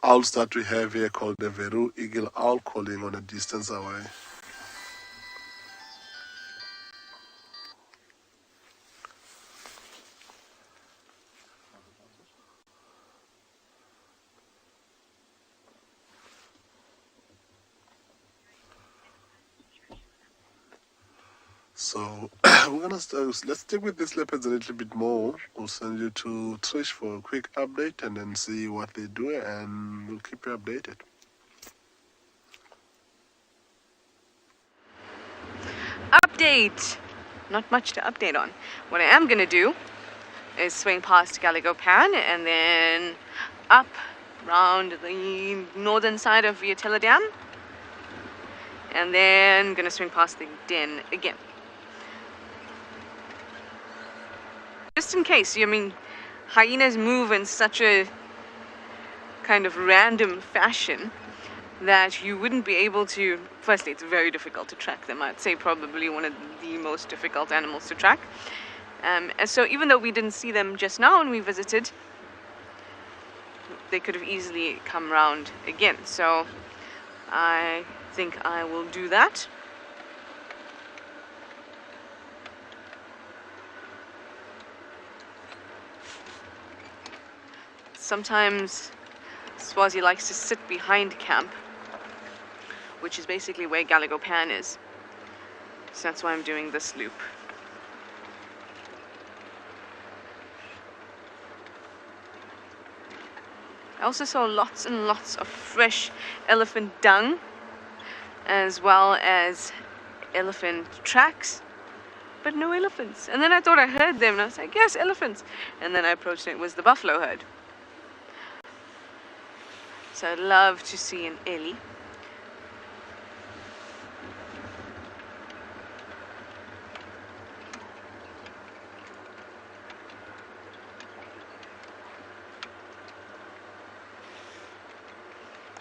Speaker 2: owls that we have here, called the Veru eagle owl, calling on a distance away. So let's stick with these leopards a little bit more. We'll send you to Trish for a quick update and then see what they do, and we'll keep you updated.
Speaker 4: Update! Not much to update on. What I am going to do is swing past Gallego Pan and then up round the northern side of Viatella Dam, and then going to swing past the den again. Just in case, hyenas move in such a kind of random fashion that you wouldn't be able to, firstly, it's very difficult to track them. I'd say probably one of the most difficult animals to track. And so even though we didn't see them just now when we visited, they could have easily come round again. So I think I will do that. Sometimes Swazi likes to sit behind camp, which is basically where Gallego Pan is. So that's why I'm doing this loop. I also saw lots and lots of fresh elephant dung, as well as elephant tracks, but no elephants. And then I thought I heard them, and I was like, yes, elephants. And then I approached and it was the buffalo herd. So I'd love to see an Ellie.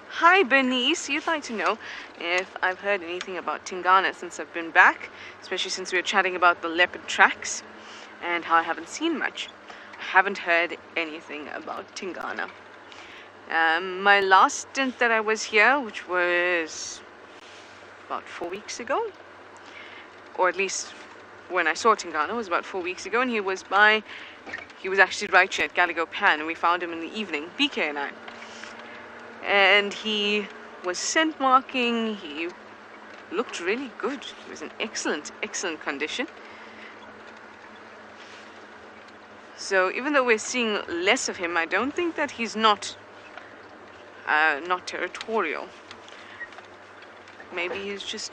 Speaker 4: Hi Bernice, you'd like to know if I've heard anything about Tingana since I've been back, especially since we were chatting about the leopard tracks and how I haven't seen much. I haven't heard anything about Tingana. My last stint that I was here, which was about 4 weeks ago, or at least when I saw Tingana was about 4 weeks ago, and he was actually right here at Gallego Pan, and we found him in the evening, BK and I. And he was scent marking, he looked really good. He was in excellent condition. So even though we're seeing less of him, I don't think that he's not territorial. Maybe he's just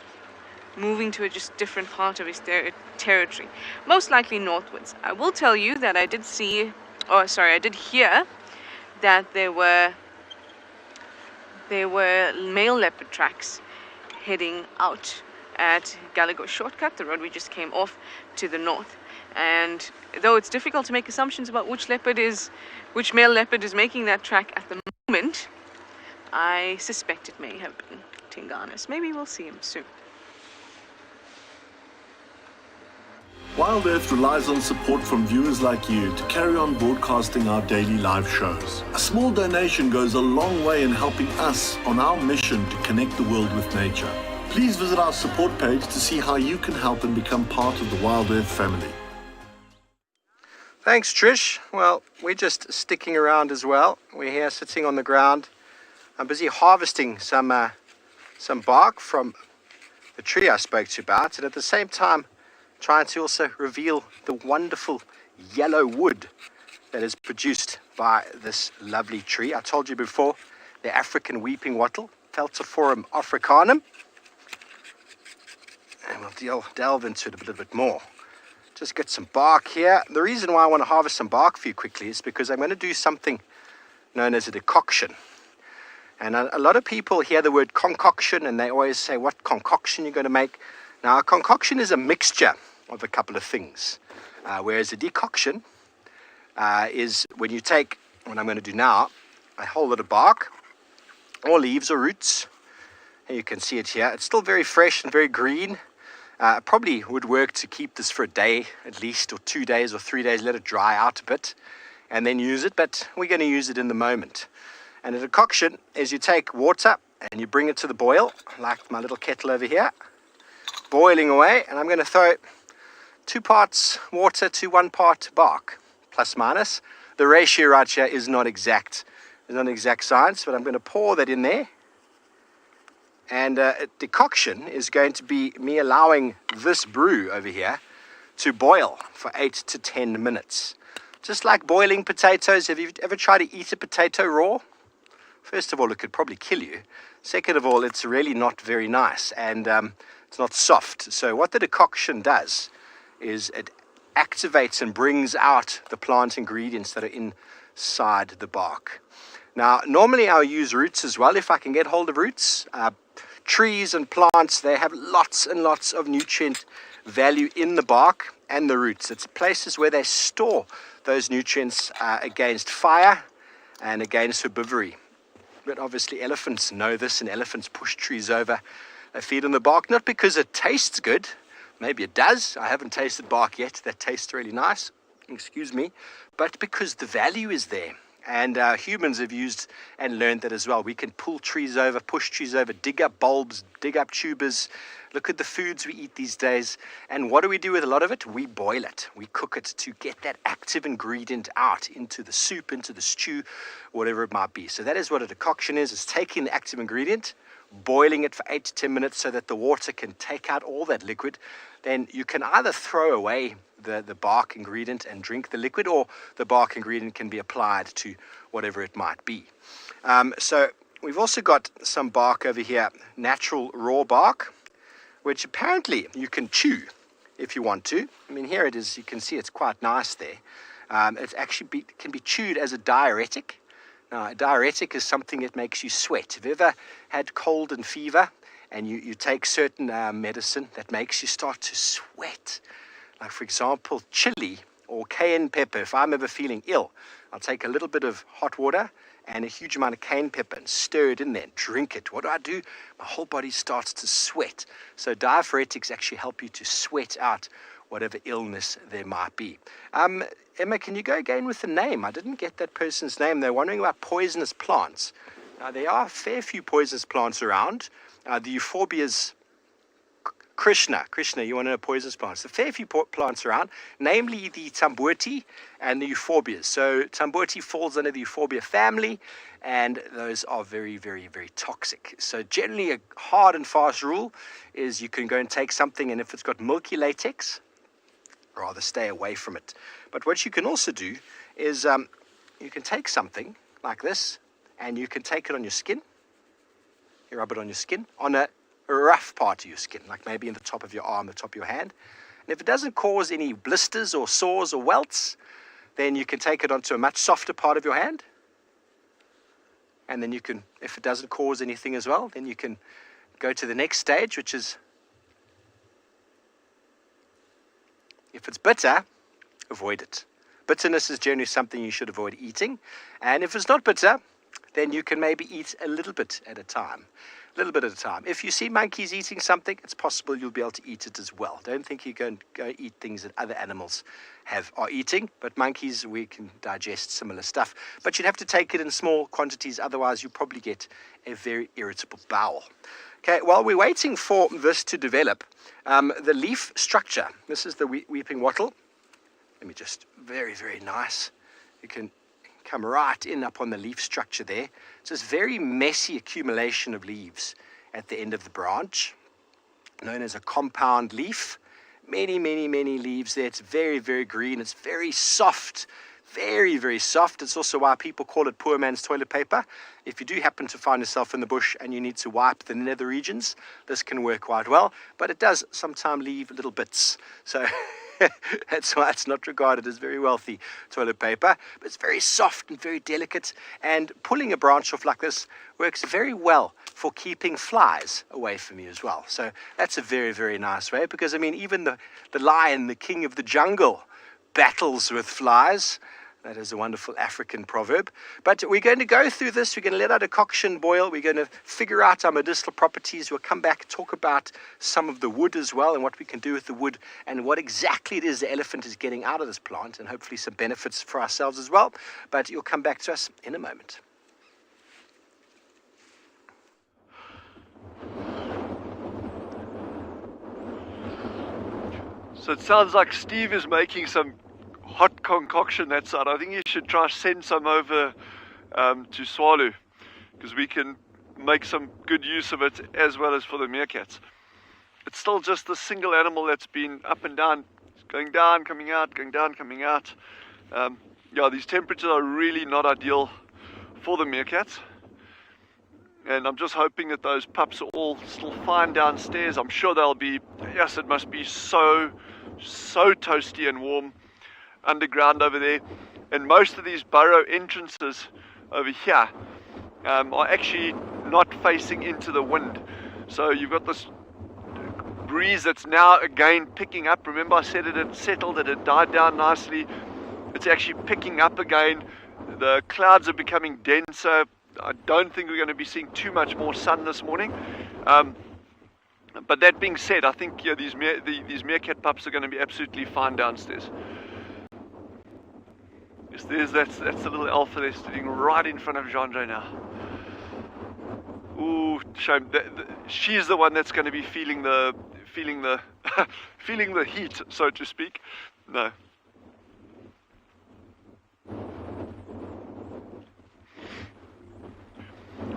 Speaker 4: moving to a just different part of his territory. Most likely northwards. I will tell you that I did hear that there were male leopard tracks heading out at Gallego Shortcut, the road we just came off, to the north. And though it's difficult to make assumptions about which male leopard is making that track at the moment, I suspect it may have been Tingana's. Maybe we'll see him soon.
Speaker 7: Wild Earth relies on support from viewers like you to carry on broadcasting our daily live shows. A small donation goes a long way in helping us on our mission to connect the world with nature. Please visit our support page to see how you can help and become part of the Wild Earth family.
Speaker 3: Thanks, Trish. Well, we're just sticking around as well. We're here sitting on the ground. I'm busy harvesting some bark from the tree I spoke to you about, and at the same time trying to also reveal the wonderful yellow wood that is produced by this lovely tree. I told you before, the African weeping wattle, Feltiphorum africanum. And we'll delve into it a little bit more. Just get some bark here. The reason why I want to harvest some bark for you quickly is because I'm going to do something known as a decoction. And a lot of people hear the word concoction and they always say, what concoction you're going to make? Now, a concoction is a mixture of a couple of things. Whereas a decoction is when you take, what I'm going to do now, a whole lot of bark, or leaves or roots. And you can see it here. It's still very fresh and very green. Probably would work to keep this for a day at least, or 2 days or 3 days, let it dry out a bit, and then use it. But we're going to use it in the moment. And a decoction is you take water and you bring it to the boil, like my little kettle over here, boiling away. And I'm going to throw 2 parts water to 1 part bark, plus minus. The ratio right here is not exact. It's not an exact science, but I'm going to pour that in there. And a decoction is going to be me allowing this brew over here to boil for 8 to 10 minutes. Just like boiling potatoes. Have you ever tried to eat a potato raw? First of all, it could probably kill you. Second of all, it's really not very nice, and it's not soft. So what the decoction does is it activates and brings out the plant ingredients that are inside the bark. Now, normally I'll use roots as well if I can get hold of roots. Trees and plants, they have lots and lots of nutrient value in the bark and the roots. It's places where they store those nutrients against fire and against herbivory. But obviously elephants know this, and elephants push trees over. They feed on the bark, not because it tastes good. Maybe it does. I haven't tasted bark yet. That tastes really nice. Excuse me. But because the value is there. And humans have used and learned that as well. We can pull trees over, push trees over, dig up bulbs, dig up tubers. Look at the foods we eat these days. And what do we do with a lot of it? We boil it. We cook it to get that active ingredient out into the soup, into the stew, whatever it might be. So that is what a decoction is. It's taking the active ingredient, boiling it for 8 to 10 minutes so that the water can take out all that liquid. Then you can either throw away the bark ingredient and drink the liquid, or the bark ingredient can be applied to whatever it might be. So we've also got some bark over here, natural raw bark, which apparently you can chew if you want to. I mean, here it is. You can see it's quite nice there. It actually can be chewed as a diuretic. Now, a diuretic is something that makes you sweat. Have you ever had cold and fever and you take certain medicine that makes you start to sweat? Like, for example, chili or cayenne pepper. If I'm ever feeling ill, I'll take a little bit of hot water and a huge amount of cayenne pepper and stir it in there and drink it. What do? My whole body starts to sweat. So diuretics actually help you to sweat out whatever illness there might be. Emma, can you go again with the name? I didn't get that person's name. They're wondering about poisonous plants. Now, there are a fair few poisonous plants around. The euphorbias, Krishna, you want to know poisonous plants? There are a fair few plants around, namely the tambuti and the euphorbias. So tambuti falls under the euphorbia family, and those are very, very, very toxic. So generally a hard and fast rule is you can go and take something, and if it's got milky latex, rather stay away from it. But what you can also do is you can take something like this, and you can take it on your skin. You rub it on your skin, on a rough part of your skin, like maybe in the top of your arm, the top of your hand. And if it doesn't cause any blisters or sores or welts, then you can take it onto a much softer part of your hand. And then you can, if it doesn't cause anything as well, then you can go to the next stage, which is, if it's bitter, avoid it. Bitterness is generally something you should avoid eating. And if it's not bitter, then you can maybe eat a little bit at a time. A little bit at a time. If you see monkeys eating something, it's possible you'll be able to eat it as well. Don't think you can go eat things that other animals are eating, but monkeys, we can digest similar stuff. But you'd have to take it in small quantities, otherwise you'll probably get a very irritable bowel. Okay, while we're waiting for this to develop, the leaf structure, this is the weeping wattle. let me just, very, very nice. You can come right in up on the leaf structure there. So it's very messy accumulation of leaves at the end of the branch, known as a compound leaf. Many, many, many leaves there. It's very, very green. It's very soft. Very, very soft. It's also why people call it poor man's toilet paper. If you do happen to find yourself in the bush and you need to wipe the nether regions, this can work quite well, but it does sometimes leave little bits. So that's why it's not regarded as very wealthy toilet paper, but it's very soft and very delicate, and pulling a branch off like this works very well for keeping flies away from you as well. So that's a very, very nice way, because I mean, even the lion, the king of the jungle, battles with flies. That is a wonderful African proverb. But we're going to go through this. We're going to let our decoction boil. We're going to figure out our medicinal properties. We'll come back and talk about some of the wood as well, and what we can do with the wood, and what exactly it is the elephant is getting out of this plant, and hopefully some benefits for ourselves as well. But you'll come back to us in a moment.
Speaker 9: So it sounds like Steve is making some hot concoction that side. I think you should try send some over to Tswalu, because we can make some good use of it as well as for the meerkats. It's still just the single animal that's been up and down, going down, coming out, going down, coming out. Yeah, these temperatures are really not ideal for the meerkats. And I'm just hoping that those pups are all still fine downstairs. I'm sure they'll be. Yes, it must be so toasty and warm underground over there. And most of these burrow entrances over here are actually not facing into the wind. So you've got this breeze that's now again picking up. Remember I said it had settled, it had died down nicely. It's actually picking up again. The clouds are becoming denser. I don't think we're going to be seeing too much more sun this morning. But that being said, I think these meerkat pups are going to be absolutely fine downstairs. Yes, that's the little alpha there sitting right in front of Jean-Jay now. Ooh, shame. She's the one that's going to be feeling the feeling the heat, so to speak. No.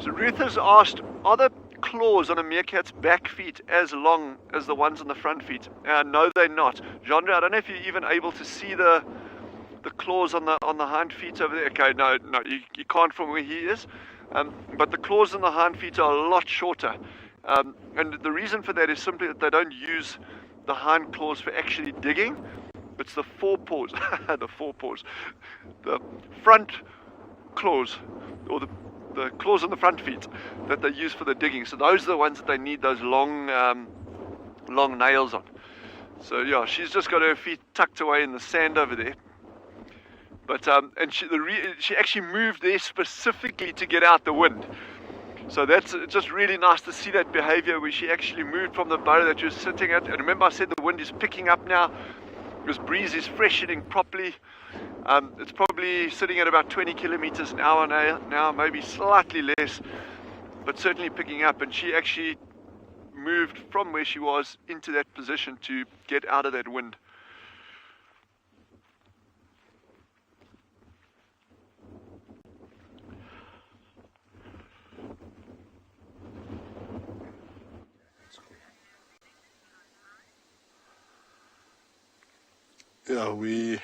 Speaker 9: So Ruth has asked, are the claws on a meerkat's back feet as long as the ones on the front feet? No, they're not. Jean-Jay, I don't know if you're even able to see the claws on the hind feet over there. Okay, no, you can't from where he is. But the claws on the hind feet are a lot shorter. And the reason for that is simply that they don't use the hind claws for actually digging. It's the forepaws, the forepaws. The front claws, or the claws on the front feet that they use for the digging. So those are the ones that they need those long nails on. So yeah, she's just got her feet tucked away in the sand over there. But and she actually moved there specifically to get out the wind. So that's just really nice to see that behavior where she actually moved from the burrow that she was sitting at. And remember I said the wind is picking up now. This breeze is freshening properly. It's probably sitting at about 20 kilometers an hour now, maybe slightly less, but certainly picking up. And she actually moved from where she was into that position to get out of that wind.
Speaker 2: Yeah,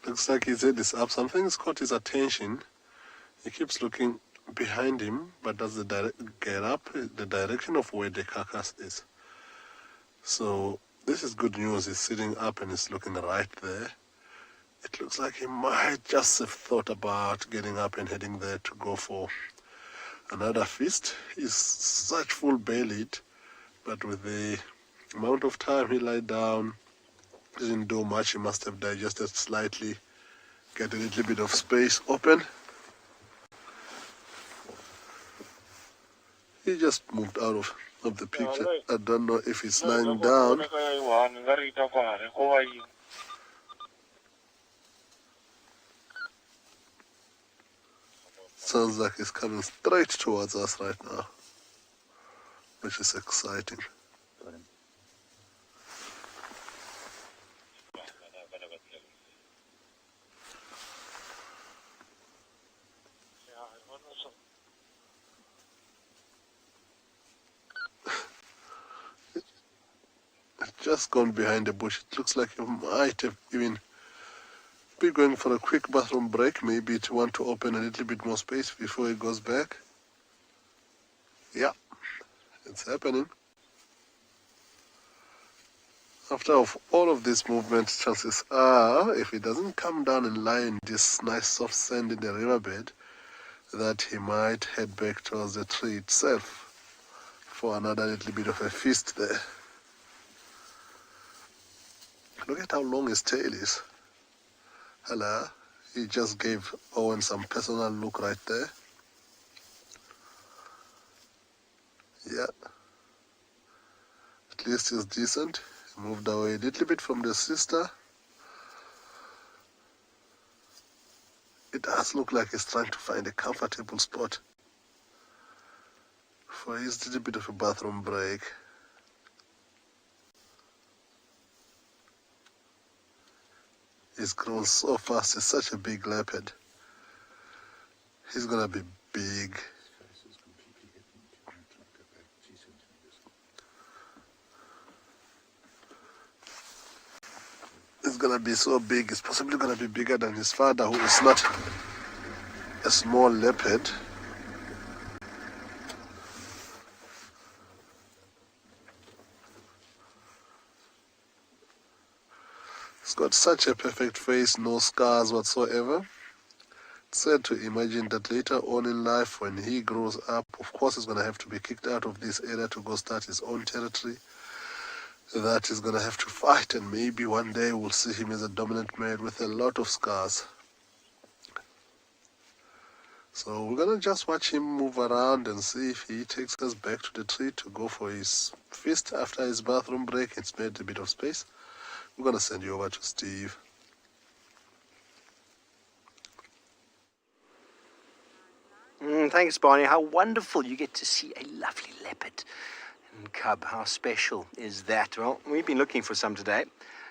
Speaker 2: looks like his head is up. Something's caught his attention. He keeps looking behind him, but doesn't get up the direction of where the carcass is. So this is good news. He's sitting up and he's looking right there. It looks like he might just have thought about getting up and heading there to go for another feast. He's such full-bellied, but with the amount of time he lied down, didn't do much. He must have digested slightly, get a little bit of space open. He just moved out of the picture. I don't know if he's lying down. Sounds like he's coming straight towards us right now, which is exciting. just gone behind the bush. It looks like you might have even be going for a quick bathroom break, maybe to want to open a little bit more space before he goes back. Yeah, it's happening. After all of this movement, chances are, if he doesn't come down and lie in this nice soft sand in the riverbed, that he might head back towards the tree itself for another little bit of a feast there. Look at how long his tail is. Hello, he just gave Owen some personal look right there. Yeah, at least he's decent. He moved away a little bit from the sister. It does look like he's trying to find a comfortable spot for his little bit of a bathroom break. He's grown so fast. He's such a big leopard. He's gonna be big. He's gonna be so big. He's possibly gonna be bigger than his father, who is not a small leopard. He's got such a perfect face, no scars whatsoever. It's sad to imagine that later on in life, when he grows up, of course he's going to have to be kicked out of this area to go start his own territory. That he's going to have to fight, and maybe one day we'll see him as a dominant male with a lot of scars. So we're going to just watch him move around and see if he takes us back to the tree to go for his feast after his bathroom break. It's made a bit of space. I'm going to send you over to Steve.
Speaker 3: Thanks, Barney. How wonderful. You get to see a lovely leopard and cub. How special is that? Well, we've been looking for some today.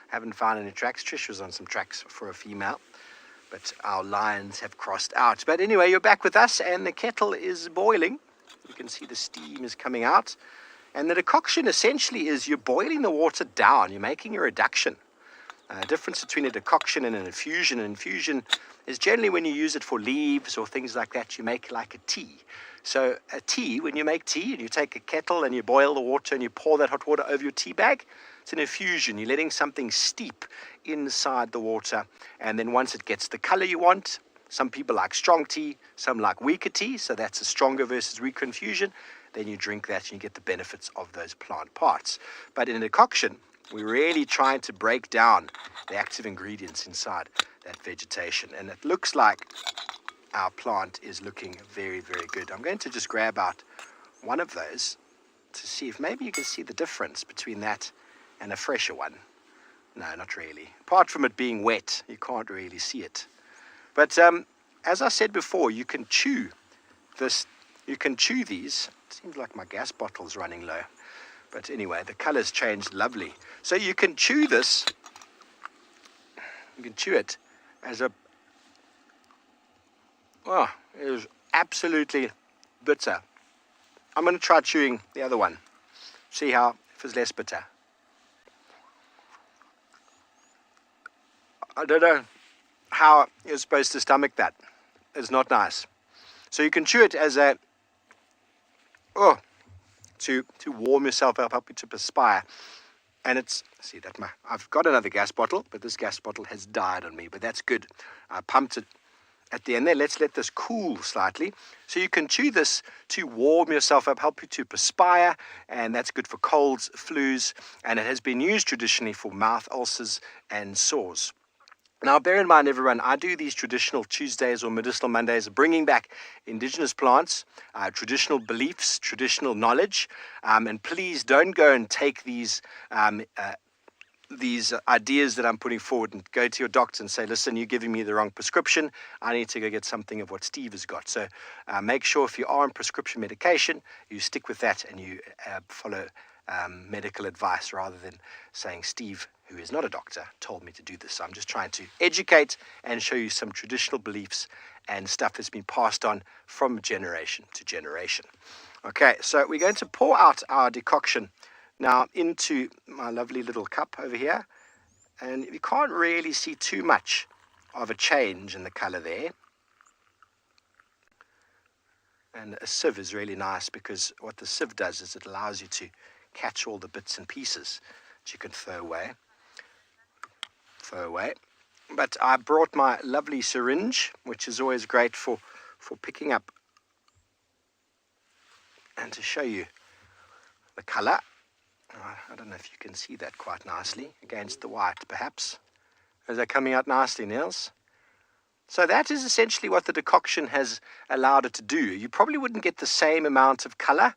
Speaker 3: Haven't found any tracks. Trish was on some tracks for a female, but our lions have crossed out. But anyway, you're back with us, and the kettle is boiling. You can see the steam is coming out. And the decoction essentially is you're boiling the water down. You're making a reduction. The difference between a decoction and an infusion. An infusion is generally when you use it for leaves or things like that, you make like a tea. So a tea, when you make tea and you take a kettle and you boil the water and you pour that hot water over your tea bag, it's an infusion. You're letting something steep inside the water. And then once it gets the color you want, some people like strong tea, some like weaker tea. So that's a stronger versus weaker infusion. Then you drink that and you get the benefits of those plant parts. But in a decoction, we're really trying to break down the active ingredients inside that vegetation. And it looks like our plant is looking very, very good. I'm going to just grab out one of those to see if maybe you can see the difference between that and a fresher one. No, not really. Apart from it being wet, you can't really see it. But as I said before, you can chew this. You can chew these. It seems like my gas bottle's running low. But anyway, the color's changed lovely. So you can chew this. You can chew it as a... Oh, it is absolutely bitter. I'm going to try chewing the other one. See how, if it's less bitter. I don't know how you're supposed to stomach that. It's not nice. So you can chew it as a... Oh, to warm yourself up, help you to perspire. And it's, see that, I've got another gas bottle, but this gas bottle has died on me, but that's good. I pumped it at the end there. Let's let this cool slightly. So you can chew this to warm yourself up, help you to perspire, and that's good for colds, flus, and it has been used traditionally for mouth ulcers and sores. Now, bear in mind, everyone, I do these traditional Tuesdays or medicinal Mondays, bringing back indigenous plants, traditional beliefs, traditional knowledge. And please don't go and take these ideas that I'm putting forward and go to your doctor and say, listen, you're giving me the wrong prescription. I need to go get something of what Steve has got. So make sure if you are on prescription medication, you stick with that and you follow medical advice rather than saying Steve, who is not a doctor, told me to do this. So I'm just trying to educate and show you some traditional beliefs and stuff that's been passed on from generation to generation. Okay, so we're going to pour out our decoction now into my lovely little cup over here. And you can't really see too much of a change in the color there. And a sieve is really nice because what the sieve does is it allows you to catch all the bits and pieces that you can throw away. But I brought my lovely syringe, which is always great for picking up and to show you the color. I don't know if you can see that quite nicely against the white, perhaps. Is that coming out nicely, Niels? So that is essentially what the decoction has allowed it to do. You probably wouldn't get the same amount of color.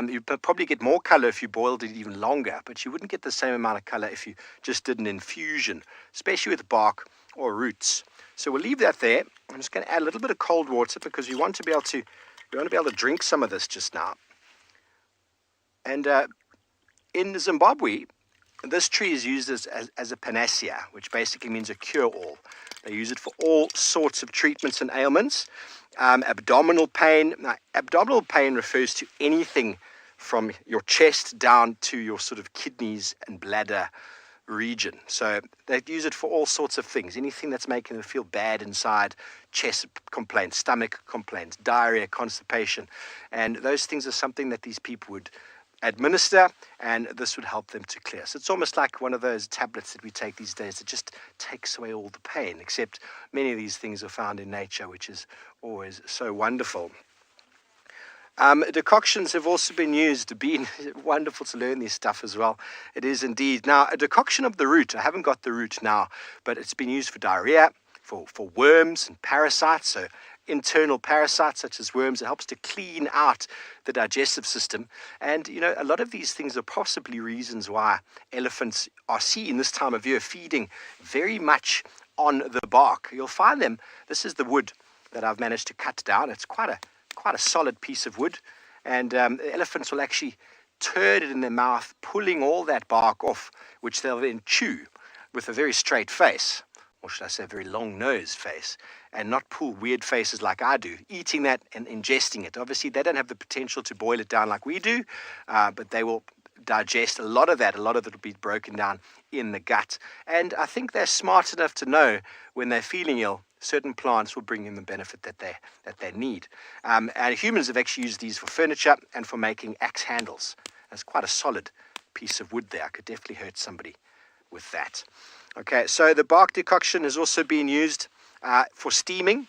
Speaker 3: You'd probably get more color if you boiled it even longer, but you wouldn't get the same amount of color if you just did an infusion, especially with bark or roots. So we'll leave that there. I'm just going to add a little bit of cold water because we want to be able to drink some of this just now. And in Zimbabwe, this tree is used as a panacea, which basically means a cure-all. They use it for all sorts of treatments and ailments. Abdominal pain. Now, abdominal pain refers to anything from your chest down to your sort of kidneys and bladder region. So they use it for all sorts of things. Anything that's making them feel bad inside, chest complaints, stomach complaints, diarrhea, constipation. And those things are something that these people would administer, and this would help them to clear. So it's almost like one of those tablets that we take these days that just takes away all the pain, except many of these things are found in nature, which is always so wonderful. Decoctions have also been used, been wonderful to learn this stuff as well. It is indeed. Now, a decoction of the root, I haven't got the root now, but it's been used for diarrhea, for worms and parasites, so internal parasites such as worms. It helps to clean out the digestive system. And, you know, a lot of these things are possibly reasons why elephants are seen this time of year feeding very much on the bark. You'll find them. This is the wood that I've managed to cut down. It's quite a solid piece of wood. And the elephants will actually turn it in their mouth, pulling all that bark off, which they'll then chew with a very straight face, or should I say a very long nose face, and not pull weird faces like I do, eating that and ingesting it. Obviously, they don't have the potential to boil it down like we do, but they will digest a lot of that. A lot of it will be broken down in the gut. And I think they're smart enough to know when they're feeling ill, certain plants will bring them the benefit that they need. And humans have actually used these for furniture and for making axe handles. That's quite a solid piece of wood there. I could definitely hurt somebody with that. Okay, so the bark decoction has also been used for steaming.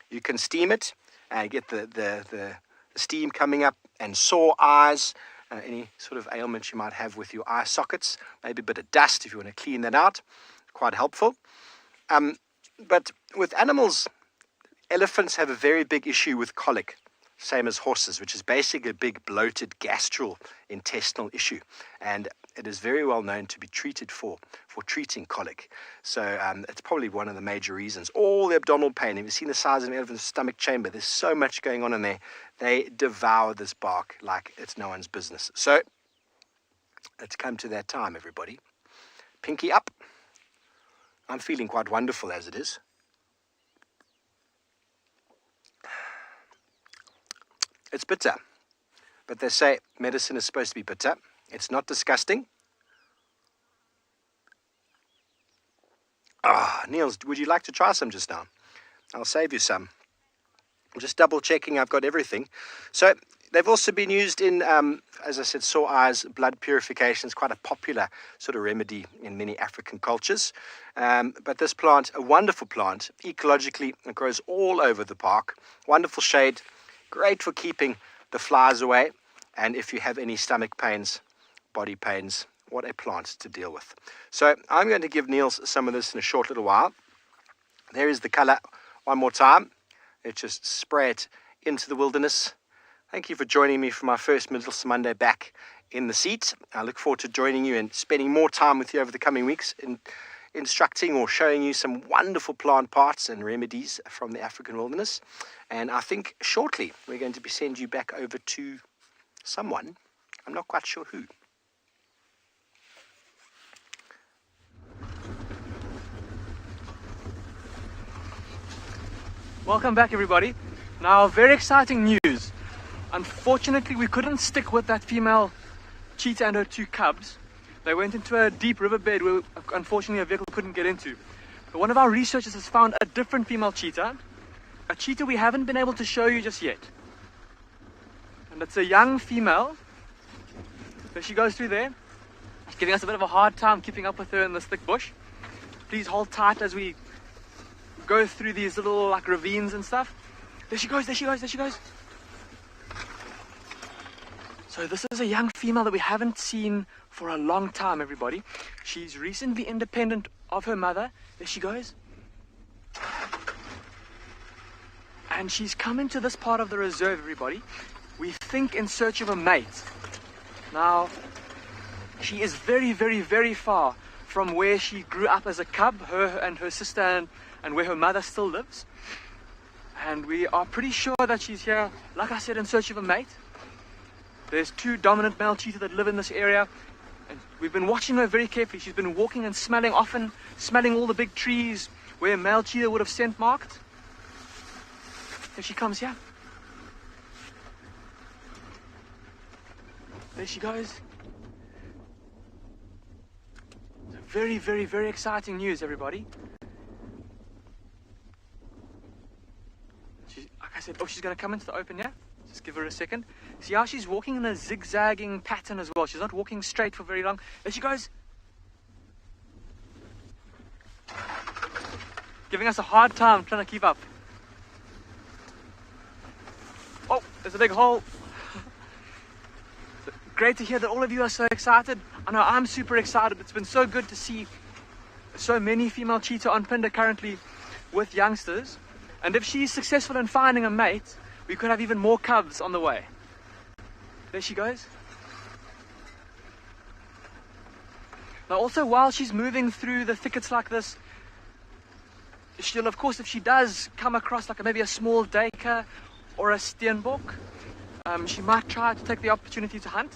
Speaker 3: You can steam it and get the steam coming up, and sore eyes, any sort of ailment you might have with your eye sockets, maybe a bit of dust if you want to clean that out. Quite helpful. But with animals, elephants have a very big issue with colic, same as horses, which is basically a big bloated gastrointestinal issue. And it is very well known to be treated for treating colic. So it's probably one of the major reasons. All the abdominal pain, have you seen the size of an elephant's stomach chamber? There's so much going on in there. They devour this bark like it's no one's business. So let's come to that time, everybody. Pinky up. I'm feeling quite wonderful as it is. It's bitter, but they say medicine is supposed to be bitter. It's not disgusting. Niels, would you like to try some just now? I'll save you some. I'm just double checking I've got everything. So they've also been used in, as I said, sore eyes, blood purification. It's quite a popular sort of remedy in many African cultures. But this plant, a wonderful plant, ecologically, it grows all over the park. Wonderful shade, great for keeping the flies away. And if you have any stomach pains, body pains, what a plant to deal with. So I'm going to give Niels some of this in a short little while. There is the color one more time. Let's just spray it into the wilderness. Thank you for joining me for my first Middle Monday back in the seat. I look forward to joining you and spending more time with you over the coming weeks in instructing or showing you some wonderful plant parts and remedies from the African wilderness. And I think shortly we're going to be sending you back over to someone. I'm not quite sure who.
Speaker 5: Welcome back, everybody. Now, very exciting news. Unfortunately, we couldn't stick with that female cheetah and her two cubs. They went into a deep riverbed where unfortunately a vehicle couldn't get into. But one of our researchers has found a different female cheetah, a cheetah we haven't been able to show you just yet. And it's a young female. So she goes through there. She's giving us a bit of a hard time keeping up with her in this thick bush. Please hold tight as we go through these little like ravines and stuff. There she goes, there she goes, there she goes. So this is a young female that we haven't seen for a long time, everybody. She's recently independent of her mother. There she goes. And she's come into this part of the reserve, everybody. We think in search of a mate. Now, she is very, very, very far from where she grew up as a cub, her and her sister, and where her mother still lives. And we are pretty sure that she's here, like I said, in search of a mate. There's two dominant male cheetah that live in this area. And we've been watching her very carefully. She's been walking and smelling often, smelling all the big trees where male cheetah would have scent marked. Here she comes here. There she goes. Very, very, very exciting news, everybody. Like I said, she's going to come into the open here. Just give her a second. See how she's walking in a zigzagging pattern as well. She's not walking straight for very long. There she goes. Giving us a hard time trying to keep up. Oh, there's a big hole. Great to hear that all of you are so excited. I know I'm super excited. It's been so good to see so many female cheetah on Pinder currently with youngsters. And if she's successful in finding a mate, we could have even more cubs on the way. There she goes. Now also, while she's moving through the thickets like this, she'll, of course, if she does come across like maybe a small duiker or a steenbok, she might try to take the opportunity to hunt.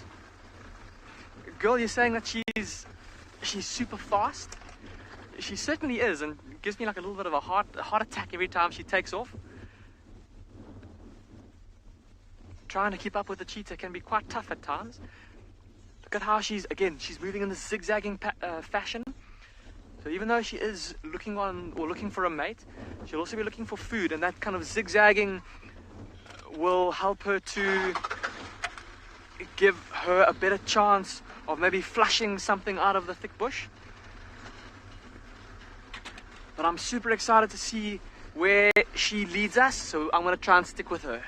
Speaker 5: Girl, you're saying that she's super fast? She certainly is, and gives me like a little bit of a heart attack every time she takes off. Trying to keep up with the cheetah can be quite tough at times. Look at how she's moving in this zigzagging fashion. So even though she is looking for a mate, she'll also be looking for food, and that kind of zigzagging will help her to give her a better chance of maybe flushing something out of the thick bush. But I'm super excited to see where she leads us, so I'm going to try and stick with her.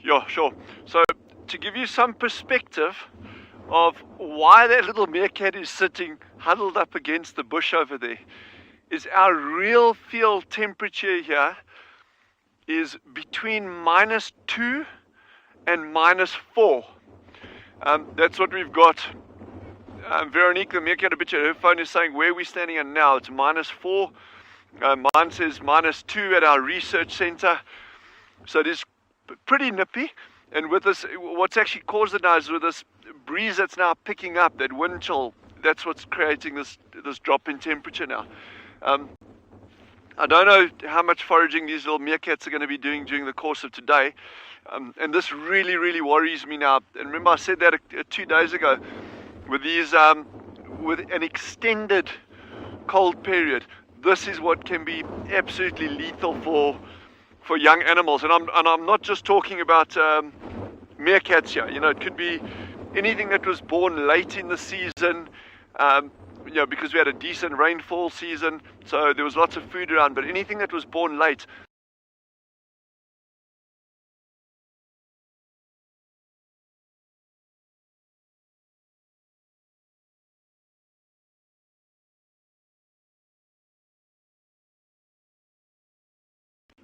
Speaker 9: Yeah, sure. So to give you some perspective of why that little meerkat is sitting huddled up against the bush over there, is our real field temperature here is between -2 and -4. That's what we've got. Veronique, the meerkat bitch, her phone is saying where we're standing at now. It's -4. Mine says -2 at our research center. So it is pretty nippy. And with this, what's actually caused it now is with this breeze that's now picking up, that wind chill, that's what's creating this drop in temperature now. I don't know how much foraging these little meerkats are going to be doing during the course of today. And this really, really worries me now. And remember I said that 2 days ago, with these, with an extended cold period, this is what can be absolutely lethal for young animals. And I'm not just talking about meerkats here. You know, it could be anything that was born late in the season, you know, because we had a decent rainfall season, so there was lots of food around, but anything that was born late.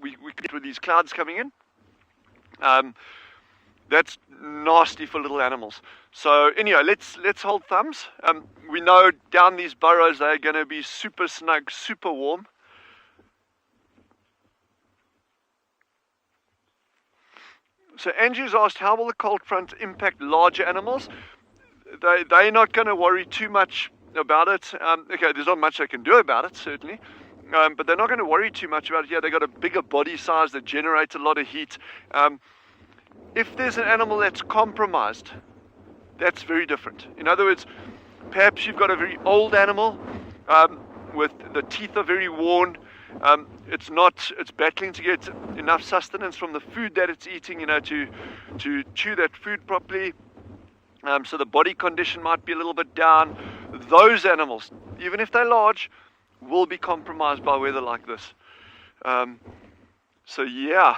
Speaker 9: We get with these clouds coming in. That's nasty for little animals. So anyhow, let's hold thumbs. We know down these burrows they're going to be super snug, super warm. So Andrew's asked, how will the cold front impact larger animals? They're not going to worry too much about it. Okay, there's not much they can do about it, certainly. but they're not going to worry too much about it here. They've got a bigger body size that generates a lot of heat. If there's an animal that's compromised, that's very different. In other words, perhaps you've got a very old animal with the teeth are very worn. It's battling to get enough sustenance from the food that it's eating, to chew that food properly. So the body condition might be a little bit down. Those animals, even if they're large, will be compromised by weather like this. So yeah.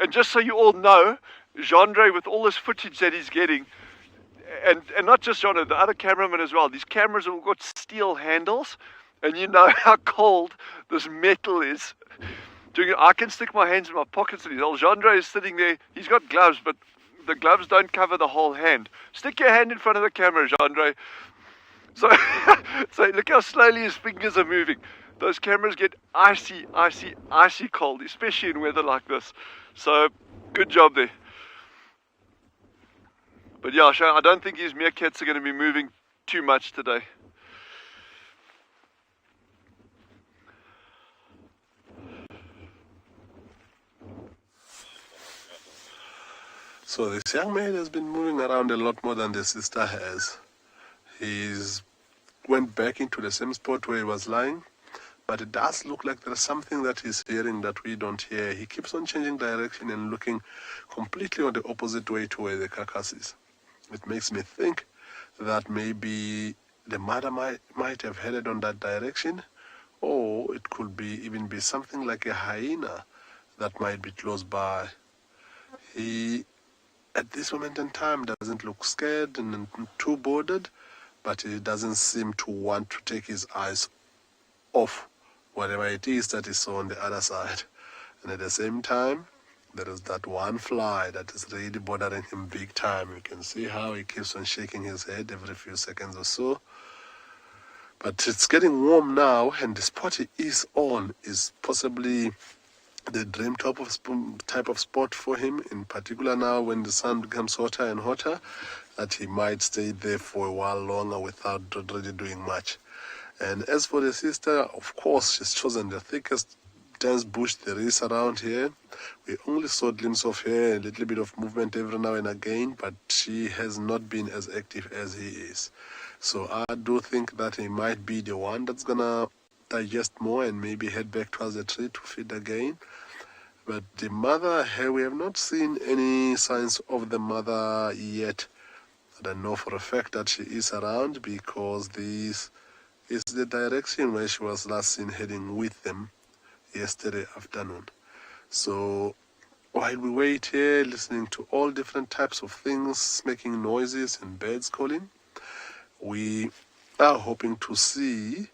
Speaker 9: And just so you all know, Jandre, with all this footage that he's getting, and not just Jandre, the other cameraman as well, these cameras have got steel handles, and you know how cold this metal is. I can stick my hands in my pockets, and Jandre is sitting there. He's got gloves, but the gloves don't cover the whole hand. Stick your hand in front of the camera, Jandre. So look how slowly his fingers are moving. Those cameras get icy cold, especially in weather like this. So, good job there. But yeah, I don't think these meerkats are going to be moving too much today.
Speaker 2: So this young man has been moving around a lot more than the sister has. He's went back into the same spot where he was lying, but it does look like there's something that he's hearing that we don't hear. He keeps on changing direction and looking completely on the opposite way to where the carcass is. It makes me think that maybe the mother might have headed on that direction, or it could even be something like a hyena that might be close by. He, at this moment in time, doesn't look scared and too bothered, but he doesn't seem to want to take his eyes off whatever it is that he saw on the other side. And at the same time, there is that one fly that is really bothering him big time. You can see how he keeps on shaking his head every few seconds or so. But it's getting warm now, and the spot he is on is possibly the dream type of spot for him, in particular now when the sun becomes hotter and hotter, that he might stay there for a while longer without really doing much. And as for the sister, of course, she's chosen the thickest dense bush there is around here. We only saw a glimpse of her, a little bit of movement every now and again, but she has not been as active as he is. So I do think that he might be the one that's gonna digest more and maybe head back towards the tree to feed again. But the mother, we have not seen any signs of the mother yet. I don't know for a fact that she is around, because this is the direction where she was last seen heading with them yesterday afternoon. So while we wait here, listening to all different types of things, making noises and birds calling, we are hoping to see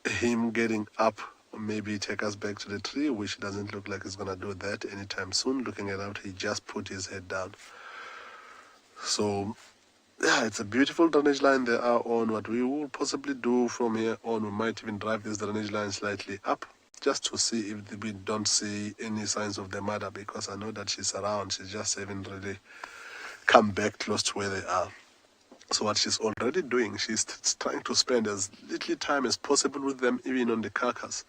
Speaker 2: him getting up, or maybe take us back to the tree, which doesn't look like he's going to do that anytime soon. Looking at how he just put his head down. So yeah, it's a beautiful drainage line they are on. What we will possibly do from here on, we might even drive this drainage line slightly up, just to see if we don't see any signs of the mother, because I know that she's around. She just haven't really come back close to where they are. So what she's already doing, she's trying to spend as little time as possible with them, even on the carcass,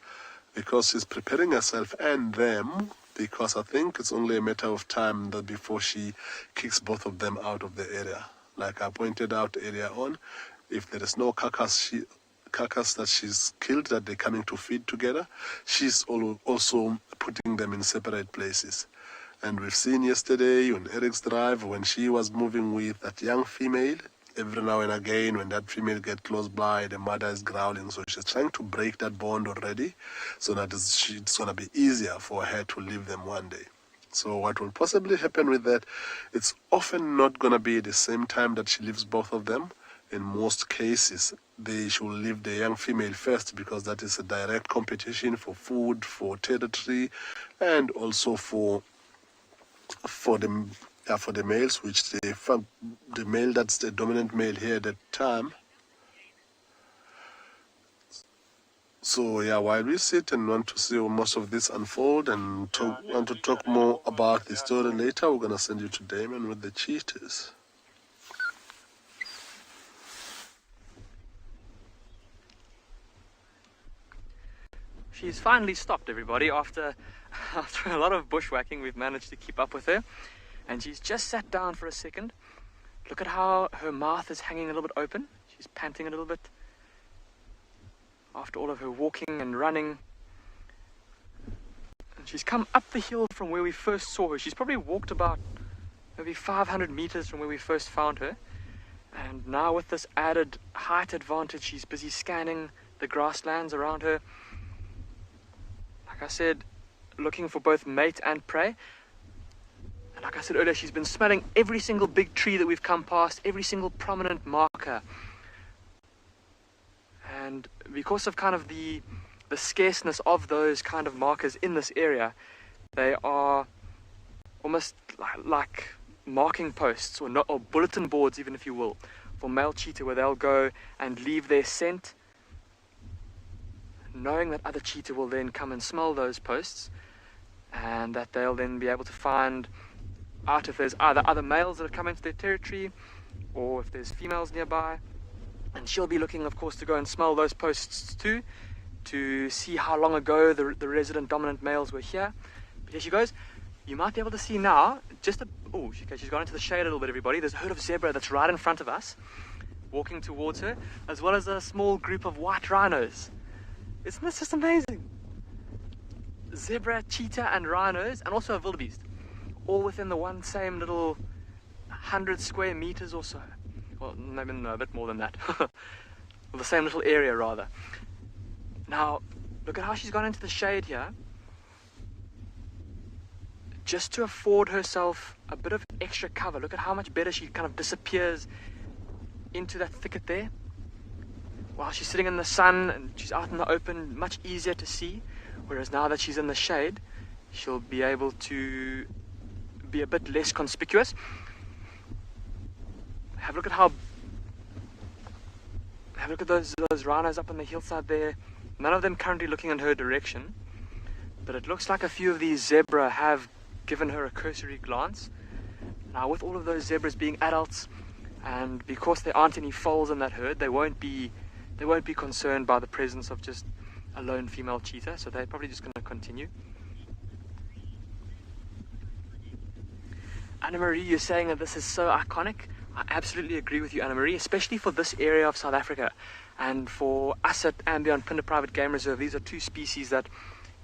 Speaker 2: because she's preparing herself and them, because I think it's only a matter of time that before she kicks both of them out of the area. Like I pointed out earlier on, if there is no carcass that she's killed that they're coming to feed together, she's also putting them in separate places. And we've seen yesterday on Eric's drive, when she was moving with that young female, every now and again when that female gets close by, the mother is growling. So she's trying to break that bond already, so that it's going to be easier for her to leave them one day. So what will possibly happen with that, it's often not going to be the same time that she leaves both of them. In most cases, they should leave the young female first, because that is a direct competition for food, for territory, and also for the males, which the male that's the dominant male here at that time. So yeah, while we sit and want to see most of this unfold and want to talk more about the story later, we're gonna send you to Damon with the cheetahs.
Speaker 5: She's finally stopped, everybody. After a lot of bushwhacking, we've managed to keep up with her. And she's just sat down for a second. Look at how her mouth is hanging a little bit open. She's panting a little bit after all of her walking and running. And she's come up the hill from where we first saw her. She's probably walked about maybe 500 meters from where we first found her. And now with this added height advantage, she's busy scanning the grasslands around her. Like I said, looking for both mate and prey. And like I said earlier, she's been smelling every single big tree that we've come past, every single prominent marker. And because of kind of the scarceness of those kind of markers in this area, they are almost like marking posts or bulletin boards, even if you will, for male cheetah, where they'll go and leave their scent, knowing that other cheetah will then come and smell those posts, and that they'll then be able to find out if there's either other males that have come into their territory or if there's females nearby. And she'll be looking, of course, to go and smell those posts too, to see how long ago the resident dominant males were here. But here she goes. You might be able to see now, she's gone into the shade a little bit, everybody. There's a herd of zebra that's right in front of us, walking towards her, as well as a small group of white rhinos. Isn't this just amazing? Zebra, cheetah, and rhinos, and also a wildebeest, all within the one same little 100 square meters or so. Well, maybe no, a bit more than that. Well, the same little area, rather. Now, look at how she's gone into the shade here, just to afford herself a bit of extra cover. Look at how much better she kind of disappears into that thicket there. While she's sitting in the sun and she's out in the open, much easier to see. Whereas now that she's in the shade, she'll be able to be a bit less conspicuous. Have a look at those rhinos up on the hillside there. None of them currently looking in her direction, but it looks like a few of these zebra have given her a cursory glance. Now, with all of those zebras being adults, and because there aren't any foals in that herd, they won't be concerned by the presence of just a lone female cheetah, so they're probably just going to continue. Anna Marie, you're saying that this is so iconic. I absolutely agree with you, Anna Marie, especially for this area of South Africa. And for us at Ambion Phinda Private Game Reserve, these are two species that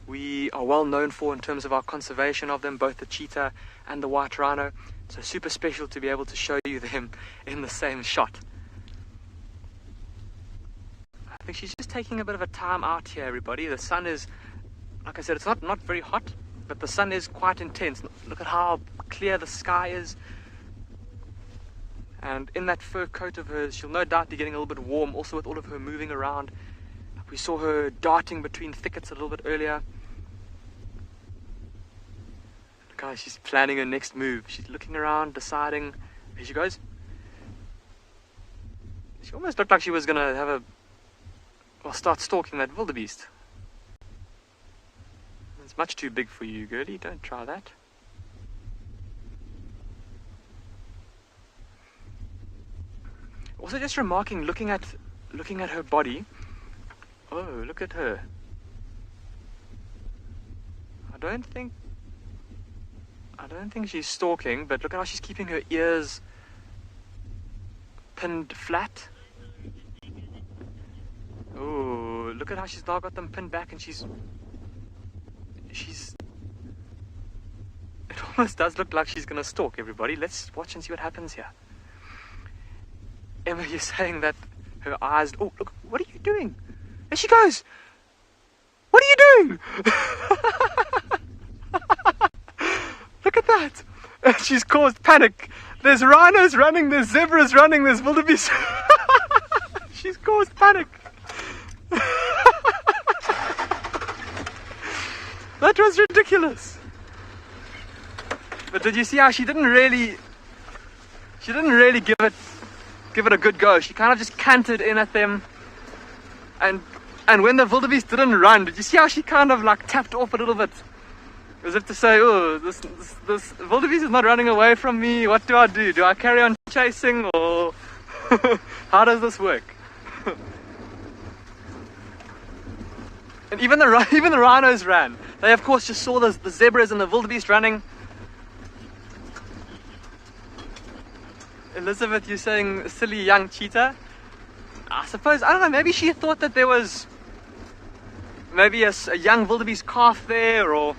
Speaker 5: we are well known for in terms of our conservation of them, both the cheetah and the white rhino. So super special to be able to show you them in the same shot. I think she's just taking a bit of a time out here, everybody. The sun is, like I said, it's not very hot, but the sun is quite intense. Look at how clear the sky is. And in that fur coat of hers, she'll no doubt be getting a little bit warm, also with all of her moving around. We saw her darting between thickets a little bit earlier. Look how she's planning her next move. She's looking around, deciding. There she goes. She almost looked like she was going to start stalking that wildebeest. It's much too big for you, girlie. Don't try that. Also, just remarking, looking at her body. Oh, look at her. I don't think she's stalking, but look at how she's keeping her ears pinned flat. Oh, look at how she's now got them pinned back, and she's it almost does look like she's gonna stalk, everybody. Let's watch and see what happens here. Emma, you're saying that her eyes... Oh, look, what are you doing? There she goes! What are you doing? Look at that! She's caused panic. There's rhinos running, there's zebras running, there's wildebeest. She's caused panic. That was ridiculous. But did you see how she didn't really give it a good go? She kind of just cantered in at them, and when the wildebeest didn't run, did you see how she kind of like tapped off a little bit, as if to say, oh, this wildebeest is not running away from me. What do I do? Do I carry on chasing, or how does this work? And even the rhinos ran. They of course just saw the zebras and the wildebeest running. Elizabeth, you're saying silly young cheetah. I suppose, I don't know, maybe she thought that there was maybe a young wildebeest calf there, or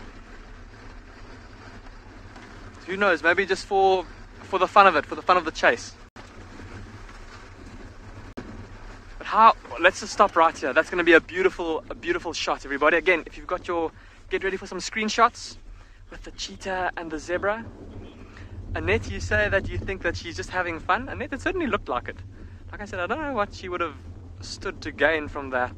Speaker 5: who knows, maybe just for the fun of it, for the fun of the chase. But how, let's just stop right here. That's going to be a beautiful shot, everybody. Again, if you've got get ready for some screenshots with the cheetah and the zebra. Annette, you say that you think that she's just having fun. Annette, it certainly looked like it. Like I said, I don't know what she would have stood to gain from that.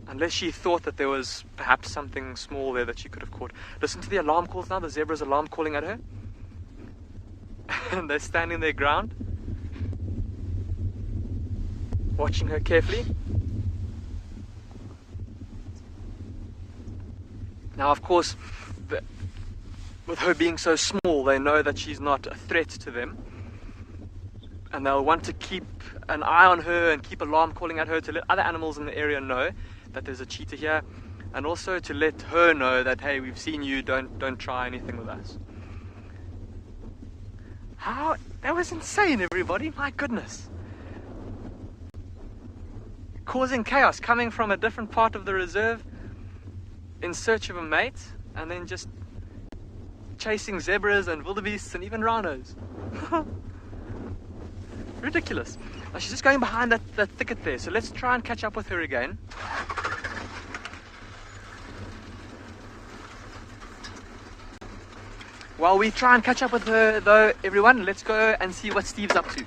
Speaker 5: Unless she thought that there was perhaps something small there that she could have caught. Listen to the alarm calls now. The zebra's alarm calling at her. And they're standing their ground, watching her carefully. Now, of course, with her being so small, they know that she's not a threat to them. And they'll want to keep an eye on her and keep alarm calling at her to let other animals in the area know that there's a cheetah here, and also to let her know that, hey, we've seen you, don't try anything with us. How, that was insane, everybody, my goodness. Causing chaos, coming from a different part of the reserve in search of a mate, and then just chasing zebras and wildebeests and even rhinos. Ridiculous. Now she's just going behind that thicket there, so let's try and catch up with her again. While we try and catch up with her though, everyone, let's go and see what Steve's up to.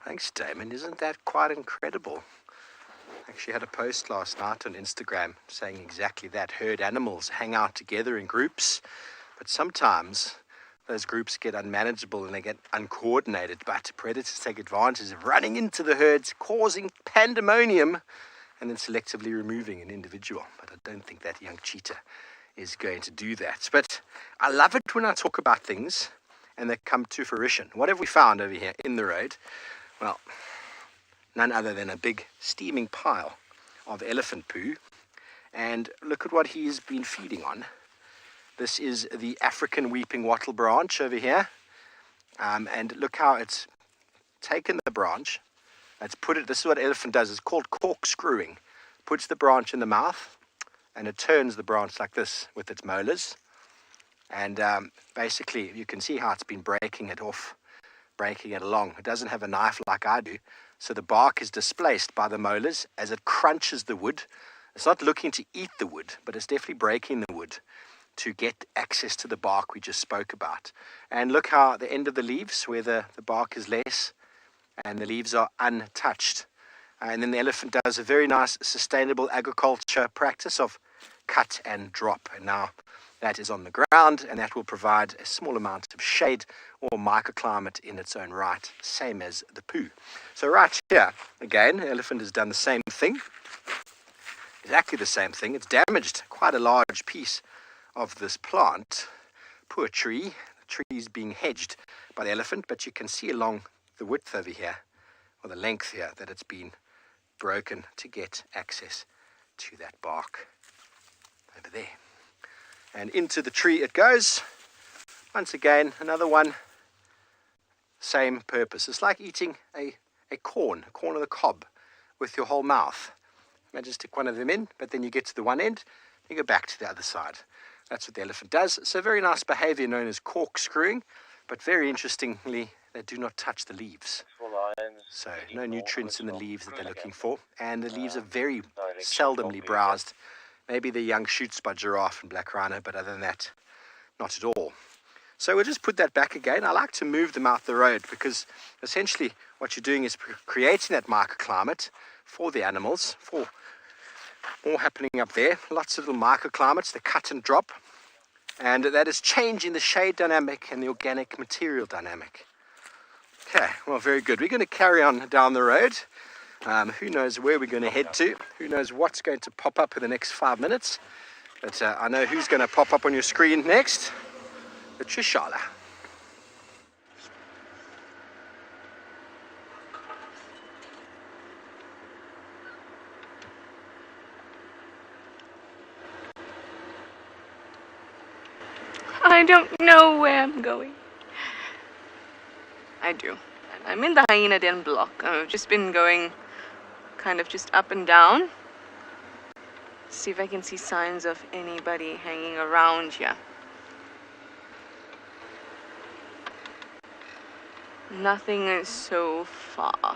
Speaker 3: Thanks, Damon. Isn't that quite incredible? Actually had a post last night on Instagram saying exactly that. Herd animals hang out together in groups, but sometimes those groups get unmanageable and they get uncoordinated, but predators take advantage of running into the herds, causing pandemonium, and then selectively removing an individual. But I don't think that young cheetah is going to do that. But I love it when I talk about things and they come to fruition. What have we found over here in the road? Well, none other than a big steaming pile of elephant poo. And look at what he's been feeding on. This is the African weeping wattle branch over here. And look how it's taken the branch. It's put it, this is what an elephant does. It's called corkscrewing. Puts the branch in the mouth and it turns the branch like this with its molars. And basically you can see how it's been breaking it off, breaking it along. It doesn't have a knife like I do. So the bark is displaced by the molars as it crunches the wood. It's not looking to eat the wood, but it's definitely breaking the wood to get access to the bark we just spoke about. And look how at the end of the leaves, where the bark is less and the leaves are untouched. And then the elephant does a very nice sustainable agriculture practice of cut and drop. And now that is on the ground, and that will provide a small amount of shade or microclimate in its own right, same as the poo. So right here, again, the elephant has done the same thing. Exactly the same thing. It's damaged quite a large piece of this plant. Poor tree. The tree is being hedged by the elephant, but you can see along the width over here, or the length here, that it's been broken to get access to that bark over there. And into the tree it goes. Once again, another one. Same purpose. It's like eating a corn of the cob with your whole mouth. Imagine stick one of them in, but then you get to the one end, you go back to the other side. That's what the elephant does. So very nice behavior known as corkscrewing, but very interestingly, they do not touch the leaves. So no nutrients in the leaves that they're looking for. And the leaves are very seldomly browsed. Maybe the young shoots by giraffe and black rhino, but other than that, not at all. So we'll just put that back again. I like to move them out the road because essentially what you're doing is creating that microclimate for the animals, for more happening up there. Lots of little microclimates, the cut and drop. And that is changing the shade dynamic and the organic material dynamic. Okay, well, very good. We're going to carry on down the road. Who knows where we're going to head to? Who knows what's going to pop up in the next 5 minutes? But I know who's going to pop up on your screen next. The Trishala.
Speaker 4: I don't know where I'm going. I do. I'm in the hyena den block. I've just been going kind of just up and down. See if I can see signs of anybody hanging around here. Nothing so far.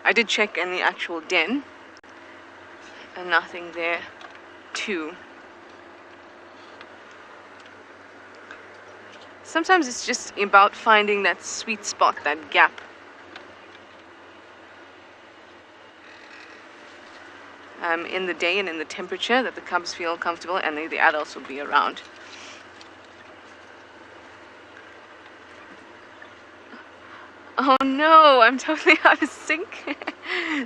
Speaker 4: I did check in the actual den, and nothing there too. Sometimes it's just about finding that sweet spot, that gap. In the day and in the temperature that the cubs feel comfortable and the adults will be around. Oh no, I'm totally out of sync.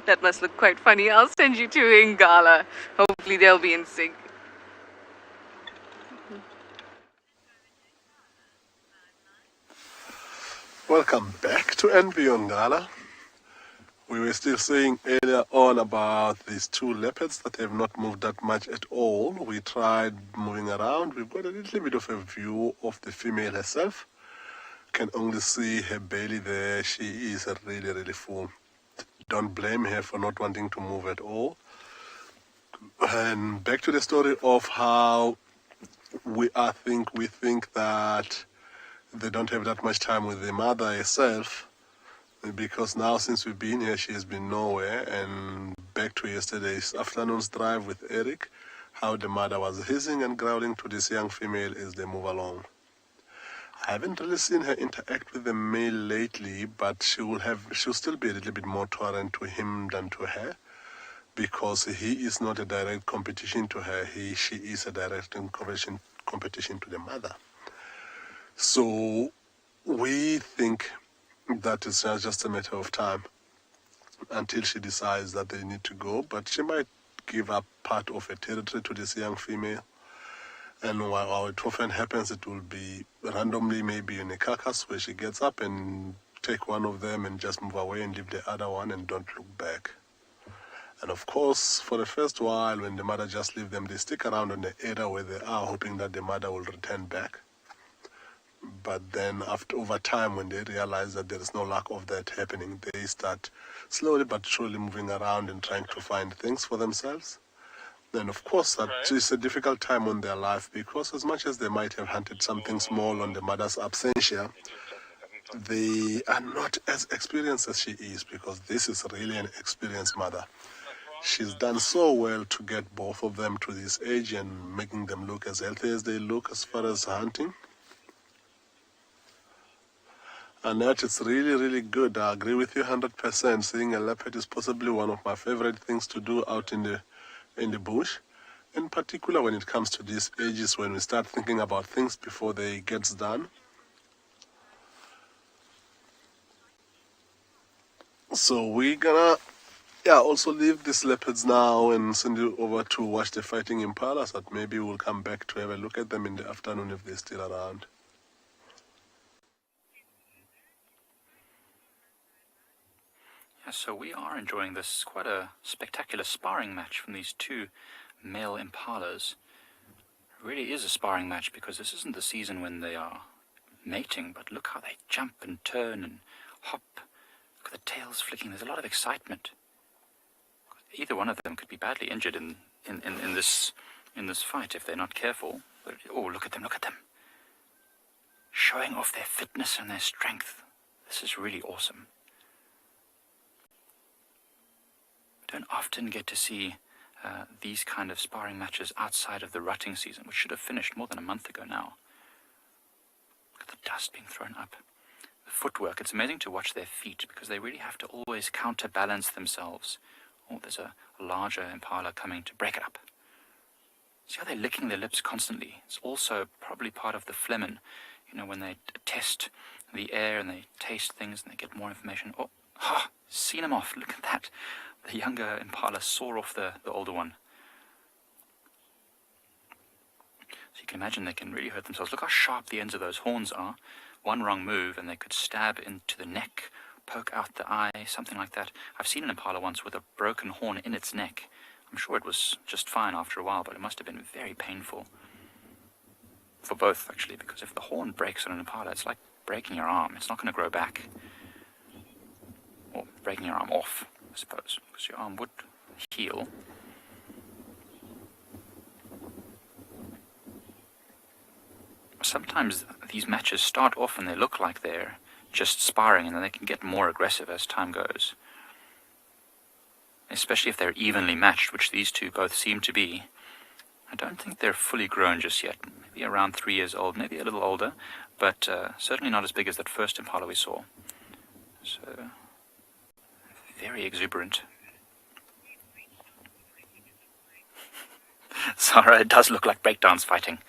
Speaker 4: That must look quite funny. I'll send you to Ingala. Hopefully they'll be in sync.
Speaker 2: Welcome back to Ngala. We were still saying earlier on about these two leopards that have not moved that much at all. We tried moving around. We've got a little bit of a view of the female herself. Can only see her belly there. She is really, really full. Don't blame her for not wanting to move at all. And back to the story of how we think that they don't have that much time with the mother herself, because now since we've been here, she has been nowhere. And back to yesterday's afternoon's drive with Eric, how the mother was hissing and growling to this young female as they move along. I haven't really seen her interact with the male lately, but she'll still be a little bit more tolerant to him than to her, because he is not a direct competition to her. She is a direct competition to the mother. So we think that it's just a matter of time until she decides that they need to go, but she might give up part of her territory to this young female. And while it often happens, it will be randomly, maybe in a carcass, where she gets up and take one of them and just move away and leave the other one and don't look back. And of course, for the first while, when the mother just leaves them, they stick around on the area where they are, hoping that the mother will return back. But then over time, when they realize that there is no lack of that happening, they start slowly but surely moving around and trying to find things for themselves. Then, of course, that is a difficult time on their life, because as much as they might have hunted something small on the mother's absentia, they are not as experienced as she is, because this is really an experienced mother. She's done so well to get both of them to this age and making them look as healthy as they look as far as hunting. And that it's really, really good. I agree with you 100%. Seeing a leopard is possibly one of my favorite things to do out in the bush. In particular, when it comes to these ages, when we start thinking about things before they get done. So we're gonna also leave these leopards now and send you over to watch the fighting impalas, but maybe we'll come back to have a look at them in the afternoon if they're still around.
Speaker 1: So we are enjoying this quite a spectacular sparring match from these two male impalas. It really is a sparring match, because this isn't the season when they are mating, but look how they jump and turn and hop. Look at the tails flicking. There's a lot of excitement. Either one of them could be badly injured in this fight if they're not careful. But, oh, look at them, showing off their fitness and their strength. This is really awesome. Don't often get to see these kind of sparring matches outside of the rutting season, which should have finished more than a month ago now. Look at the dust being thrown up. The footwork, it's amazing to watch their feet, because they really have to always counterbalance themselves. Oh, there's a larger impala coming to break it up. See how they're licking their lips constantly? It's also probably part of the phlegm, when they test the air and they taste things and they get more information. Oh, seen them off. Look at that. The younger impala saw off the older one. So you can imagine they can really hurt themselves. Look how sharp the ends of those horns are. One wrong move and they could stab into the neck, poke out the eye, something like that. I've seen an impala once with a broken horn in its neck. I'm sure it was just fine after a while, but it must have been very painful. for both, actually, because if the horn breaks on an impala, it's like breaking your arm. It's not going to grow back. Or breaking your arm off, I suppose, because your arm would heal. Sometimes these matches start off and they look like they're just sparring, and then they can get more aggressive as time goes. Especially if they're evenly matched, which these two both seem to be. I don't think they're fully grown just yet. Maybe around 3 years old, maybe a little older, but certainly not as big as that first impala we saw. So, very exuberant. Sarah, it does look like breakdance fighting.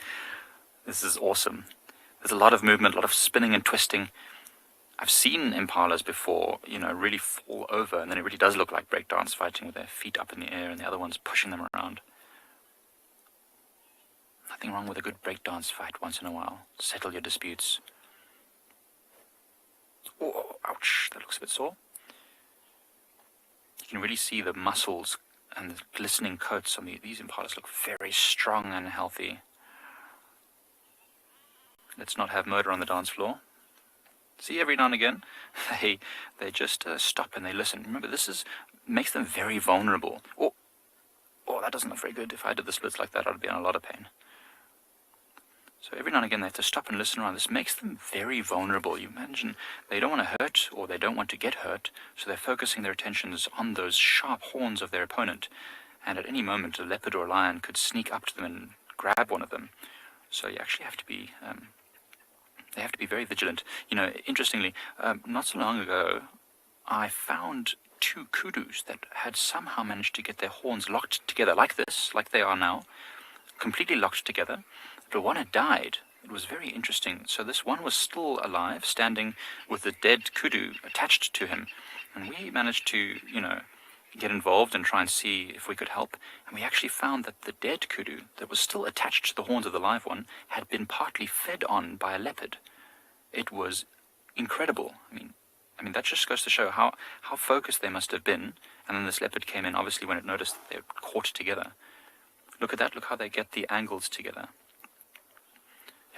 Speaker 1: This is awesome. There's a lot of movement, a lot of spinning and twisting. I've seen impalas before, really fall over, and then it really does look like breakdance fighting with their feet up in the air and the other ones pushing them around. Nothing wrong with a good breakdance fight once in a while. Settle your disputes. Oh, ouch, that looks a bit sore. You can really see the muscles and the glistening coats on these impalas look very strong and healthy. Let's not have murder on the dance floor. See, every now and again, they just stop and they listen. Remember, this makes them very vulnerable. Oh, that doesn't look very good. If I did the splits like that, I'd be in a lot of pain. So every now and again, they have to stop and listen around. This makes them very vulnerable. You imagine they don't want to hurt, or they don't want to get hurt, so they're focusing their attentions on those sharp horns of their opponent. And at any moment, a leopard or a lion could sneak up to them and grab one of them. So you actually have to be... They have to be very vigilant. Interestingly, not so long ago, I found 2 kudus that had somehow managed to get their horns locked together like this, like they are now, completely locked together. But one had died. It was very interesting. So this one was still alive, standing with the dead kudu attached to him. And we managed to, get involved and try and see if we could help. And we actually found that the dead kudu that was still attached to the horns of the live one had been partly fed on by a leopard. It was incredible. I mean that just goes to show how focused they must have been. And then this leopard came in, obviously, when it noticed that they were caught together. Look at that. Look how they get the angles together.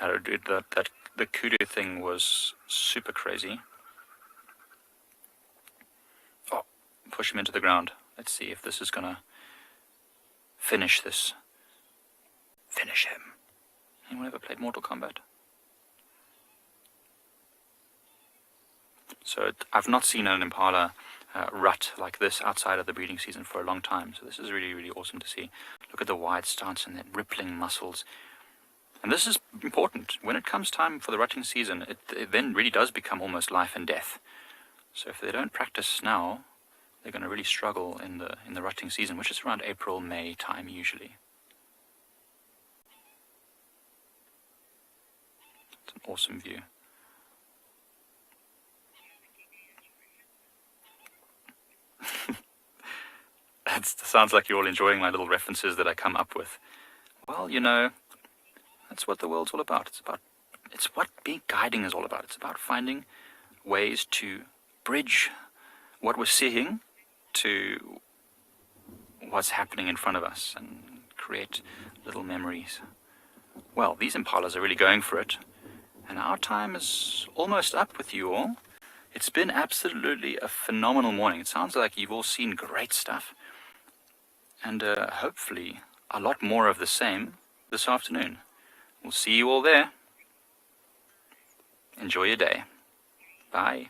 Speaker 1: Yeah, the kudu thing was super crazy. Push him into the ground. Let's see if this is gonna finish this. Finish him. Anyone ever played Mortal Kombat? So I've not seen an impala rut like this outside of the breeding season for a long time. So this is really, really awesome to see. Look at the wide stance and the rippling muscles. And this is important. When it comes time for the rutting season, it then really does become almost life and death. So if they don't practice now, they're going to really struggle in the rutting season, which is around April, May time usually. It's an awesome view. It sounds like you're all enjoying my little references that I come up with. Well, that's what the world's all about. It's what being guiding is all about. It's about finding ways to bridge what we're seeing to what's happening in front of us and create little memories. Well, these impalas are really going for it, and our time is almost up with you all. It's been absolutely a phenomenal morning. It sounds like you've all seen great stuff, and hopefully a lot more of the same this afternoon. We'll see you all there. Enjoy your day. Bye.